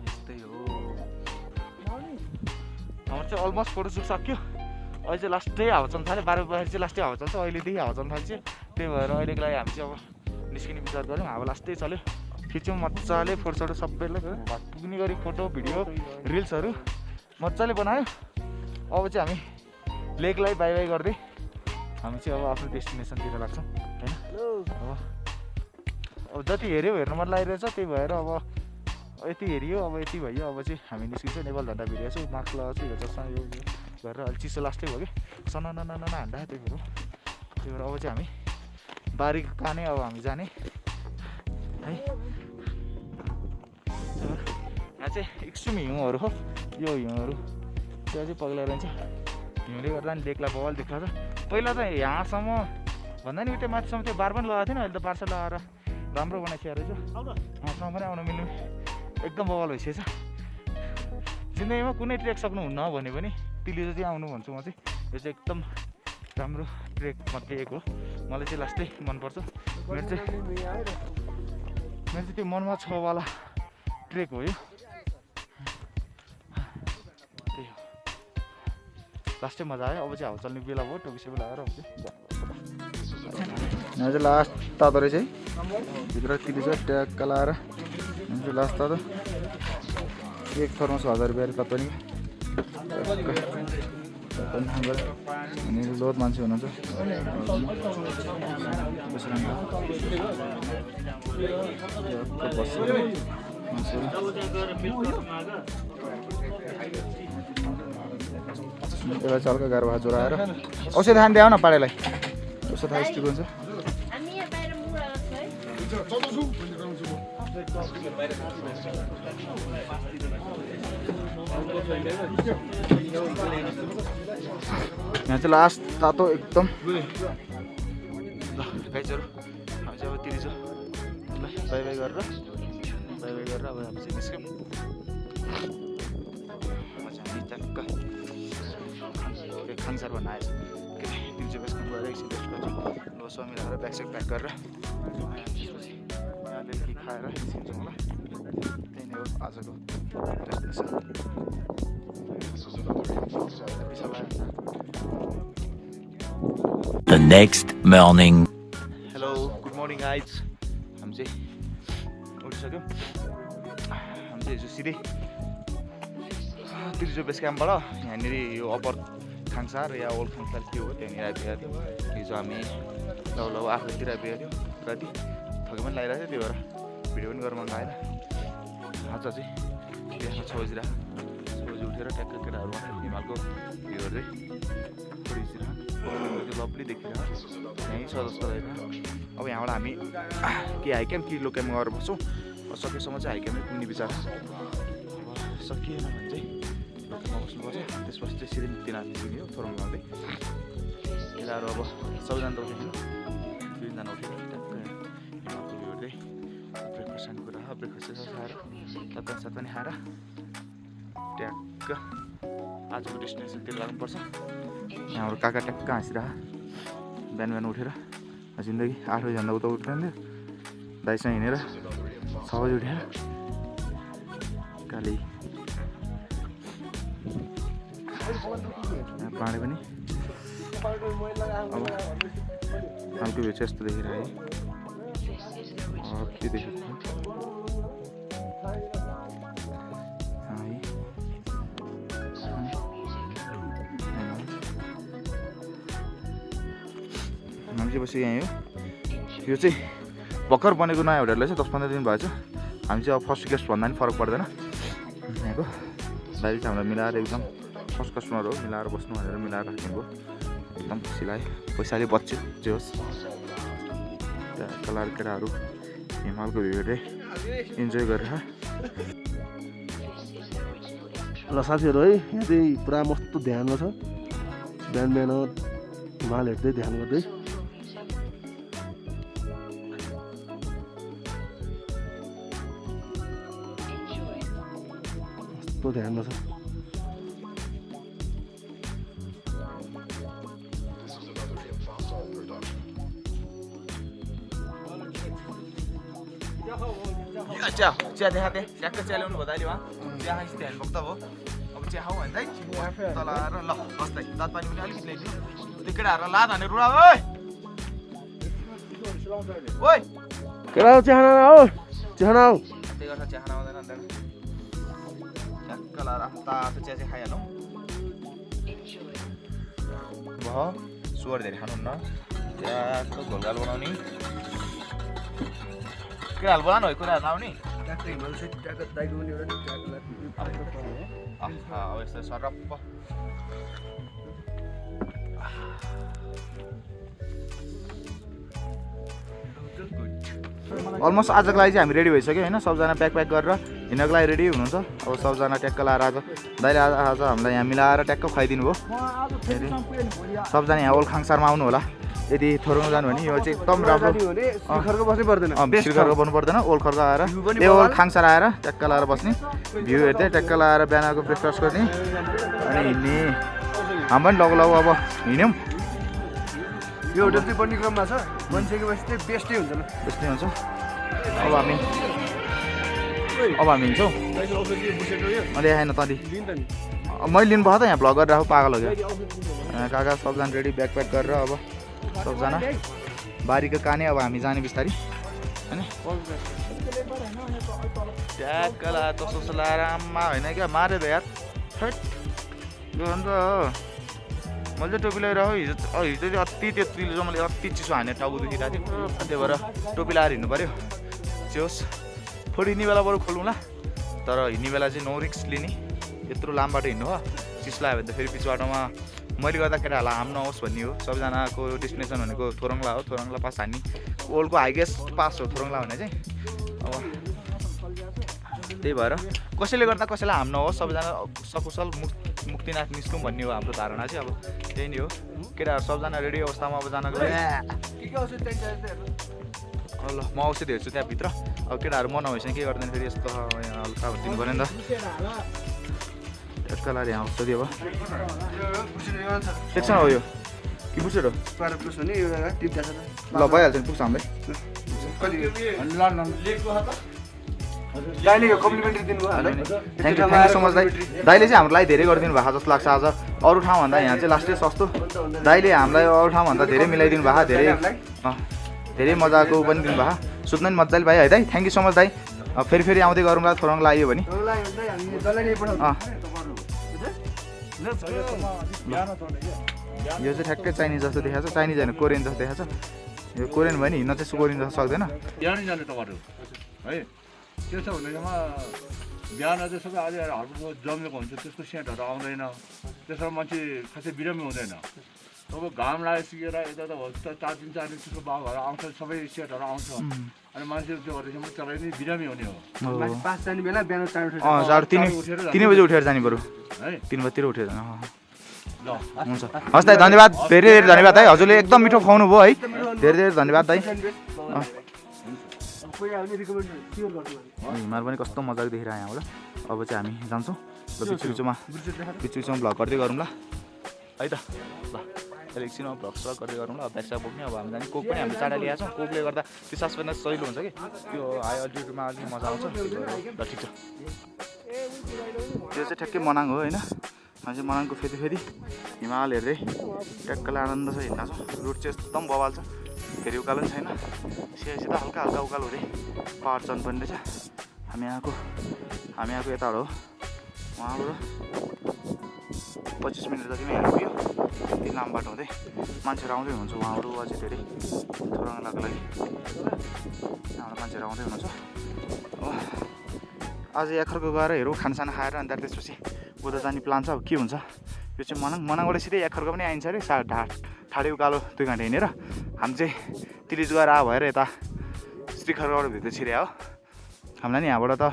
यस्तै हो हाम्रो चाहिँ अलमोस्ट फोटोसुट सक्यो अहिले चाहिँ लास्टै हावा चल्न थाल्यो 12 बजे चाहिँ लास्टै हावा चल्छ अहिलेदेखि हावा चल्न थाल्छ त्यही भएर अहिलेको लागि हामी चाहिँ अब निस्किने विचार गऱ्यौँ हावा लास्टै चल्यो खिच्यौँ मजाले फोटोसोटो सबैलाई पुग्ने गरी फोटो भिडियो रिल्सहरू मजाले बनायो अब चाहिँ हामी लेकलाई बाई बाई गर्दै हामी चाहिँ अब आफ्नो डेस्टिनेसनतिर लाग्छौँ होइन अब जति हेऱ्यो हेर्नु मन लागिरहेछ त्यही भएर अब यति हेऱ्यो अब यति भयो अब चाहिँ हामी निस्किन्छौँ नेपाल झन्डा भिडियो मास्क लगाएको छु चस्मा यो गरेर अलिक चिसो लास्टै भयो कि सनाना हान्दा त्यही भएर अब चाहिँ हामी बारी काने अब हामी जाने है यहाँ चाहिँ एक्सट्रिम हिउँहरू हो यो हिउँहरू त्यो चाहिँ पग्ला रहन्छ हिउँले गर्दा नि लेकलाई बवाल देखाएको छ पहिला त यहाँसम्म भन्दा नि उतै माथिसम्म त्यो बार पनि लगाएको थिएन अहिले त बार लगाएर राम्रो बनाइसकेको रहेछ यहाँसम्म पनि आउनु मिल्नु एकदम बवाल भइसकेछ जिन्दगीमा कुनै ट्रेक सक्नुहुन्न भने पनि तिली जति आउनु भन्छु म चाहिँ यो चाहिँ एकदम राम्रो ट्रेक मध्ये एक हो मलाई चाहिँ लास्टै मनपर्छ मेरो चाहिँ त्यो मनमा छवाला ट्रेक हो यो त्यही हो लास्टै मजा आयो अब चाहिँ हावा चल्ने बेला भयो टोकिसो लगाएर अब चाहिँ यहाँ चाहिँ लास्ट तातो रहेछ है भित्र तिली छ ट्याक्क लाएर लास्ट तातो एक थर्मस 1000 रुपियाँ तातो नि अनि लोद मान्छे हुनुहुन्छ त्यसलाई चाहिँ हल्का गाह्रो भए ज्वरो आएर औषध खान दिए न पाडेलाई औषध खाए स्टिक हुन्छ यहाँ चाहिँ लास्ट तातो एकदम ल गाइजहरू हामी चाहिँ अब तिरिछौँ ल बाई बाई गरेर अब हामी चाहिँ निस्क्यौँ हामी ट्याक्क खानसार भन्न आएछ के अरे तिर्चो बेसमा गएर एकछिन रेस्ट गर्छौँ लोसो मिलाएर ब्यागसेक प्याक गरेर त्यसपछि अलिअलि खाएर निस्किन्छौँ होला त्यही नै हो आजको destination The next morning. Hello good morning guys हामी चाहिँ उठिसक्यौँ हामी चाहिँ हिजो सिधै तिर्चो बेस क्याम्पबाट यहाँनिर यो अप्पर खाङसार या ओल्ड खाङसार के हो त्यहाँनिर आइपुगेको थियो हिजो हामी लौ 8 बजीतिर आइपुगेको थियो राति थकी पनि लागिरहेको थियो त्यही भएर भिडियो पनि गर्न मन लागेन आज चाहिँ बिहान 6 बजी उठेर ट्याक्क केटाहरू हिमालको भ्यू हेर्दै लभली देखिरहेको यहीँ छ जस्तो रहेन अब यहाँबाट हामी के हाइक्याम्प कि लो क्याम्प गरेर बस्छौँ सकेसम्म चाहिँ हाइक्याम्पै पुग्ने विचार सकिएन भने चाहिँ लो क्याम्पमा बस्नुपर्छ त्यसपछि चाहिँ सिधै मुक्तिनाथ निस्किने हो थोरङ लाउँदै केटाहरू अब सबैजना त उठेन 2 जना उठेर ट्याक्क हिमालको भ्यू हेर्दै ब्रेकफास्ट खानेकुरा ब्रेकफास्ट खाएर सात पनि खाएर ट्याक्क आजको डेस्टिनेसनतिर लाग्नुपर्छ यहाँबाट काका ट्याक्क हाँसिरह बिहान उठेर जिन्दगी 8 बजीभन्दा उता उठ्दैन थियो दाइसँग हिँडेर 6 बजी उठेर काली पाँडे पनि अब हालको भ्यू चाहिँ यस्तो देखिरहेको के देखेको हामी चाहिँ बसी यहीँ हो यो चाहिँ भर्खर बनेको नयाँ होटललाई चाहिँ 10-15 दिन भएछ हामी चाहिँ अब फर्स्ट गेस्ट भन्दा पनि फरक पर्दैन यहाँको दाइले चाहिँ हामीलाई मिलाएर एकदम फर्स्ट कस्टमर हो मिलाएर बस्नु भनेर मिलाएर राख्नुभयो एकदम खुसी लाग्यो पैसाले बच्यो जे होस् कलर केटाहरू हिमालको भ्यू हेर्दै इन्जोय गरेर ल साथीहरू है यहाँ चाहिँ पुरा मस्त ध्यानमा छ बिहान हिमाल हेर्दै ध्यान गर्दै कस्तो ध्यानमा छ चिया चिया देखाएको थिएँ ट्याक्कै चिया ल्याउनु भयो त अहिले उहाँ चिया खाइस ध्यान बोक्छ अब अब चिया खाऊ भने चाहिँ तल आएर ल बस्दै दाँत पानी पनि अलिकति ल्याइदिनु त्यो केटाहरूलाई लात हाने रुडा ओइ ओइ केटा चिहान हो चिहान हो त्यही गर्छ चिया खान आउँदैन अन्त ट्याक्क लाएर आफ्नो तातो चिया चाहिँ खाइहालौँ भयो सुवर धेरै खानुहुन्न चियाको घोलघाल बनाउने केटाहरू बोला न है कुराहरू नआउने अब यस्तो सरप्प अलमोस्ट आजको लागि चाहिँ हामी रेडी भइसक्यो होइन सबजना प्याक गरेर हिँड्नको लागि रेडी हुनुहुन्छ अब सबजना ट्याक्क लाएर आज दाइले आज हामीलाई यहाँ मिलाएर ट्याक्क खुवाइदिनु भयो सबजना यहाँ ओल्खाङसारमा आउनु होला यदि थोरङ जानु भने यो चाहिँ एकदम राम्रो खर्को बस्नै पर्दैन खर्को बस्नु पर्दैन ओल्खर्को आएर त्यो ओल्खाङसार आएर ट्याक्क लाएर बस्ने भ्यू हेर्दै ट्याक्क लाएर बिहानको ब्रेकफास्ट गर्ने अनि हिँड्ने हामी पनि लग अब हिँड्यौँ यो होटल चाहिँ बन्ने क्रममा छ बनिसकेपछि चाहिँ बेस्टै हुन्छ त्यस्तै हुन्छ अब हामी हिँड्छौँ मैले आएन तँले मैले लिनु भयो त यहाँ भ्लग गरेर राखु पागल हो क्या यहाँ काका सबजना रेडी ब्याग प्याक गरेर अब सबजना बारीको काने अब हामी जाने बिस्तारी होइन ट्याक्क लाएर तसो लाएर आमा होइन क्या मारे त यार यो अन्त मैले चाहिँ टोपी लगाएर हिजो चाहिँ अति त्यतिले मैले अति चिसो हाने टाउको दुखिरहेको थियो त्यही भएर टोपी लगाएर हिँड्नु पऱ्यो होस् फोडिने बेला बरु खोलौँला तर हिँड्ने बेला चाहिँ नो रिक्स लिने यत्रो लामो बाटो हिँड्नु हो चिसो लाग्यो भने त फेरि पछि बाटोमा मैले गर्दा केटाहरूलाई हाम नहोस् भन्ने हो सबजनाको डेस्टिनेसन भनेको थोरङला हो थोरङला पास हान्ने ओल्डको हाइगेस्ट पास हो थोरङला भने चाहिँ अब त्यही भएर कसैले गर्दा कसैलाई हाम नहोस् सबजना सकुशल मुक्तिनाथ निस्कौँ भन्ने हो हाम्रो धारणा चाहिँ अब त्यही नै हो केटाहरू सबजना रेडी अवस्थामा अब जानको ल म औषधी हेर्छु त्यहाँभित्र अब केटाहरू म नभएपछि के गर्दैन फेरि यस्तो हल्का दिनु पऱ्यो नि त ट्याक्क लाएर यहाँ औषधी अब एकछिन हो यो कि बुझ्यो र ल भइहाल्छ नि पुग्छ हामीलाई थ्याङ्क यू सो मच दाइ दाइले चाहिँ हाम्रो लागि धेरै गरिदिनु भएको जस्तो लाग्छ आज अरू ठाउँभन्दा यहाँ चाहिँ लास्टै सस्तो दाइले हामीलाई अरू ठाउँभन्दा धेरै मिलाइदिनु भएको धेरै मजाको पनि दिनुभएको सुत्न नि मजाले भयो है दाइ थ्याङ्क यू सो मच दाइ फेरि आउँदै गरौँला थोरङ लाग्यो भने यो चाहिँ ठ्याक्कै चाइनिज जस्तो देखाएको छ चाइनिज होइन कोरियन जस्तो देखाएको छ यो कोरियन भयो नि हिँड्न चाहिँ कोरियन जस्तो सक्दैन है त्यसो हुँदैमा बिहान चाहिँ सबै अलि हल्का जमेको हुन्छ त्यसको सेन्टहरू आउँदैन त्यसमा मान्छे खासै बिरामी हुँदैन अब घाम लागेर यता त 4 दिन त्यसको बाबुहरू आउँछ सबै सेटहरू आउँछ अनि मान्छे त्यो गरेपछि मात्रै चलाइने बिरामी हुने हो 5 जाने बेला बिहान 3 बजे उठेर जाने बरु है 3 बजेतिर उठेर जानु ल हुन्छ हस् दाइ धन्यवाद धेरै धेरै धन्यवाद है हजुरले एकदम मिठो खुवाउनु भयो है धेरै धेरै धन्यवाद दाइ हिमाल पनि कस्तो मजाको देखिरहेको यहाँबाट अब चाहिँ हामी जान्छौँ ल बिचमा भ्लग गर्दै गरौँ ल है त ल एकछिनमा भ्लग सक गर्दै गरौँ ल ब्याग बोक्ने अब हामी जाने कोक पनि हामीले चाँडा ल्याएको छौँ कोकले गर्दा त्यो सास पनि सजिलो हुन्छ कि त्यो हाई अल्टिट्युडमा अलिक मजा आउँछ ल ठिक छ त्यो चाहिँ ठ्याक्कै मनाङ हो होइन हामी चाहिँ मनाङको फेरि हिमाल हेर्दै ट्याक्कलाई आनन्द छ हिँड्न छ रुट चाहिँ एकदम बवाल छ फेरि उकालो पनि छैन सिधा हल्का उकालो हुँदै पाहाड चढ्नु पर्ने रहेछ हामी यहाँको यताबाट हो उहाँबाट 25 मिनट जतिमा हिँड्नु पुग्यो यति लामो बाटो हुँदै मान्छेहरू आउँदै हुनुहुन्छ उहाँबाट अझै धेरै थोरङलाको लागि यहाँबाट मान्छेहरू आउँदै हुनुहुन्छ आज याखरको गएर हेरौँ खानासाना खाएर अन्त त्यसपछि उता जाने प्लान छ अब के हुन्छ यो चाहिँ मनाङबाट सिधै याखरको पनि आइन्छ अरे ठाडे उकालो 2 घन्टा हिँडेर हामी चाहिँ तिरिज गएर भएर यता श्रीखरबाट भित्र छिर्या हो हामीलाई नि यहाँबाट त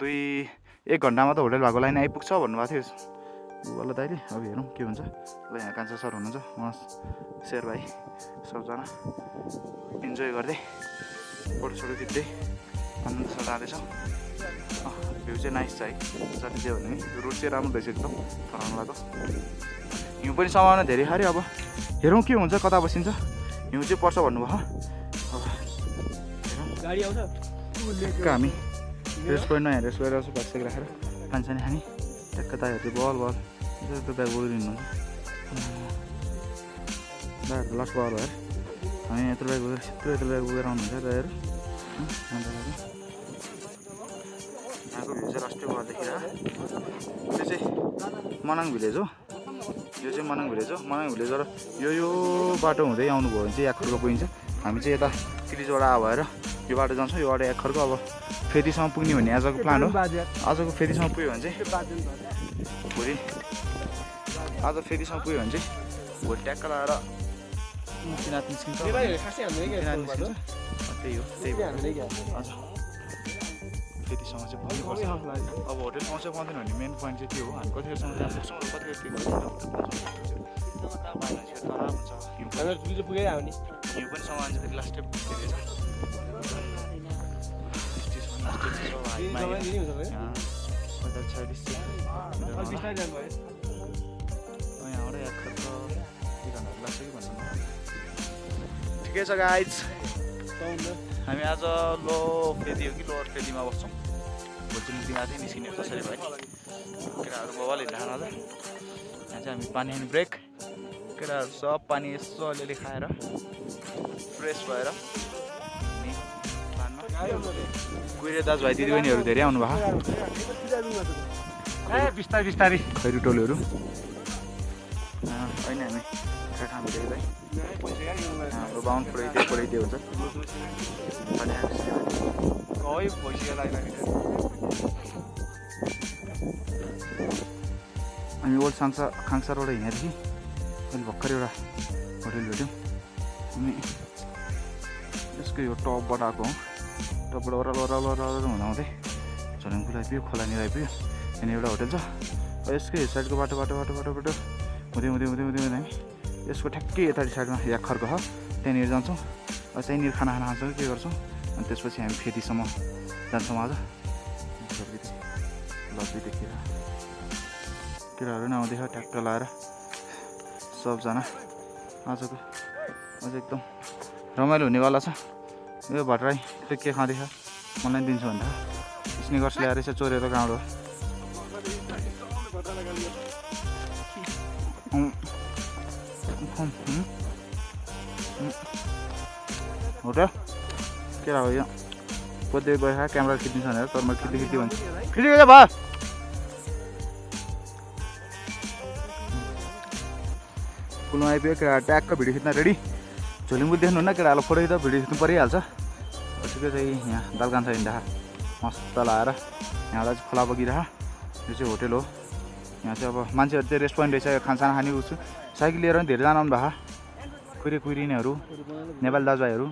1 घन्टामा त होटल भएको लाइन आइपुग्छ भन्नुभएको थियो गुगलले दाइले अब हेरौँ के हुन्छ ल यहाँ कान्छा सर हुनुहुन्छ उहाँ शेर भाइ सबजना इन्जोय गर्दै फोटोसोटो खिच्दै आनन्द जाँदैछौँ भ्यू चाहिँ नाइस छ है जति चाहिँ भने रोड चाहिँ राम्रो रहेछ एकदम फराङ्लाको हिउँ पनि सम्भावना धेरै खारे अब हेरौँ के हुन्छ कता बसिन्छ हिउँ चाहिँ पर्छ भन्नुभयो अब गाडी आउँछ हामी रेस्टुरेन्ट नयाँ रेस्टुरेन्ट आउँछ भागसेक राखेर खानसानी खाने ट्याक्क त हेर्दै बल त्यो ब्याग बोकिदिनुहुन्छ ब्यागहरू लस बल भएर हामी यत्रो ब्याग बोकेर आउनुहुन्छ दाइहरू यहाँको भ्यू चाहिँ लास्टै भएर देखिरहेको त्यो चाहिँ मनाङ भिलेज हो यो चाहिँ मनाङ भिलेज हो मनाङ भिलेजबाट यो बाटो हुँदै आउनुभयो भने चाहिँ याखरको पुगिन्छ हामी चाहिँ यता तिलिजबाट भएर यो बाटो जान्छौँ यो बाटो याखरको अब फेदीसम्म पुग्ने भन्ने आजको प्लान हो आजको फेदीसम्म पुग्यो भने चाहिँ भोलि आज फेदीसम्म पुग्यो भने चाहिँ भोलि ट्याक्क लगाएर मुक्तिनाथ निस्किन्छ त्यही हो हजुर फेदीसम्म चाहिँ पुग्नुपर्छ अब होटेल पाउँछ पाउँदैन भने मेन पोइन्ट चाहिँ त्यो हो हामी कतिखेरसम्म त्यहाँ पुग्छौँ र कतिखेर पुगेर आउने हिउँ पनि सामान चाहिँ लास्टै पुगेछ ठिकै छ गाइज हामी आज लो फेदी हो कि लोवर फेदीमा बस्छौँ भोलि चाहिँ मुक्तिनाथै निस्किने हो कसरी भाइ केटाहरू बबाल हिँड्दा खाना आज यहाँ चाहिँ हामी पानी खाने ब्रेक केटाहरू सब पानी यसो अलिअलि खाएर फ्रेस भएर कुहिरे दाजुभाइ दिदीबहिनीहरू धेरै आउनुभएको बिस्तारै बिस्तारै खैरु टोलीहरू होइन हामी ठाउँ भेटेको हाम्रो बाहुन पुऱ्याइदियो हुन्छ हामी ओल्ड खाङसा रोड हिँडेदेखि अहिले भर्खर एउटा होटेल भेट्यौँ अनि यसको यो टपबाट आएको हो टपबाट ओह्रालो हुँदाहुँदै झलुङपुर आइपुग्यो खोलानिर आइपुग्यो त्यहाँनिर एउटा होटेल छ यसकै साइडको बाटो हुँदै हामी यसको ठ्याक्कै यतापट्टि साइडमा याखरको हो त्यहाँनिर जान्छौँ त्यहीँनिर खाना खान्छौँ के गर्छौँ अनि त्यसपछि हामी फेदीसम्म जान्छौँ आज लब्बीदेखि केटाहरू पनि आउँदैछ ट्याक्टर लगाएर सबजना आजको अझ एकदम रमाइलो हुनेवाला छ यो भट्टराई त्यो के खाँदैछ मलाई दिन्छु भन्दा स्निकर्स ल्याएर यसो चोरेर गाउँबाट होटेल के हो यो पोते गयो क्यामेरा खिचिदिन्छ भनेर तर म खिच्दै भन्छु खिचेको छ भयो पुलमा आइपुग्यो केटा ट्याक्क भिडियो खिच्न रेडी झोलिङपुर देख्नुहुन्न केटाहरूलाई फोटो खिच्दा भिडियो खिच्नु परिहाल्छ ठिकै छ यहाँ दालकान्छ हिँड्दा मस्त लगाएर यहाँबाट चाहिँ खोला बगिरह यो चाहिँ होटेल हो यहाँ चाहिँ अब मान्छेहरू चाहिँ रेस्टुरेन्ट रहेछ खानसाना खाने उस साइकल लिएर पनि धेरैजना आउनु भएको कुहिरिनेहरू नेपाली दाजुभाइहरू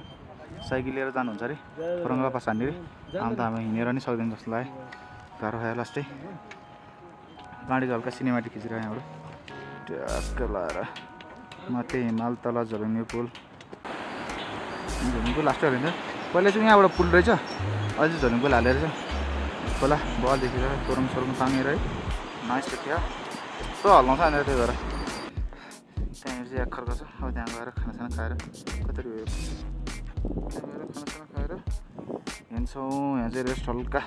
साइकल लिएर जानुहुन्छ अरे फरङ्गा पास हान्ने अरे आउनु त हामी हिँडेर नि सक्दैन जस्तो लाग्यो गाह्रो खायो लास्टै गाडीको हल्का सिनेमाटिक खिचेर यहाँबाट ट्याक्क लगाएर माथि हिमाल तल झलुङ्गे पुल लास्टै हालिन्छ पहिला चाहिँ यहाँबाट पुल रहेछ अझै झलुङ पुल हालेर चाहिँ खोला बल देखेर सोरुङ तानेर है नाइस देखियो यस्तो हल्लाउँछ भनेर त्यही भएर त्यहाँनिर चाहिँ याखरको छ अब त्यहाँ गएर खानासाना खाएर कतरी उयो त्यहाँ गएर खानासाना खाएर हिँड्छौँ यहाँ चाहिँ रेस्ट हल्का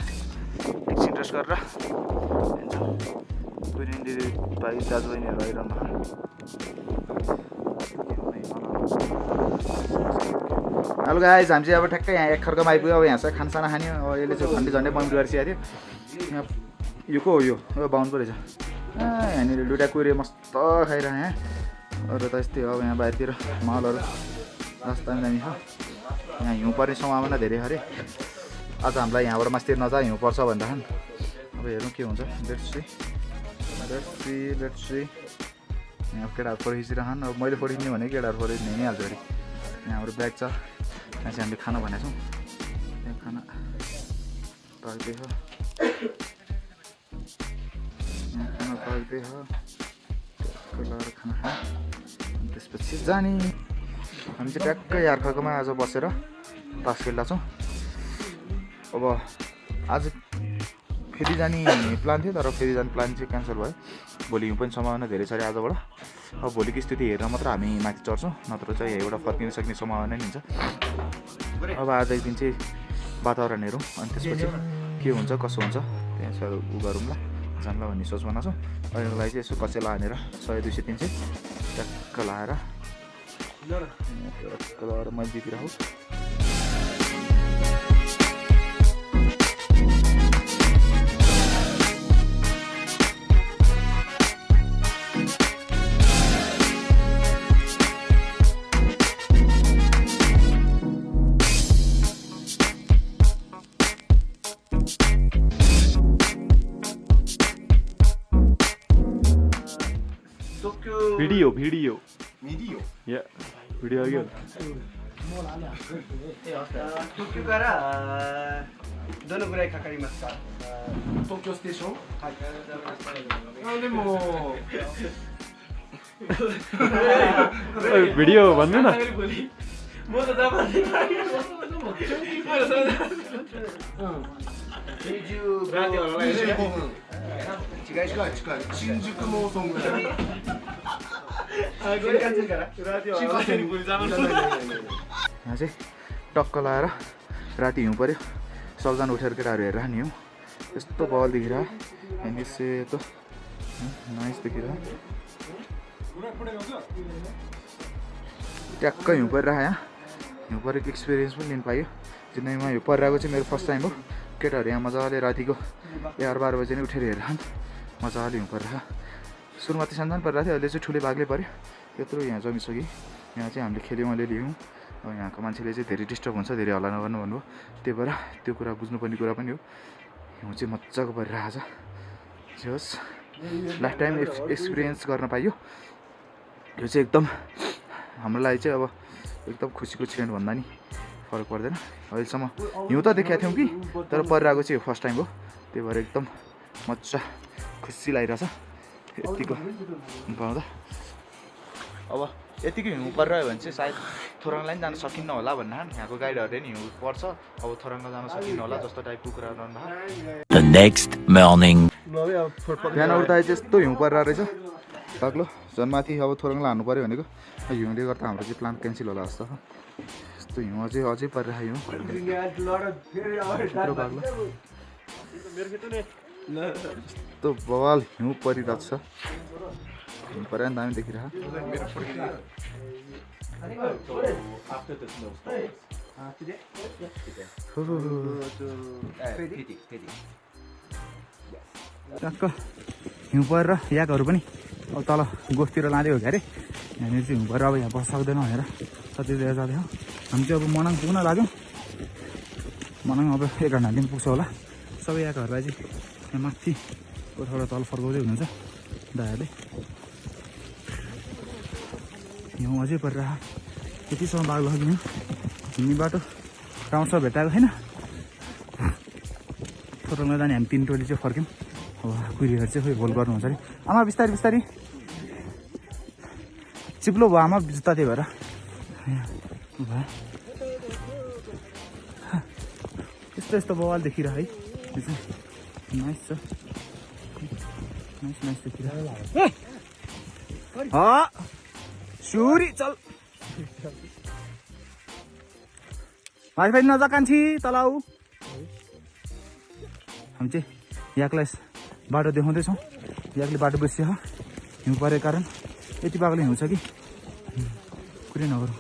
एकछिन रेस्ट गरेर हिँड्छौँ कुहिरिने दिदी भाइ दाजुबहिनीहरू आइरहनु हेलो गाइज हामी चाहिँ अब ठ्याक्कै यहाँ याखरकोमा आइपुग्यो अब यहाँ चाहिँ खानासाना खाने अब यसले चाहिँ झन्डै बााउन्ड्री गरिसकेको थियो यहाँ यो को हो यो बाहुन पो रहेछ यहाँनिर दुइटा कुहिरे मस्त खाइरह यहाँ अरू त यस्तै हो अब यहाँ बाहिरतिर महलहरू रास्ता दामी छ यहाँ हिउँ पर्ने सम्भावना धेरै अरे आज हामीलाई यहाँबाट मास्तिर नजा हिउँ पर्छ भन्दाखेरि अब हेरौँ के हुन्छ लेट्स सी यहाँ केटाहरू फोटो खिचिरहन् अब मैले फोटो खिच्ने भने केटाहरू फोटो खिच्ने नै हाल्छ अरे यहाँ हाम्रो ब्याग छ यहाँ चाहिँ हामीले खाना भनेको छौँ यहाँ खाना पाक्दै छ यहाँ खाना पाक्दै छ लगाएर खाना खा त्यसपछि जाने हामी चाहिँ ट्याक्कै यार्खकोमा आज बसेर तास खेल्दा छौँ अब आज फेरि जाने प्लान थियो तर फेरि जाने प्लान चाहिँ क्यान्सल भयो। भोलि हिउँ पनि सम्भावना धेरै छ अरे आजबाट। अब भोलिको स्थिति हेरेर मात्र हामी माथि चढ्छौँ, नत्र चाहिँ यहीँबाट फर्किन सक्ने सम्भावना नै हुन्छ। अब आज एक दिन चाहिँ वातावरण हेरौँ अनि त्यसपछि के हुन्छ कसो हुन्छ त्यहाँ चाहिँ उ गरौँला जानला भन्ने सोच बनाउँछौँ। अहिलेको लागि चाहिँ यसो कचेला हानेर 100, 200, 300 ट्याक्क लाएर मैले दितिर हो। भिडियो या भिडियो आ गया टोकियो का दोनों गुराई खाकारी मस्का टोकियो स्टेशन भिडियो भन्नु न म त तपाईँ यहाँ चाहिँ टक्क लाएर राति हिउँ पऱ्यो। सबजना उठेर केटाहरू हेरेर नि हिउँ यस्तो बल देखिरह अनि सेतो नाइस देखिरह ट्याक्क हिउँ परिरह। यहाँ हिउँ परेको एक्सपिरियन्स पनि लिनु पायो। जिन्दगीमा हिउँ परिरहेको चाहिँ मेरो फर्स्ट टाइम हो। केटाहरू यहाँ मजाले रातिको 11-12 बजी नै उठेर हेरेर मजाले हिउँ परिरह। सुरुमा चाहिँ सानो परिरहेको थियो, अहिले चाहिँ ठुलै भागले पऱ्यो। यत्रो यहाँ जमिसक्यो। यहाँ चाहिँ हामीले खेल्यौँ अलिअलि हिउँ। अब यहाँको मान्छेले चाहिँ धेरै डिस्टर्ब हुन्छ, धेरै हल्ला नगर्नु भन्नुभयो। त्यही भएर त्यो कुरा बुझ्नुपर्ने कुरा पनि हो। हिउँ चाहिँ मजाको परिरहेको छ। जे होस् लाइफ टाइम एक्सपिरियन्स गर्न पाइयो। यो चाहिँ एकदम हाम्रो लागि चाहिँ अब एकदम खुसीको क्षण भन्दा नि फरक पर्दैन। अहिलेसम्म हिउँ त देखेको थियौँ कि तर परिरहेको चाहिँ फर्स्ट टाइम हो। त्यही भएर एकदम मजा खुसी लागिरहेछ यतिको पाउँदा। अब यतिको हिउँ परिरह्यो भने चाहिँ सायद थोराङलाई पनि जान सकिन्न होला भन्ने यहाँको गाइडहरूले नि हिउँ पर्छ अब थोराङमा जान सकिन्न होला जस्तो टाइपको कुरा गर्नुभयो। The next morning. बिहान उठ्दा चाहिँ यस्तो हिउँ परिरहेको रहेछ बाक्लो जन्माथि। अब थोराङलाई हान्नु पऱ्यो भनेको हिउँले गर्दा हाम्रो चाहिँ प्लान क्यान्सल होला जस्तो। यस्तो हिउँ अझै परिरहेको हिउँ बाक्लो यस्तो बवाल हिउँ परिरहेको छ। हिउँ पऱ्यो नि दामी देखिरह। टक्क हिउँ परेर याकहरू पनि अब तल गोठतिर लाँदै हो क्या अरे। यहाँनिर चाहिँ हिउँ परेर अब यहाँ बस्न सक्दैन भनेर कतितिर जाँदैछौँ। हामी चाहिँ अब मनाङ पुग्न लाग्यौँ। मनाङ अब 1 घन्टा दिन पुग्छ होला। सबै याकहरूलाई चाहिँ यहाँ माथि कोठाबाट तल फर्काउँदै हुनुहुन्छ दायाले। हिउँ अझै परिरह त्यतिसम्म बाघ लग्यो। हिँड्ने बाटो राउँछ भेटाएको छैन। थोराङमा जाने हामी 3 टोली चाहिँ फर्क्यौँ। अब कुरीहरू चाहिँ खोइ होल गर्नुहुन्छ अरे। आमा बिस्तारी बिस्तारी चिप्लो भयो आमा जुत्ता त्यही भएर भयो। यस्तो यस्तो बवाल देखिरह है। नाइस छ नाइस देखिरह। सुरी चल भाइ भाइ नजा कान्छी तलाउ। हामी चाहिँ याकलाई बाटो देखाउँदैछौँ। याकले बाटो बिर्सियो हिउँ परेको कारण। यति बाघले हिउँ छ कि कुरै नगरौँ।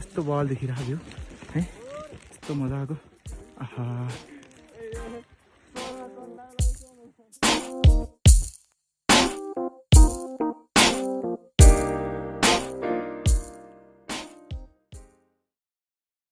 यस्तो बवाल देखिरहेको थियो है। यस्तो मजा आएको। आहा